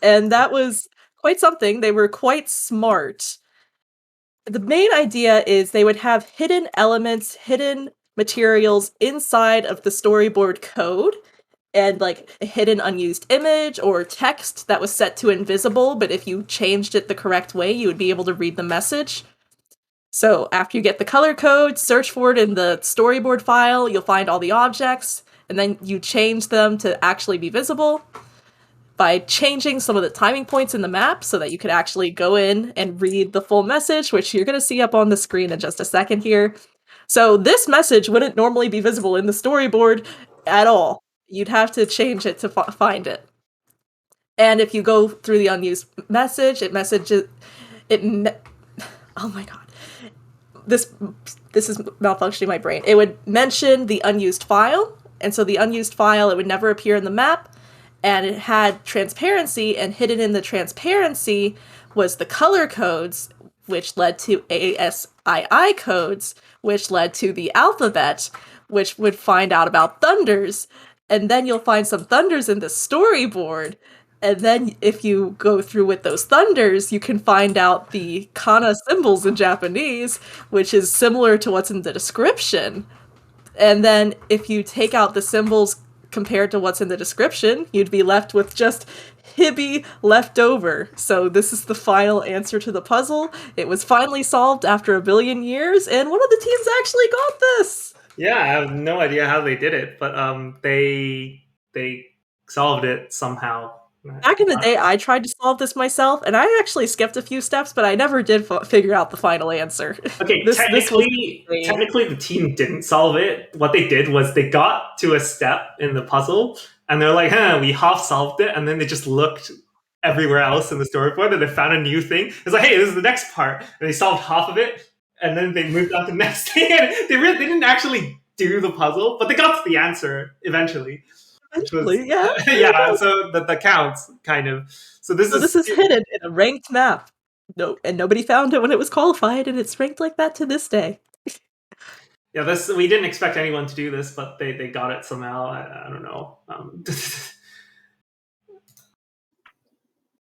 And that was quite something. They were quite smart. The main idea is they would have hidden elements, hidden materials inside of the storyboard code, and like a hidden unused image or text that was set to invisible, but if you changed it the correct way, you would be able to read the message. So after you get the color code, search for it in the storyboard file, you'll find all the objects, and then you change them to actually be visible by changing some of the timing points in the map so that you could actually go in and read the full message, which you're going to see up on the screen in just a second here. So this message wouldn't normally be visible in the storyboard at all. You'd have to change it to find it. And if you go through the unused message, oh my god. This is malfunctioning my brain. It would mention the unused file, and so the unused file, it would never appear in the map, and it had transparency, and hidden in the transparency was the color codes, which led to ASII codes, which led to the alphabet, which would find out about thunders, and then you'll find some thunders in the storyboard, and then if you go through with those thunders, you can find out the kana symbols in Japanese, which is similar to what's in the description. And then if you take out the symbols compared to what's in the description, you'd be left with just Hibi left over. So this is the final answer to the puzzle. It was finally solved after 1 billion years, and one of the teams actually got this. Yeah, I have no idea how they did it, but they solved it somehow. Back in the day, I tried to solve this myself, and I actually skipped a few steps, but I never did figure out the final answer. Okay, technically, the team didn't solve it. What they did was they got to a step in the puzzle, and they're like, we half solved it, and then they just looked everywhere else in the storyboard, and they found a new thing. It's like, hey, this is the next part. And they solved half of it, and then they moved on to the next thing. And they didn't actually do the puzzle, but they got to the answer eventually. which was Eventually, yeah. yeah. So the counts kind of. So this is hidden in a ranked map. No, and nobody found it when it was qualified, and it's ranked like that to this day. Yeah, this we didn't expect anyone to do this, but they got it somehow. I don't know.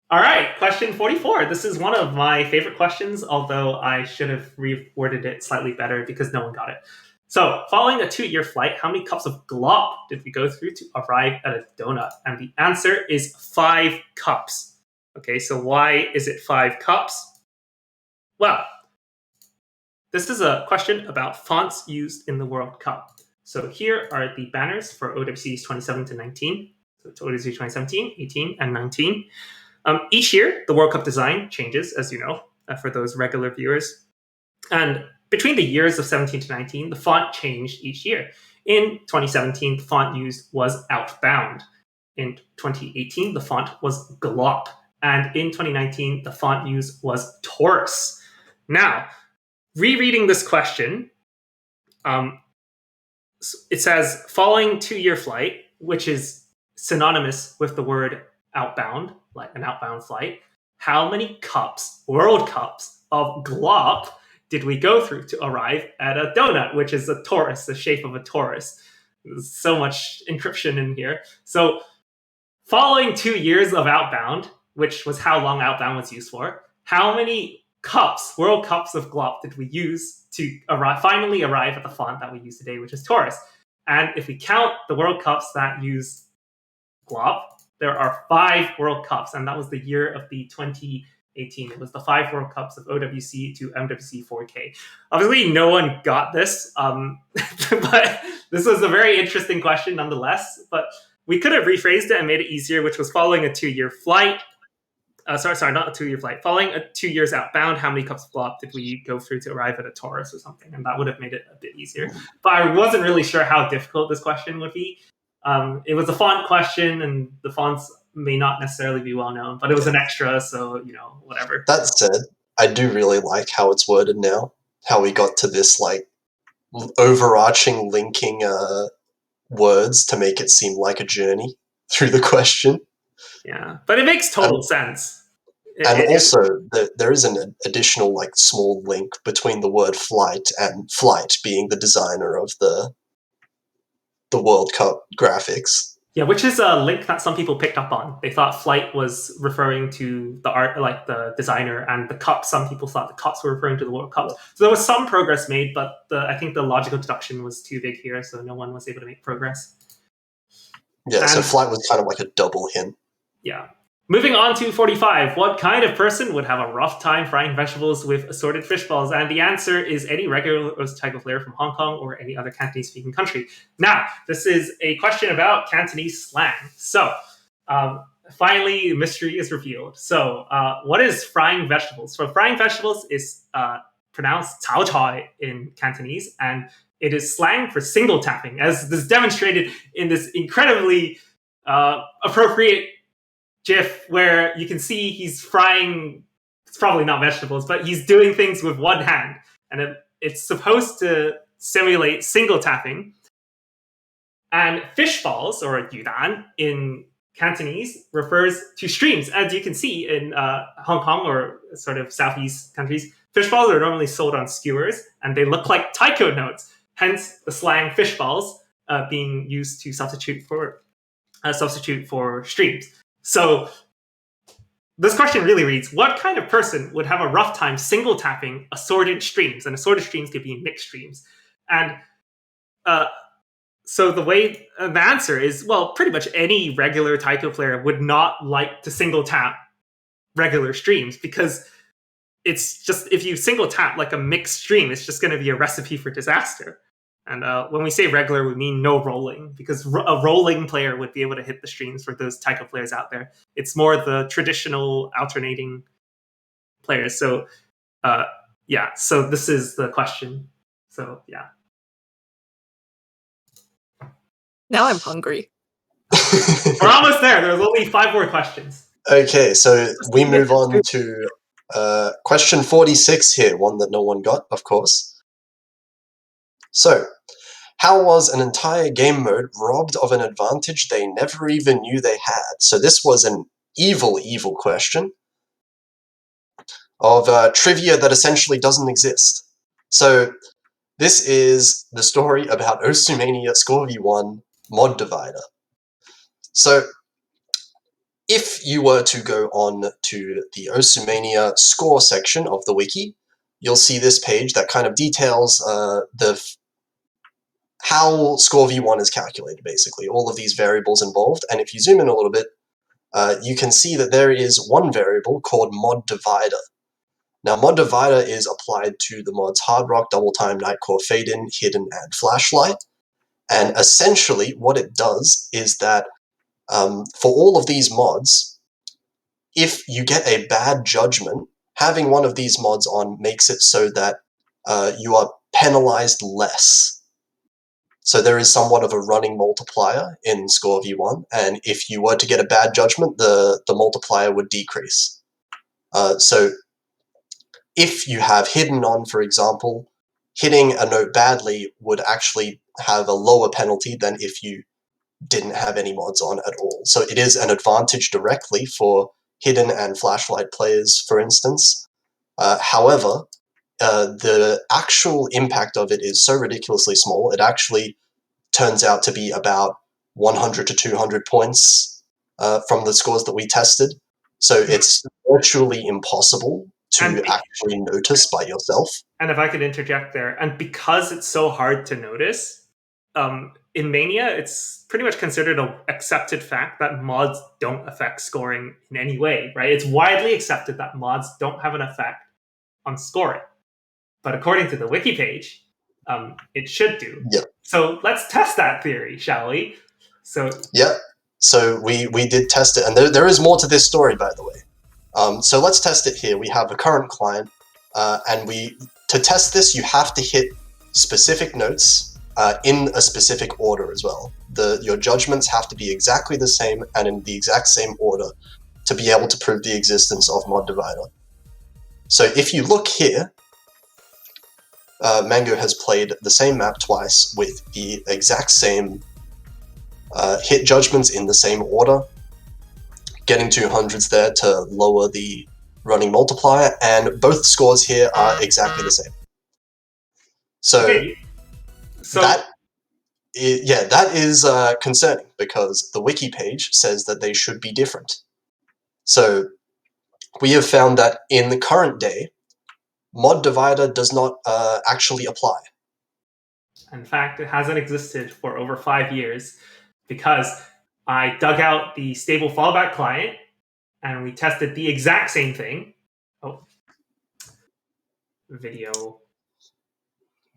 All right, question 44. This is one of my favorite questions, although I should have reworded it slightly better because no one got it. So, following a 2-year flight, how many cups of glop did we go through to arrive at a donut? And the answer is 5 cups. Okay, so why is it 5 cups? Well, this is a question about fonts used in the World Cup. So here are the banners for OWCs 27 to 19. So it's OWC 2017, 18, and 19. Each year, the World Cup design changes, as you know, for those regular viewers. And between the years of 17 to 19, the font changed each year. In 2017, the font used was Outbound. In 2018, the font was Glop. And in 2019, the font used was Taurus. Now, rereading this question, it says, following 2-year flight, which is synonymous with the word outbound, like an outbound flight, how many cups, World Cups, of glop did we go through to arrive at a donut, which is a torus, the shape of a torus? There's so much encryption in here. So following 2 years of outbound, which was how long outbound was used for, how many cups, World Cups of glop did we use to finally arrive at the font that we use today, which is Taurus? And if we count the World Cups that use glop, there are 5 World Cups, and that was the year of the 2018. It was the 5 World Cups of OWC to MWC 4K. Obviously, no one got this, but this was a very interesting question nonetheless. But we could have rephrased it and made it easier, which was following a 2-year flight. Sorry, not a 2-year flight. Following a 2 years outbound, how many cups of glop did we go through to arrive at a Taurus or something? And that would have made it a bit easier. But I wasn't really sure how difficult this question would be. It was a font question, and the fonts may not necessarily be well known, but it was an extra, so, whatever. That said, I do really like how it's worded now, how we got to this, overarching linking words to make it seem like a journey through the question. Yeah, but it makes total sense. Also, there is an additional, small link between the word flight and Flight being the designer of the World Cup graphics. Yeah, which is a link that some people picked up on. They thought Flight was referring to the art, like the designer, and the cup. Some people thought the cups were referring to the World Cup. So there was some progress made, but I think the logical deduction was too big here, so no one was able to make progress. Yeah, so Flight was kind of like a double hint. Yeah. Moving on to 45. What kind of person would have a rough time frying vegetables with assorted fish balls? And the answer is any regular roast tiger player from Hong Kong or any other Cantonese-speaking country. Now, this is a question about Cantonese slang. So, finally, the mystery is revealed. So, what is frying vegetables? So, frying vegetables is pronounced cao chai in Cantonese, and it is slang for single tapping, as this demonstrated in this incredibly appropriate GIF where you can see he's frying, it's probably not vegetables, but he's doing things with one hand. And it's supposed to simulate single tapping. And fish balls, or yudan, in Cantonese refers to streams. As you can see in Hong Kong or sort of Southeast countries, fish balls are normally sold on skewers, and they look like taiko notes. Hence the slang fish balls being used to substitute for streams. So this question really reads, what kind of person would have a rough time single tapping assorted streams? And assorted streams could be mixed streams. And so the answer is, well, pretty much any regular taiko player would not like to single tap regular streams, because it's just, if you single tap like a mixed stream, it's just going to be a recipe for disaster. And when we say regular, we mean no rolling, because a rolling player would be able to hit the streams for those taiko players out there. It's more the traditional alternating players. So, so this is the question. So, yeah. Now I'm hungry. We're almost there. There's only 5 more questions. Okay, so we move on to question 46 here, one that no one got, of course. So, How was an entire game mode robbed of an advantage they never even knew they had? So this was an evil, evil question of trivia that essentially doesn't exist. So this is the story about Osumania Score V1 Mod Divider. So if you were to go on to the Osumania score section of the wiki, you'll see this page that kind of details how Score V1 is calculated, basically, all of these variables involved. And if you zoom in a little bit, you can see that there is one variable called Mod Divider. Now, Mod Divider is applied to the mods Hard Rock, Double Time, Nightcore, Fade-In, Hidden, and Flashlight. And essentially, what it does is that for all of these mods, if you get a bad judgment, having one of these mods on makes it so that you are penalized less. So there is somewhat of a running multiplier in Score V1, and if you were to get a bad judgment, the multiplier would decrease. So if you have Hidden on, for example, hitting a note badly would actually have a lower penalty than if you didn't have any mods on at all. So it is an advantage directly for Hidden and Flashlight players, for instance. However, the actual impact of it is so ridiculously small, it actually turns out to be about 100 to 200 points from the scores that we tested. So it's virtually impossible to actually notice by yourself. And if I could interject there, and because it's so hard to notice, in Mania, it's pretty much considered an accepted fact that mods don't affect scoring in any way, right? It's widely accepted that mods don't have an effect on scoring. But according to the wiki page, it should do. Yep. So let's test that theory, shall we? So we did test it, and there is more to this story, by the way. So let's test it here. We have a current client, and to test this, you have to hit specific notes in a specific order as well. Your judgments have to be exactly the same and in the exact same order to be able to prove the existence of Mod Divider. So if you look here, Mango has played the same map twice with the exact same hit judgments in the same order, getting 200s there to lower the running multiplier, and both scores here are exactly the same. So, that is concerning, because the wiki page says that they should be different. So we have found that in the current day, Mod Divider does not actually apply. In fact, it hasn't existed for over 5 years, because I dug out the stable fallback client and we tested the exact same thing. Oh, video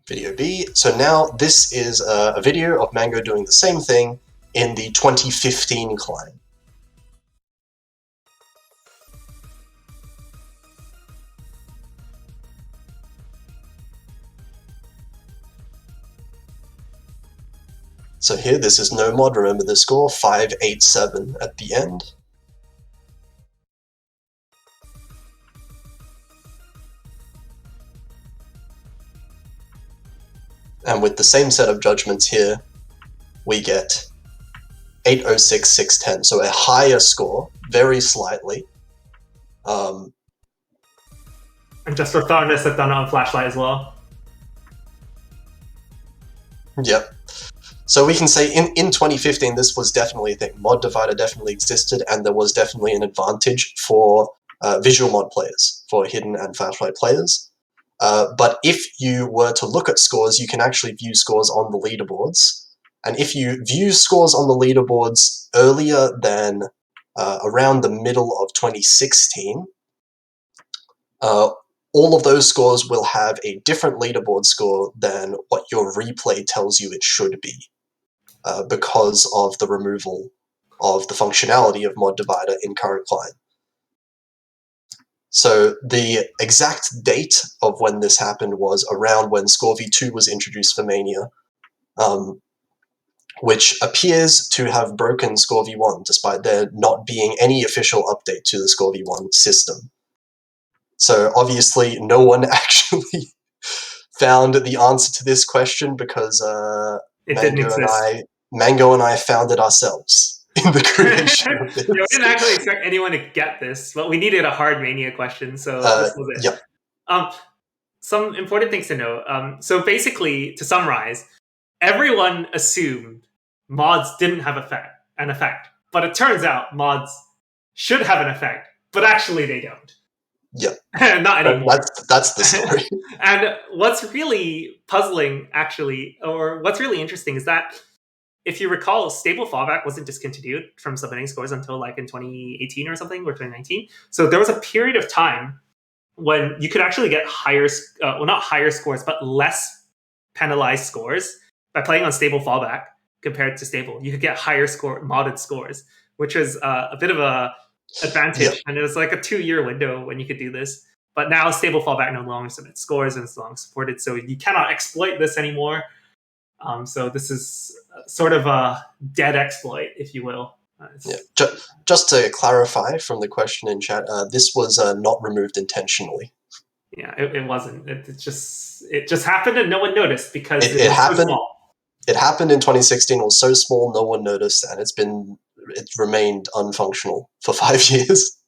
B. So now this is a video of Mango doing the same thing in the 2015 client. So here, this is no mod. Remember the score, 587 at the end. And with the same set of judgments here, we get 806,610. So a higher score, very slightly. And just for thoroughness, I've done it on Flashlight as well. Yep. So we can say in 2015, this was definitely a thing. Mod Divider definitely existed, and there was definitely an advantage for visual mod players, for Hidden and Flashlight players. But if you were to look at scores, you can actually view scores on the leaderboards. And if you view scores on the leaderboards earlier than around the middle of 2016, all of those scores will have a different leaderboard score than what your replay tells you it should be, because of the removal of the functionality of Mod Divider in current client. So the exact date of when this happened was around when Score V2 was introduced for Mania, which appears to have broken Score V1, despite there not being any official update to the Score V1 system. So obviously no one actually found the answer to this question, because It didn't exist. Mango and I found it ourselves in the creation of this. We didn't actually expect anyone to get this, but we needed a hard Mania question, so this was it. Yep. Some important things to know. So basically, to summarize, everyone assumed mods didn't have an effect, but it turns out mods should have an effect, but actually they don't. Yeah. Not anymore. That's the story. And what's really puzzling, actually, or what's really interesting is that if you recall, stable fallback wasn't discontinued from submitting scores until like in 2018 or something, or 2019. So there was a period of time when you could actually get higher, not higher scores, but less penalized scores by playing on stable fallback compared to stable. You could get higher modded scores, which was a bit of a advantage. Yep. And it was like a 2-year window when you could do this. But now stable fallback no longer submits scores and it's no longer supported. So you cannot exploit this anymore. So this is sort of a dead exploit, if you will. Just to clarify from the question in chat, this was not removed intentionally. Yeah, it wasn't. It just happened and no one noticed because it was happened. So small. It happened in 2016. It was so small, no one noticed, and it remained unfunctional for 5 years.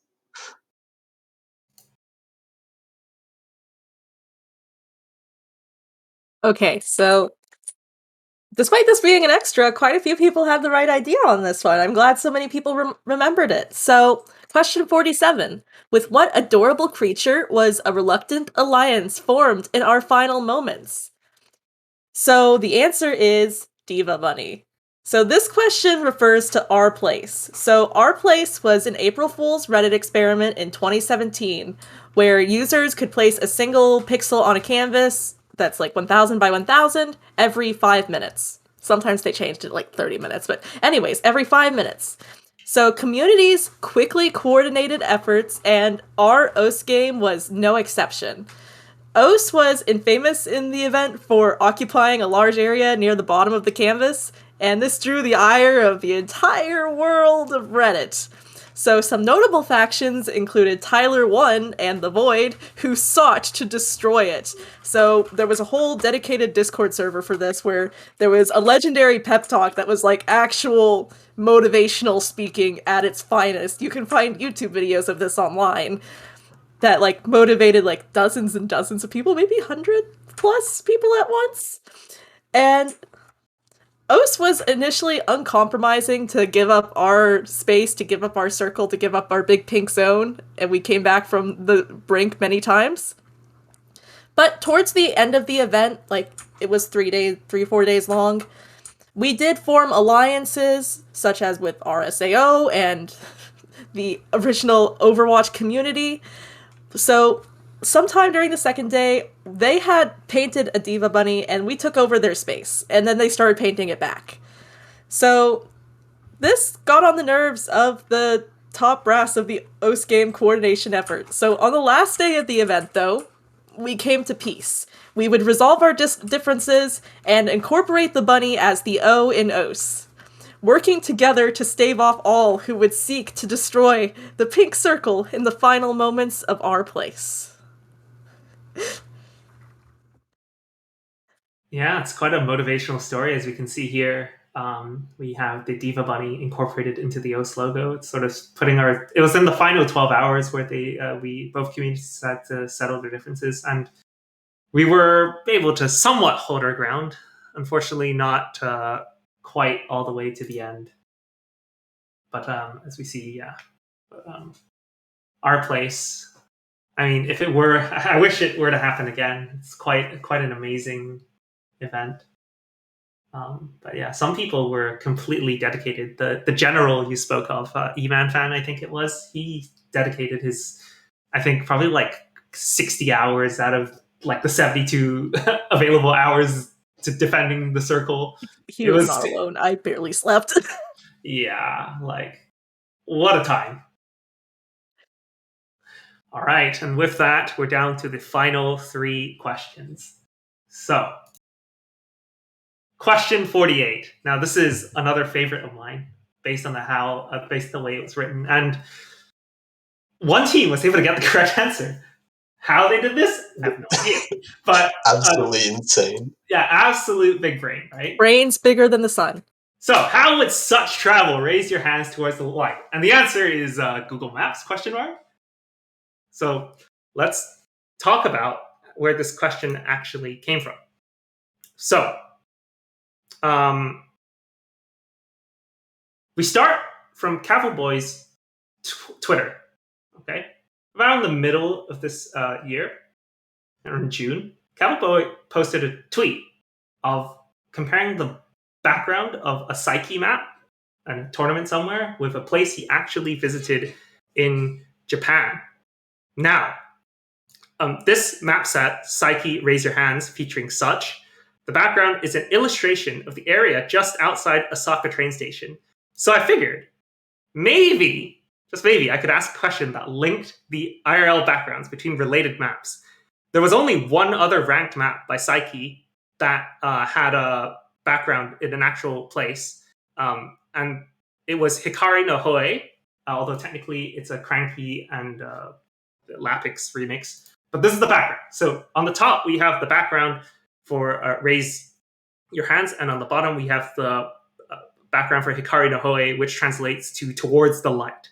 Okay, so despite this being an extra, quite a few people had the right idea on this one. I'm glad so many people remembered it. So, question 47. With what adorable creature was a reluctant alliance formed in our final moments? So, the answer is Diva Bunny. So, this question refers to Our Place. So, Our Place was an April Fool's Reddit experiment in 2017, where users could place a single pixel on a canvas that's like 1000 by 1000 every 5 minutes. Sometimes they changed it like 30 minutes, but anyways, every 5 minutes. So communities quickly coordinated efforts, and our OS game was no exception. OS was infamous in the event for occupying a large area near the bottom of the canvas, and this drew the ire of the entire world of Reddit. So some notable factions included Tyler1 and The Void, who sought to destroy it. So there was a whole dedicated Discord server for this, where there was a legendary pep talk that was like actual motivational speaking at its finest. You can find YouTube videos of this online that like motivated like dozens and dozens of people, maybe 100 plus people at once. And OS was initially uncompromising to give up our space, to give up our circle, to give up our big pink zone, and we came back from the brink many times. But towards the end of the event, like it was 3-4 days long, we did form alliances, such as with RSAO and the original Overwatch community. So sometime during the second day, they had painted a Diva Bunny, and we took over their space, and then they started painting it back. So this got on the nerves of the top brass of the OS game coordination effort. So on the last day of the event, though, we came to peace. We would resolve our differences and incorporate the bunny as the O in OS, working together to stave off all who would seek to destroy the pink circle in the final moments of Our Place. Yeah, it's quite a motivational story, as we can see here. We have the Diva Bunny incorporated into the OS logo. It's sort of putting it was in the final 12 hours where we both communities had to settle their differences, and we were able to somewhat hold our ground. Unfortunately, not quite all the way to the end. But as we see, Our Place. I mean, if it were, I wish it were to happen again. It's quite an amazing event. But yeah, some people were completely dedicated. The general you spoke of, E-Man Fan, I think it was, he dedicated his, I think probably like 60 hours out of like the 72 available hours to defending the circle. He was not alone. I barely slept. Yeah, like, what a time. All right, and with that, we're down to the final 3 questions. So, question 48. Now, this is another favorite of mine, based on the way it was written. And one team was able to get the correct answer. How they did this, I have no idea. But absolutely insane. Yeah, absolute big brain, right? Brains bigger than the sun. So, how would such travel? Raise your hands towards the light. And the answer is Google Maps, ? So, let's talk about where this question actually came from. So, we start from Cavalboy's Twitter, okay? Around the middle of this year, in June, Cavalboy posted a tweet of comparing the background of a Psyche map and a tournament somewhere with a place he actually visited in Japan. Now, this map set, Psyche Raise Your Hands, featuring Such, the background is an illustration of the area just outside Osaka train station. So I figured, maybe, just maybe, I could ask a question that linked the IRL backgrounds between related maps. There was only one other ranked map by Psyche that had a background in an actual place, and it was Hikari no Hoe, although technically it's a Cranky and Lapix remix. But this is the background. So on the top, we have the background for Raise Your Hands, and on the bottom, we have the background for Hikari no Hoe, which translates to Towards the Light.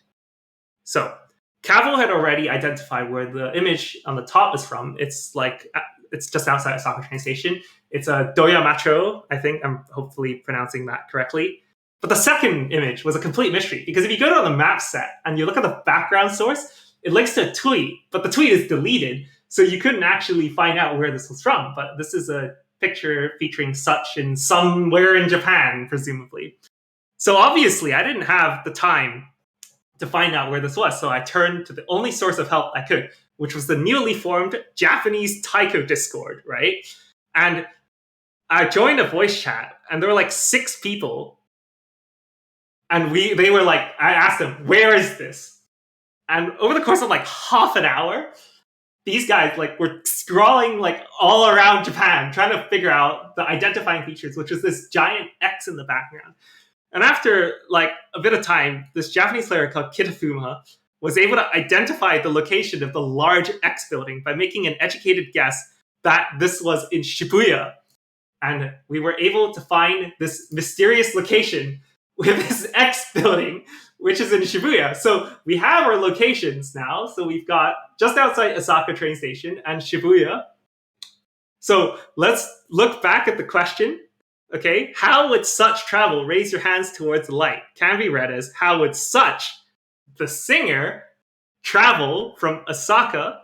So Cavill had already identified where the image on the top is from. It's just outside Osaka train station. It's a Doyamacho. I think I'm hopefully pronouncing that correctly. But the second image was a complete mystery, because if you go to the map set and you look at the background source, it links to a tweet, but the tweet is deleted, so you couldn't actually find out where this was from. But this is a picture featuring Such in somewhere in Japan, presumably. So obviously, I didn't have the time to find out where this was, so I turned to the only source of help I could, which was the newly formed Japanese Taiko Discord, right? And I joined a voice chat, and there were like 6 people, and they were like, I asked them, where is this? And over the course of like half an hour, these guys were scrawling all around Japan, trying to figure out the identifying features, which is this giant X in the background. And after a bit of time, this Japanese player called Kitafuma was able to identify the location of the large X building by making an educated guess that this was in Shibuya. And we were able to find this mysterious location with this X building, which is in Shibuya. So we have our locations now. So we've got just outside Osaka train station and Shibuya. So let's look back at the question. Okay, how would Such travel? Raise your hands towards the light. Can be read as, how would Such, the singer, travel from Osaka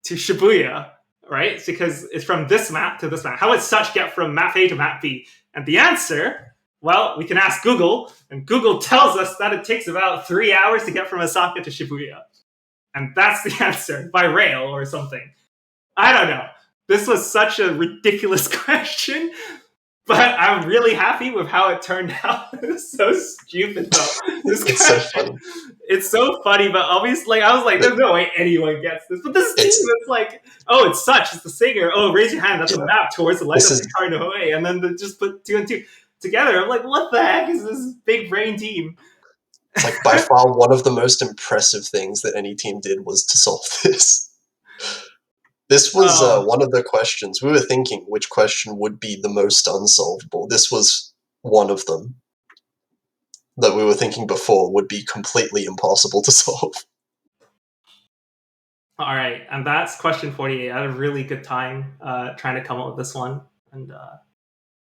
to Shibuya, right? It's because it's from this map to this map. How would Such get from map A to map B? And the answer, well, we can ask Google, and Google tells us that it takes about 3 hours to get from Osaka to Shibuya. And that's the answer, by rail or something. I don't know. This was such a ridiculous question, but I'm really happy with how it turned out. It's so stupid, though. It's so funny. It's so funny, but obviously, I was like, there's no way anyone gets this. But this team, it's like, oh, it's Such, it's the singer. Oh, raise your hand, that's a map towards the light of Hikari no Hoe. And then they just put 2 and 2 together. I'm like, what the heck is this big brain team? By far, one of the most impressive things that any team did was to solve this. This was one of the questions. We were thinking which question would be the most unsolvable. This was one of them that we were thinking before would be completely impossible to solve. All right, and that's question 48. I had a really good time trying to come up with this one, and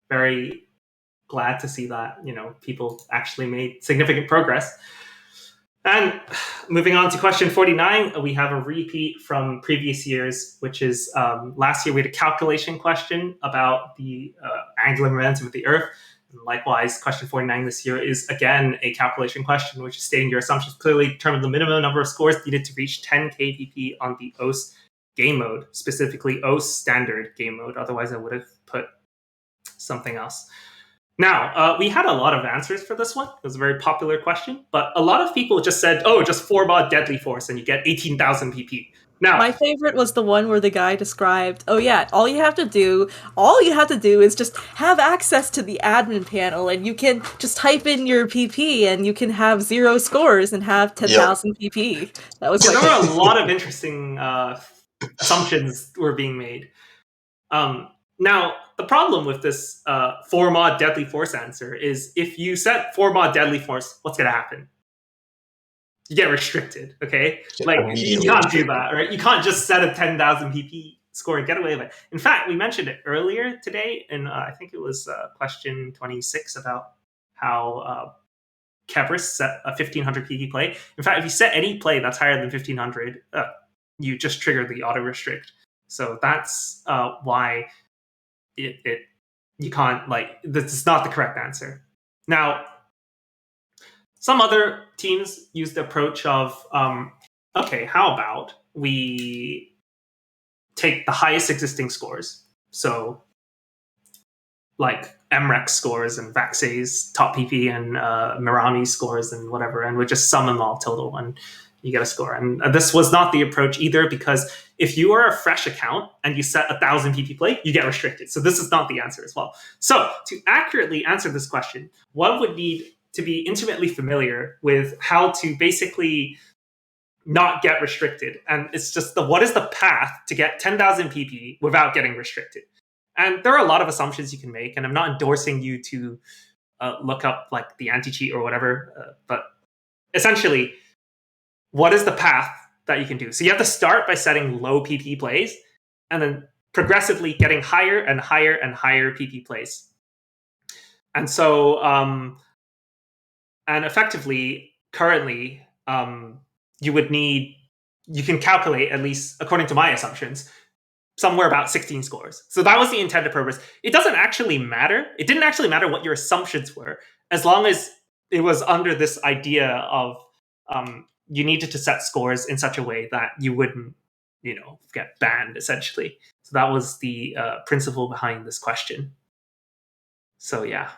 very glad to see that people actually made significant progress. And moving on to question 49, we have a repeat from previous years, which is last year we had a calculation question about the angular momentum of the Earth. And likewise, question 49 this year is again a calculation question, which is stating your assumptions clearly determine the minimum number of scores needed to reach 10 kpp on the OS game mode, specifically OS standard game mode. Otherwise, I would have put something else. Now, we had a lot of answers for this one. It was a very popular question, but a lot of people just said, oh, just 4-baud Deadly Force and you get 18,000 pp. Now, my favorite was the one where the guy described, oh yeah, all you have to do is just have access to the admin panel and you can just type in your PP and you can have 0 scores and have 10,000 PP. That was there were a lot of interesting assumptions were being made. Now, the problem with this 4 mod deadly force answer is if you set 4 mod deadly force, what's going to happen? You get restricted, okay? Like, you can't do that, right? You can't just set a 10,000 PP score and get away with it. In fact, we mentioned it earlier today, and I think it was question 26 about how Kebris set a 1500 PP play. In fact, if you set any play that's higher than 1500, you just trigger the auto restrict. So that's why you can't, like, this is not the correct answer. Now, some other teams use the approach of, okay, how about we take the highest existing scores? So, like MREX scores and Vaxay's top PP and Mirami's scores and whatever, and we just sum them all total and you get a score. And this was not the approach either, because if you are a fresh account and you set 1,000 PP play, you get restricted. So this is not the answer as well. So to accurately answer this question, one would need to be intimately familiar with how to basically not get restricted. And it's just what is the path to get 10,000 PP without getting restricted? And there are a lot of assumptions you can make, and I'm not endorsing you to look up like the anti-cheat or whatever, but essentially, what is the path that you can do? So you have to start by setting low PP plays, and then progressively getting higher and higher and higher PP plays. And so, and effectively, currently, you can calculate, at least according to my assumptions, somewhere about 16 scores. So that was the intended purpose. It doesn't actually matter. It didn't actually matter what your assumptions were, as long as it was under this idea of you needed to set scores in such a way that you wouldn't, get banned, essentially. So that was the principle behind this question. So yeah.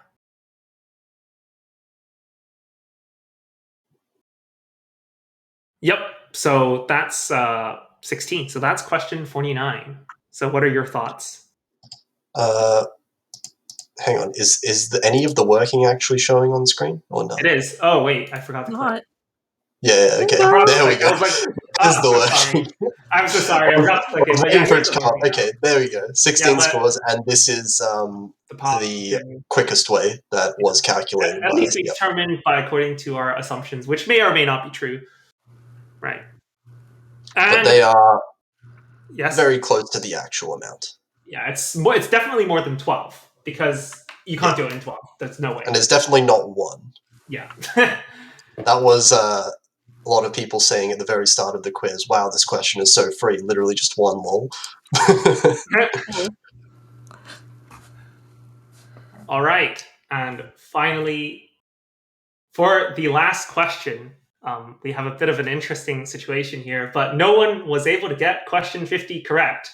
Yep. So that's 16. So that's question 49. So what are your thoughts? Hang on. Is any of the working actually showing on screen or no? It is. Oh wait, I forgot to click. Yeah. Okay. There we go. This is the working. I'm so sorry. I forgot to click it. Waiting for it to come up. Okay. There we go. 16 scores, and this is the quickest way that was calculated. At least we determined according to our assumptions, which may or may not be true. Right. But they are very close to the actual amount. Yeah, it's definitely more than 12, because you can't do it in 12. There's no way. And it's definitely not 1. Yeah. That was a lot of people saying at the very start of the quiz, wow, this question is so free. Literally just 1 lol. All right. And finally, for the last question, we have a bit of an interesting situation here, but no one was able to get question 50 correct.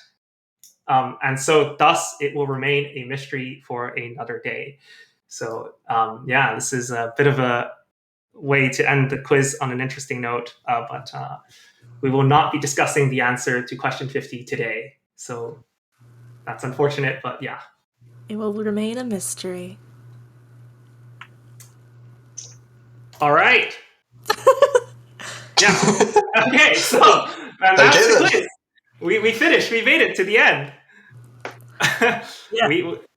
And so thus it will remain a mystery for another day. So yeah, this is a bit of a way to end the quiz on an interesting note, but we will not be discussing the answer to question 50 today. So that's unfortunate, but yeah. It will remain a mystery. All right. Yeah. Okay, so that's the quiz. We finished. We made it to the end. Yeah.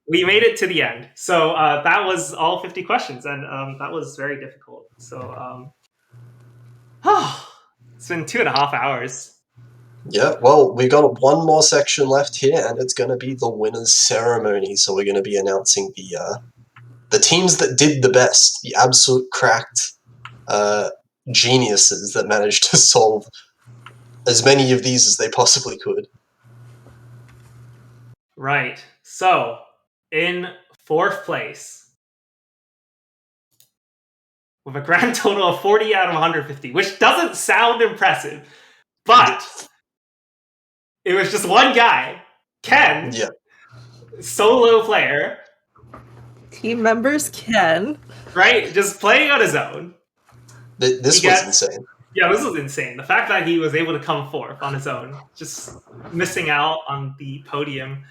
We made it to the end. So that was all 50 questions, and that was very difficult. So it's been 2.5 hours. Yeah, well, we got one more section left here, and it's going to be the winner's ceremony. So we're going to be announcing the teams that did the best, the absolute cracked geniuses that managed to solve as many of these as they possibly could. Right. So, in 4th place, with a grand total of 40 out of 150, which doesn't sound impressive, but it was just one guy, Ken, solo player. Team members Ken. Right? Just playing on his own. This was insane. Yeah, this was insane. The fact that he was able to come 4th on his own, just missing out on the podium.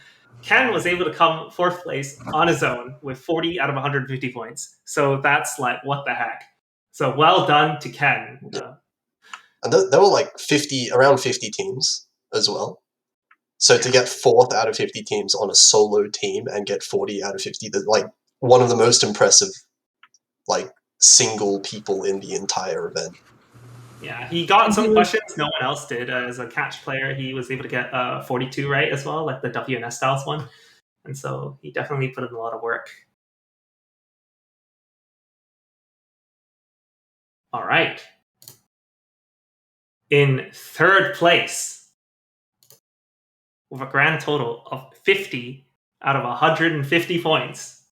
Ken was able to come 4th place on his own with 40 out of 150 points. So that's like, what the heck? So well done to Ken. And there were like around 50 teams as well. So to get 4th out of 50 teams on a solo team and get 40 out of 50, like one of the most impressive, like single people in the entire event. Yeah, he got some questions no one else did. As a catch player, he was able to get 42 right as well, like the WNS Styles one. And so he definitely put in a lot of work. All right. In 3rd place, with a grand total of 50 out of 150 points,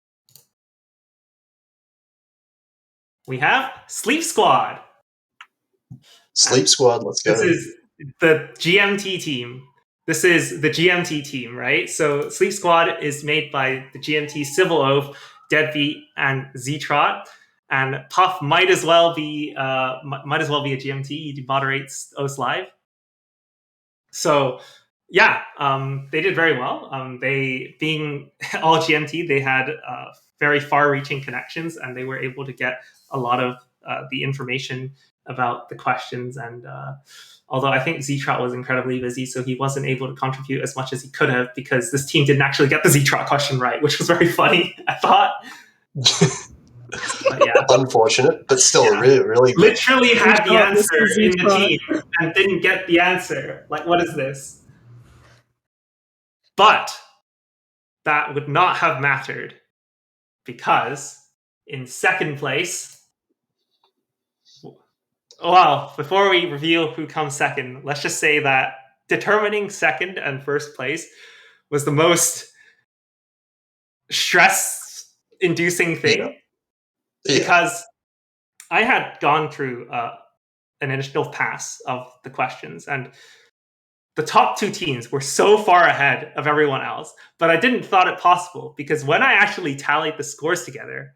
we have Sleep Squad. Sleep Squad, let's go. This is the GMT team. This is the GMT team, right? So Sleep Squad is made by the GMT Civil Oath, Deadbeat, and Ztrot. And Puff might as well be a GMT. He moderates OS Live. So yeah, they did very well. They, being all GMT, they had very far-reaching connections, and they were able to get a lot of the information about the questions. And although I think Ztrot was incredibly busy, so he wasn't able to contribute as much as he could have, because this team didn't actually get the Ztrot question right, which was very funny, I thought. But yeah. Unfortunate, but still really good. Literally had the answer in the team and didn't get the answer. Like, what is this? But that would not have mattered, because in 2nd place, well, before we reveal who comes 2nd, let's just say that determining 2nd and 1st place was the most stress-inducing thing. Yeah. Because I had gone through an initial pass of the questions, and the top 2 teams were so far ahead of everyone else, but I didn't thought it possible, because when I actually tallied the scores together,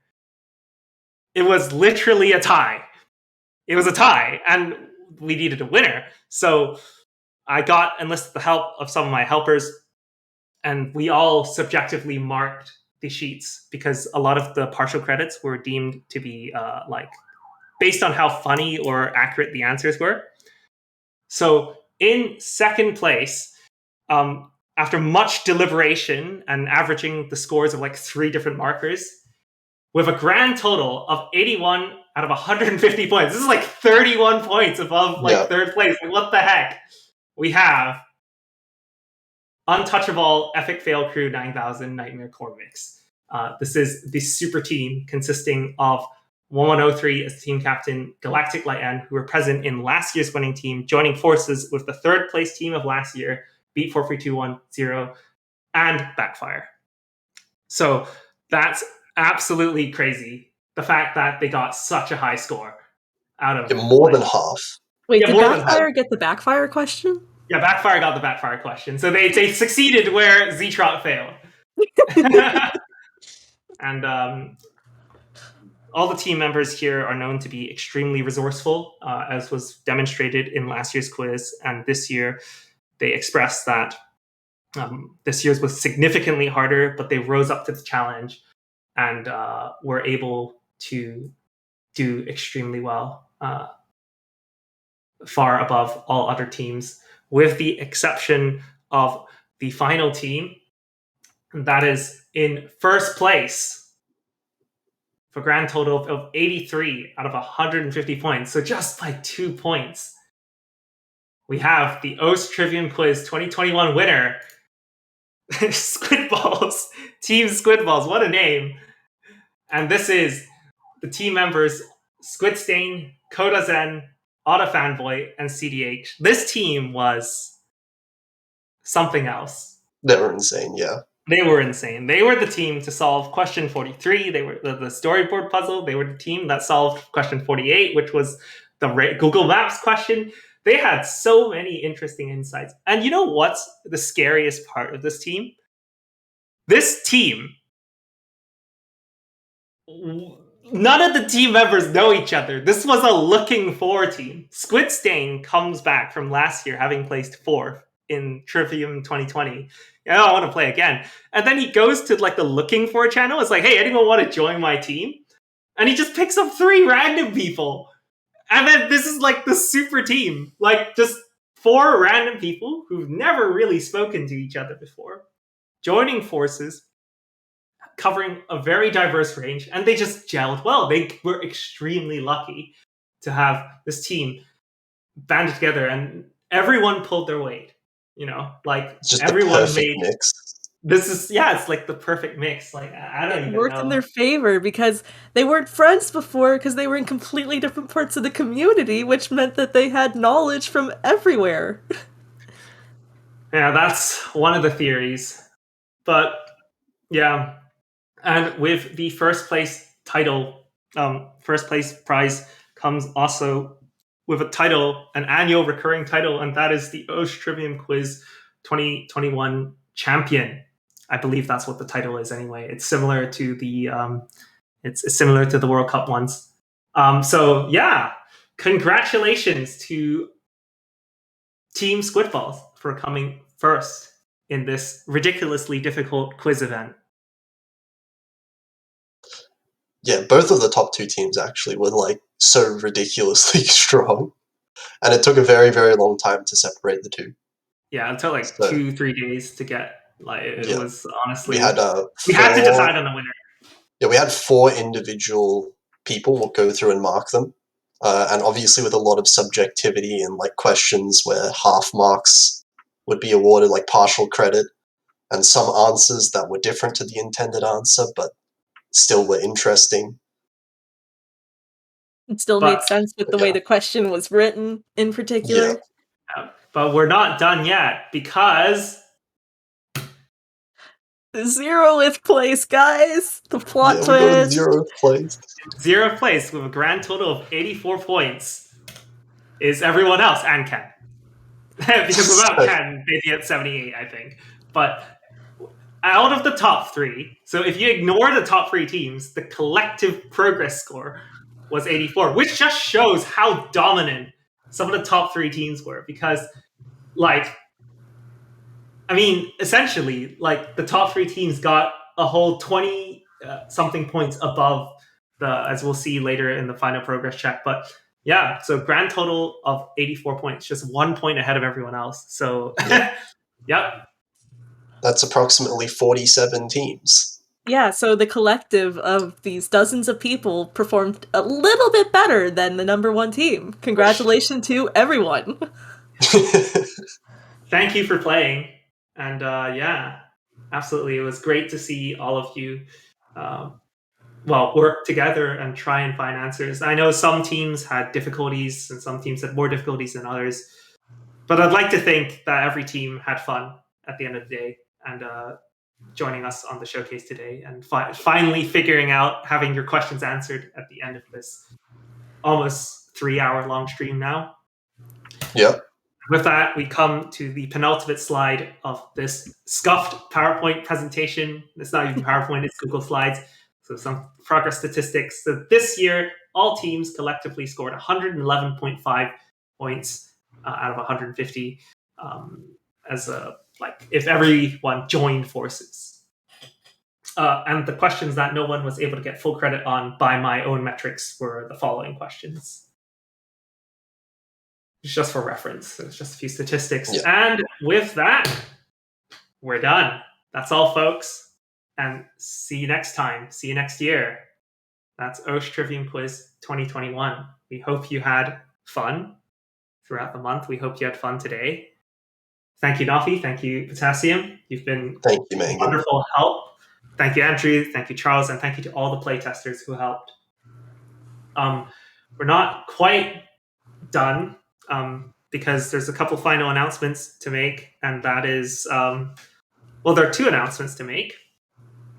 it was literally a tie. It was a tie, and we needed a winner. So I enlisted the help of some of my helpers, and we all subjectively marked the sheets, because a lot of the partial credits were deemed to be based on how funny or accurate the answers were. So in 2nd place, after much deliberation and averaging the scores of like 3 different markers, with a grand total of 81 out of 150 points. This is like 31 points above 3rd place. Like, what the heck? We have Untouchable Epic Fail Crew 9000 Nightmare Core Mix. This is the super team consisting of 1103 as team captain, Galactic Light N, who were present in last year's winning team, joining forces with the 3rd place team of last year, Beat 43210, and Backfire. So that's absolutely crazy. The fact that they got such a high score out of more than half. Wait, did Backfire get the Backfire question? Yeah, Backfire got the Backfire question. So they succeeded where Ztrot failed. And all the team members here are known to be extremely resourceful, as was demonstrated in last year's quiz. And this year, they expressed that this year's was significantly harder, but they rose up to the challenge and were able to do extremely well, far above all other teams, with the exception of the final team, that is in 1st place for a grand total of 83 out of 150 points. So just by 2 points, we have the OS Trivium Quiz 2021 winner, Squidballs, Team Squidballs, what a name. And this is the team members Squidstain, Coda Zen, Auto Fanboy, and CDH. This team was something else. They were insane, yeah. They were insane. They were the team to solve question 43. They were the storyboard puzzle. They were the team that solved question 48, which was the Google Maps question. They had so many interesting insights. And you know what's the scariest part of this team? This team, none of the team members know each other. This was a looking for team. Squidstain comes back from last year having placed 4th in Trivium 2020. I want to play again. And then he goes to like the looking for channel. It's like, hey, anyone want to join my team? And he just picks up 3 random people. And then this is like the super team. Like just 4 random people who've never really spoken to each other before, joining forces, covering a very diverse range, and they just gelled well. They were extremely lucky to have this team banded together, and everyone pulled their weight. Like It's just everyone the perfect made mix. it's like the perfect mix. Like I don't even worked know. in their favor because they weren't friends before because they were in completely different parts of the community, which meant that they had knowledge from everywhere. Yeah, that's one of the theories. But yeah, and with the first place title, first place prize comes also with a title, an annual recurring title, and that is the Osh Trivium Quiz 2021 champion. I believe that's what the title is anyway. It's similar to the it's similar to the World Cup ones. So yeah, congratulations to Team Squidballs for coming first in this ridiculously difficult quiz event. Yeah, both of the top 2 teams actually were like so ridiculously strong, and it took a very, very long time to separate the two. Yeah, it took like 2-3 days to get. Like it was honestly, we had to decide on the winner. Yeah, we had 4 individual people go through and mark them, and obviously with a lot of subjectivity and like questions where half marks would be awarded, like partial credit, and some answers that were different to the intended answer, but still were interesting. It still made sense with the way the question was written in particular. Yeah. But we're not done yet because the 0th place, guys. The plot twist. 0th place. 0th place with a grand total of 84 points is everyone else and Ken. Because without Ken, they'd be at 78, I think. But out of the top 3, so if you ignore the top 3 teams, the collective progress score was 84, which just shows how dominant some of the top 3 teams were. Because, essentially, the top 3 teams got a whole 20 something points above as we'll see later in the final progress check. But yeah, so grand total of 84 points, just 1 point ahead of everyone else. So, yep. That's approximately 47 teams. Yeah, so the collective of these dozens of people performed a little bit better than the number 1 team. Congratulations to everyone. Thank you for playing. And yeah, absolutely. It was great to see all of you work together and try and find answers. I know some teams had difficulties and some teams had more difficulties than others. But I'd like to think that every team had fun at the end of the day and joining us on the showcase today and finally figuring out having your questions answered at the end of this almost 3-hour long stream now. Yep. With that, we come to the penultimate slide of this scuffed PowerPoint presentation. It's not even PowerPoint, it's Google Slides. So some progress statistics. So this year, all teams collectively scored 111.5 points out of 150 if everyone joined forces. And the questions that no one was able to get full credit on by my own metrics were the following questions. Just for reference. It's just a few statistics. Yeah. And with that, we're done. That's all, folks. And see you next time. See you next year. That's Osh Trivium Quiz 2021. We hope you had fun throughout the month. We hope you had fun today. Thank you, Nafi. Thank you, Potassium. You've been wonderful help. Thank you, Andrew. Thank you, Charles. And thank you to all the playtesters who helped. We're not quite done. Because there's a couple final announcements to make, and that is, there are 2 announcements to make.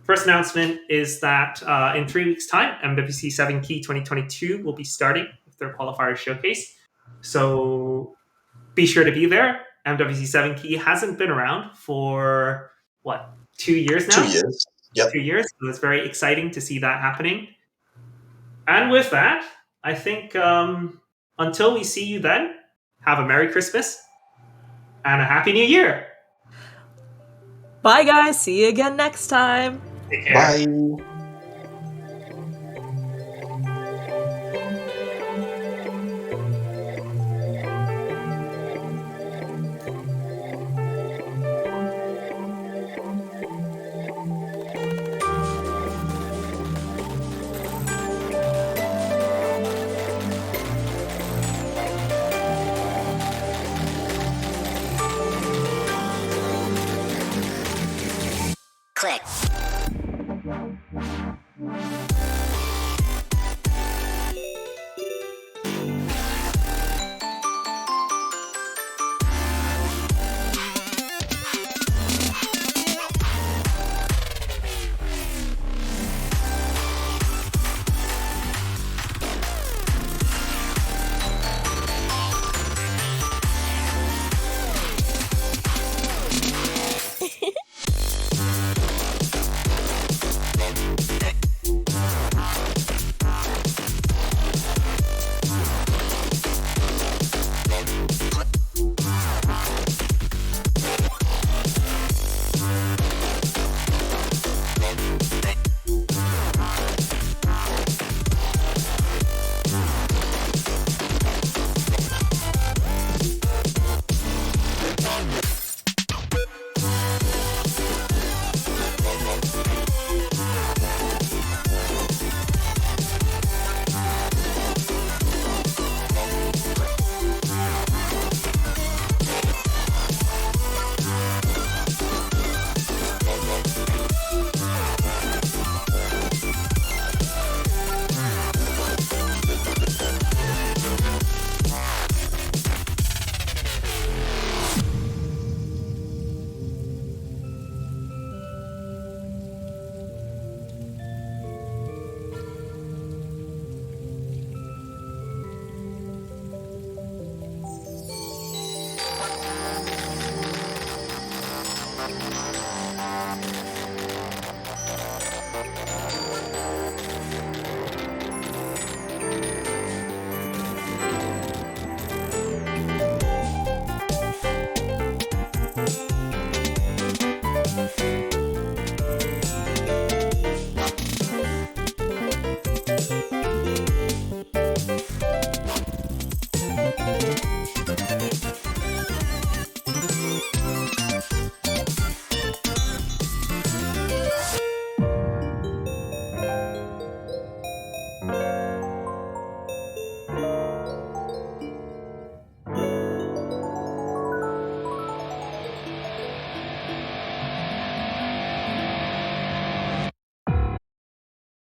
First announcement is that in 3 weeks' time, MWC 7 Key 2022 will be starting with their qualifier showcase. So be sure to be there. MWC 7 Key hasn't been around for, 2 years now? 2 years. Yep. 2 years. So it's very exciting to see that happening. And with that, I think until we see you then, have a Merry Christmas and a Happy New Year. Bye, guys. See you again next time. Take care. Bye.